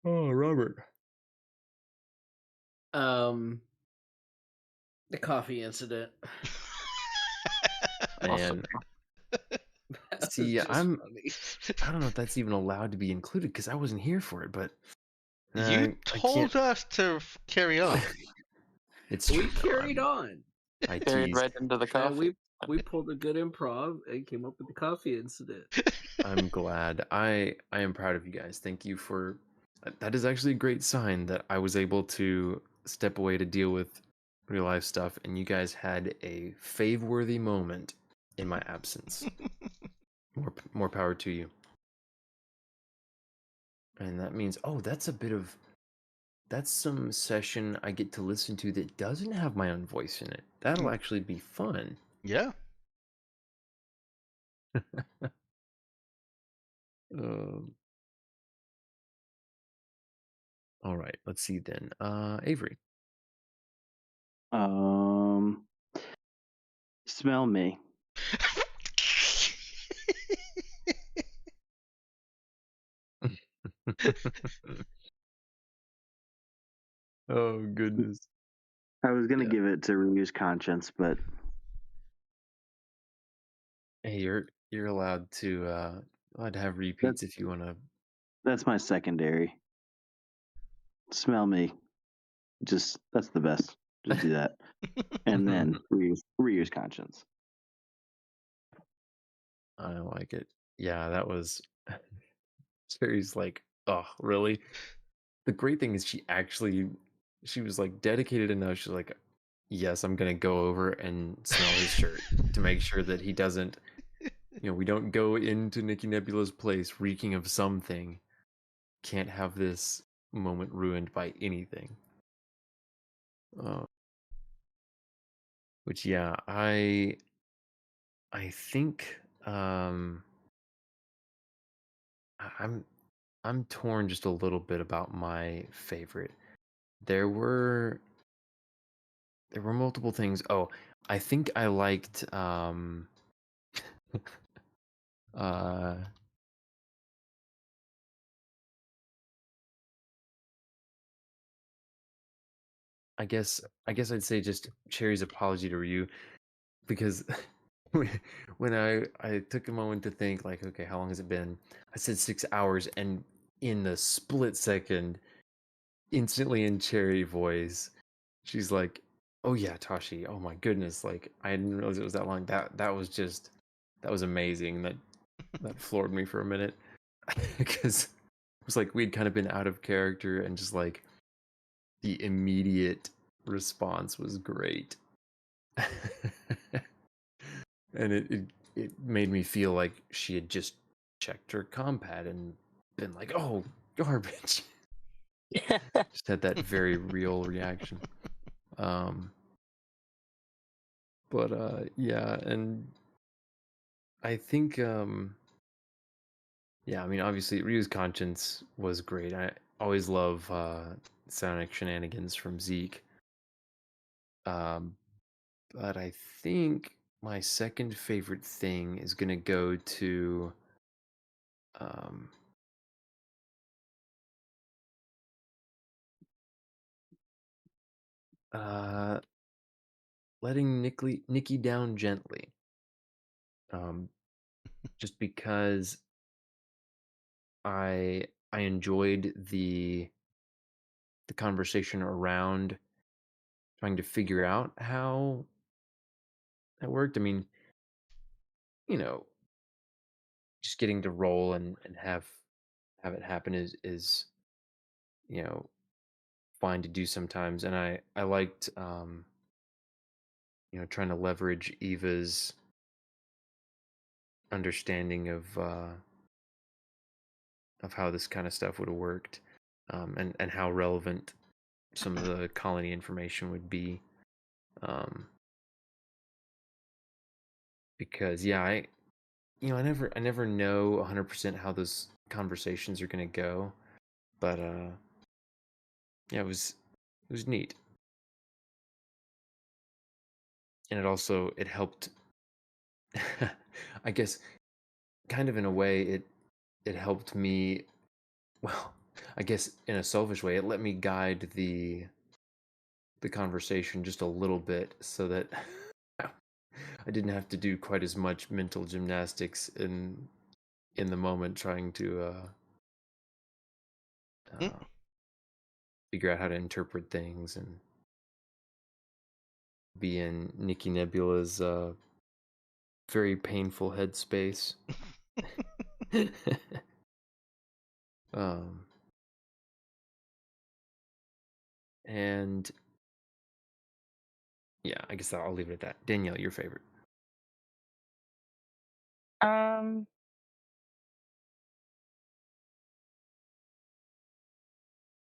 Speaker 1: Robert.
Speaker 4: The coffee incident.
Speaker 1: Man. See, I don't know if that's even allowed to be included because I wasn't here for it, but
Speaker 3: you told us to carry on.
Speaker 1: It's true.
Speaker 4: We carried on.
Speaker 1: I
Speaker 7: carried right into the coffee.
Speaker 4: We pulled a good improv and came up with the coffee incident.
Speaker 1: I'm glad. I am proud of you guys. Thank you for that. Is actually a great sign that I was able to step away to deal with real life stuff, and you guys had a fave-worthy moment in my absence. More power to you. And that means, that's some session I get to listen to that doesn't have my own voice in it. That'll actually be fun.
Speaker 3: Yeah.
Speaker 1: All right, let's see then. Avery.
Speaker 8: Smell me.
Speaker 1: Oh goodness.
Speaker 8: I was gonna give it to Ryu's conscience, but
Speaker 1: hey, you're allowed to have repeats if you want to.
Speaker 8: That's my secondary. Smell me. Just that's the best. Just do that, and then Ryu's conscience.
Speaker 1: I like it. Yeah, that was. Sherry's like, oh, really? The great thing is she was like dedicated enough. She's like, yes, I'm gonna go over and smell his shirt to make sure that he doesn't. We don't go into Nicky Nebula's place reeking of something. Can't have this moment ruined by anything. Which yeah, I think I'm torn just a little bit about my favorite. There were multiple things. Oh, I think I liked I guess I'd say just Cherry's apology to Ryu, because when I took a moment to think, like, okay, how long has it been? I said 6 hours, and in the split second, instantly in Cherry voice, she's like, "Oh yeah, Tashi. Oh my goodness! Like, I didn't realize it was that long. That was amazing. That floored me for a minute, because it was like we'd kind of been out of character, and just like the immediate response was great." And it made me feel like she had just checked her compad and been like, "Oh, garbage." Just had that very real reaction. But yeah, and I think yeah, I mean, obviously Ryu's conscience was great. I always love Sonic shenanigans from Zeke. But I think my second favorite thing is gonna go to um letting Nikki down gently. Just because I enjoyed the conversation around trying to figure out how that worked. I mean, you know, just getting to roll and have it happen is fine to do sometimes. And I liked trying to leverage Eva's understanding of how this kind of stuff would have worked, and how relevant some of the colony information would be, because yeah, I never know 100% how those conversations are going to go, but yeah, it was neat. And it helped. I guess kind of in a way it helped me. Well, I guess in a selfish way, it let me guide the conversation just a little bit, so that I didn't have to do quite as much mental gymnastics in the moment, trying to figure out how to interpret things and be in Nikki Nebula's very painful headspace. And yeah, I guess I'll leave it at that. Danielle, your favorite?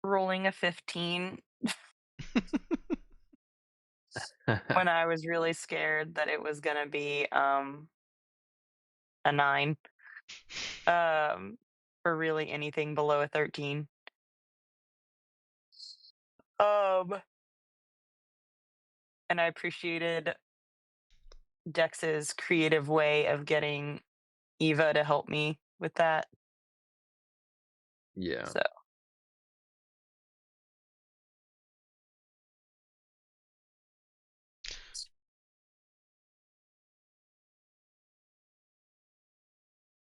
Speaker 5: Rolling a 15 when I was really scared that it was gonna be a 9. For really anything below a 13. And I appreciated Dex's creative way of getting Eva to help me with that.
Speaker 1: Yeah.
Speaker 5: So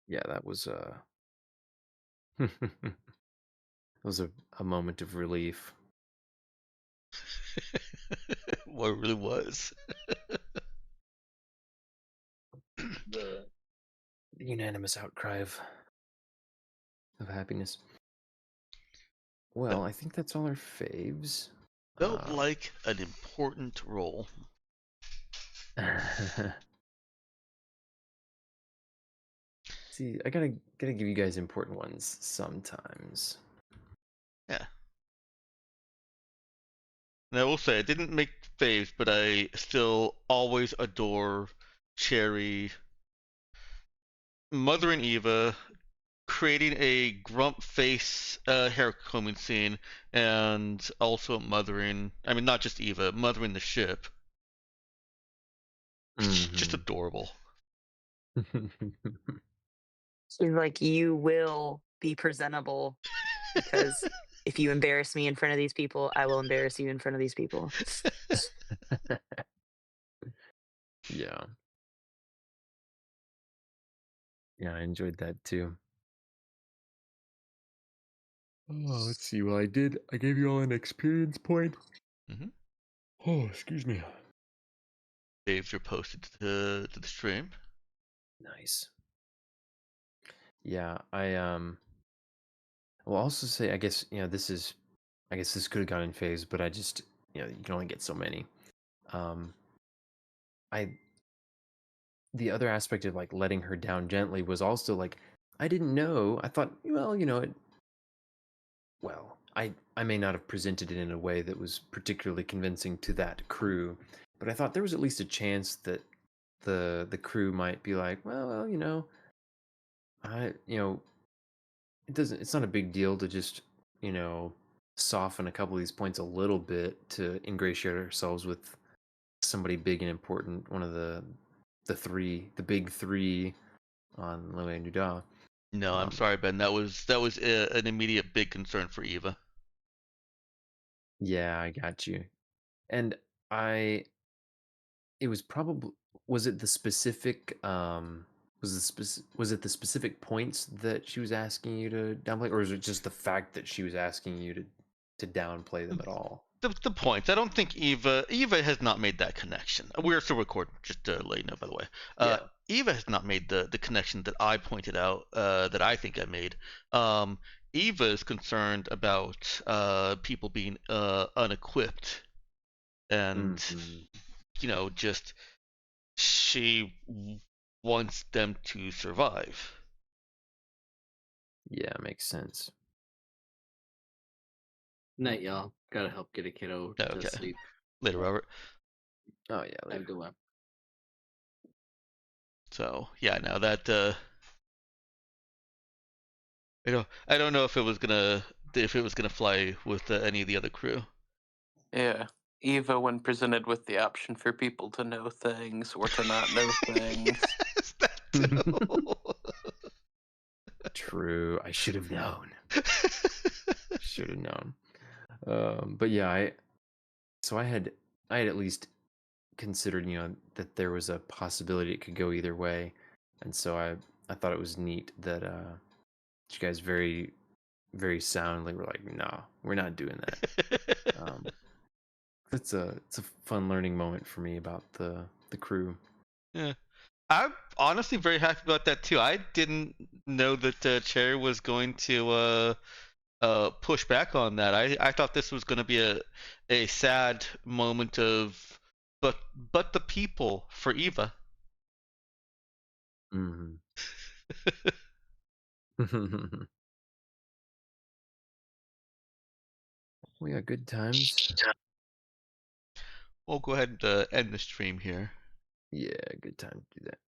Speaker 1: yeah, that was it was a moment of relief.
Speaker 3: Well, it really was.
Speaker 1: The unanimous outcry of happiness. Well, I think that's all our faves.
Speaker 3: Felt like an important role.
Speaker 1: See, I gotta give you guys important ones sometimes.
Speaker 3: Yeah. And I will say, I didn't make faves, but I still always adore Cherry mothering Eva, creating a grump face hair combing scene, and also mothering, I mean, not just Eva, mothering the ship. Just adorable.
Speaker 5: She's like, you will be presentable because if you embarrass me in front of these people, I will embarrass you in front of these people.
Speaker 1: Yeah. Yeah, I enjoyed that too. Oh, let's see. Well, I gave you all an experience point.
Speaker 3: Mm-hmm.
Speaker 1: Oh, excuse me.
Speaker 3: Saves are posted to the stream.
Speaker 1: Nice. Yeah, I will also say, I guess, this could have gone in phase, but I just, you can only get so many. I The other aspect of like letting her down gently was also like, I didn't know. I thought, well, I may not have presented it in a way that was particularly convincing to that crew, but I thought there was at least a chance that the crew might be like, well, it's not a big deal to just, soften a couple of these points a little bit to ingratiate ourselves with somebody big and important, one of the big three on Loe Nuda.
Speaker 3: No, I'm sorry, Ben. That was an immediate big concern for Eva.
Speaker 1: Yeah, I got you. And it was probably, was it the specific was it the specific points that she was asking you to downplay, or is it just the fact that she was asking you to downplay them at all?
Speaker 3: The points. I don't think Eva has not made that connection. We're still recording, just to let you know, by the way.
Speaker 1: Yeah.
Speaker 3: Eva has not made the connection that I pointed out, that I think I made. Eva is concerned about people being unequipped, and just she wants them to survive.
Speaker 1: Yeah, makes sense.
Speaker 4: Night, y'all. Gotta help get a kiddo to sleep.
Speaker 3: Later, Robert.
Speaker 1: Oh yeah, later.
Speaker 4: Have a good one.
Speaker 3: So yeah, now that I don't know if it was gonna fly with any of the other crew.
Speaker 7: Yeah, Eva, when presented with the option for people to know things or to not know things.
Speaker 3: Yes, that too.
Speaker 1: True. I should have known. Should have known. But yeah, I had at least considered, that there was a possibility it could go either way, and so I thought it was neat that you guys very, very soundly were like, no, we're not doing that. It's a fun learning moment for me about the crew.
Speaker 3: Yeah, I'm honestly very happy about that too. I didn't know that Cherry was going to push back on that. I thought this was going to be a sad moment of but the people for Eva.
Speaker 1: Mm-hmm. We got good times.
Speaker 3: We'll go ahead and end the stream here.
Speaker 1: Yeah, good time to do that.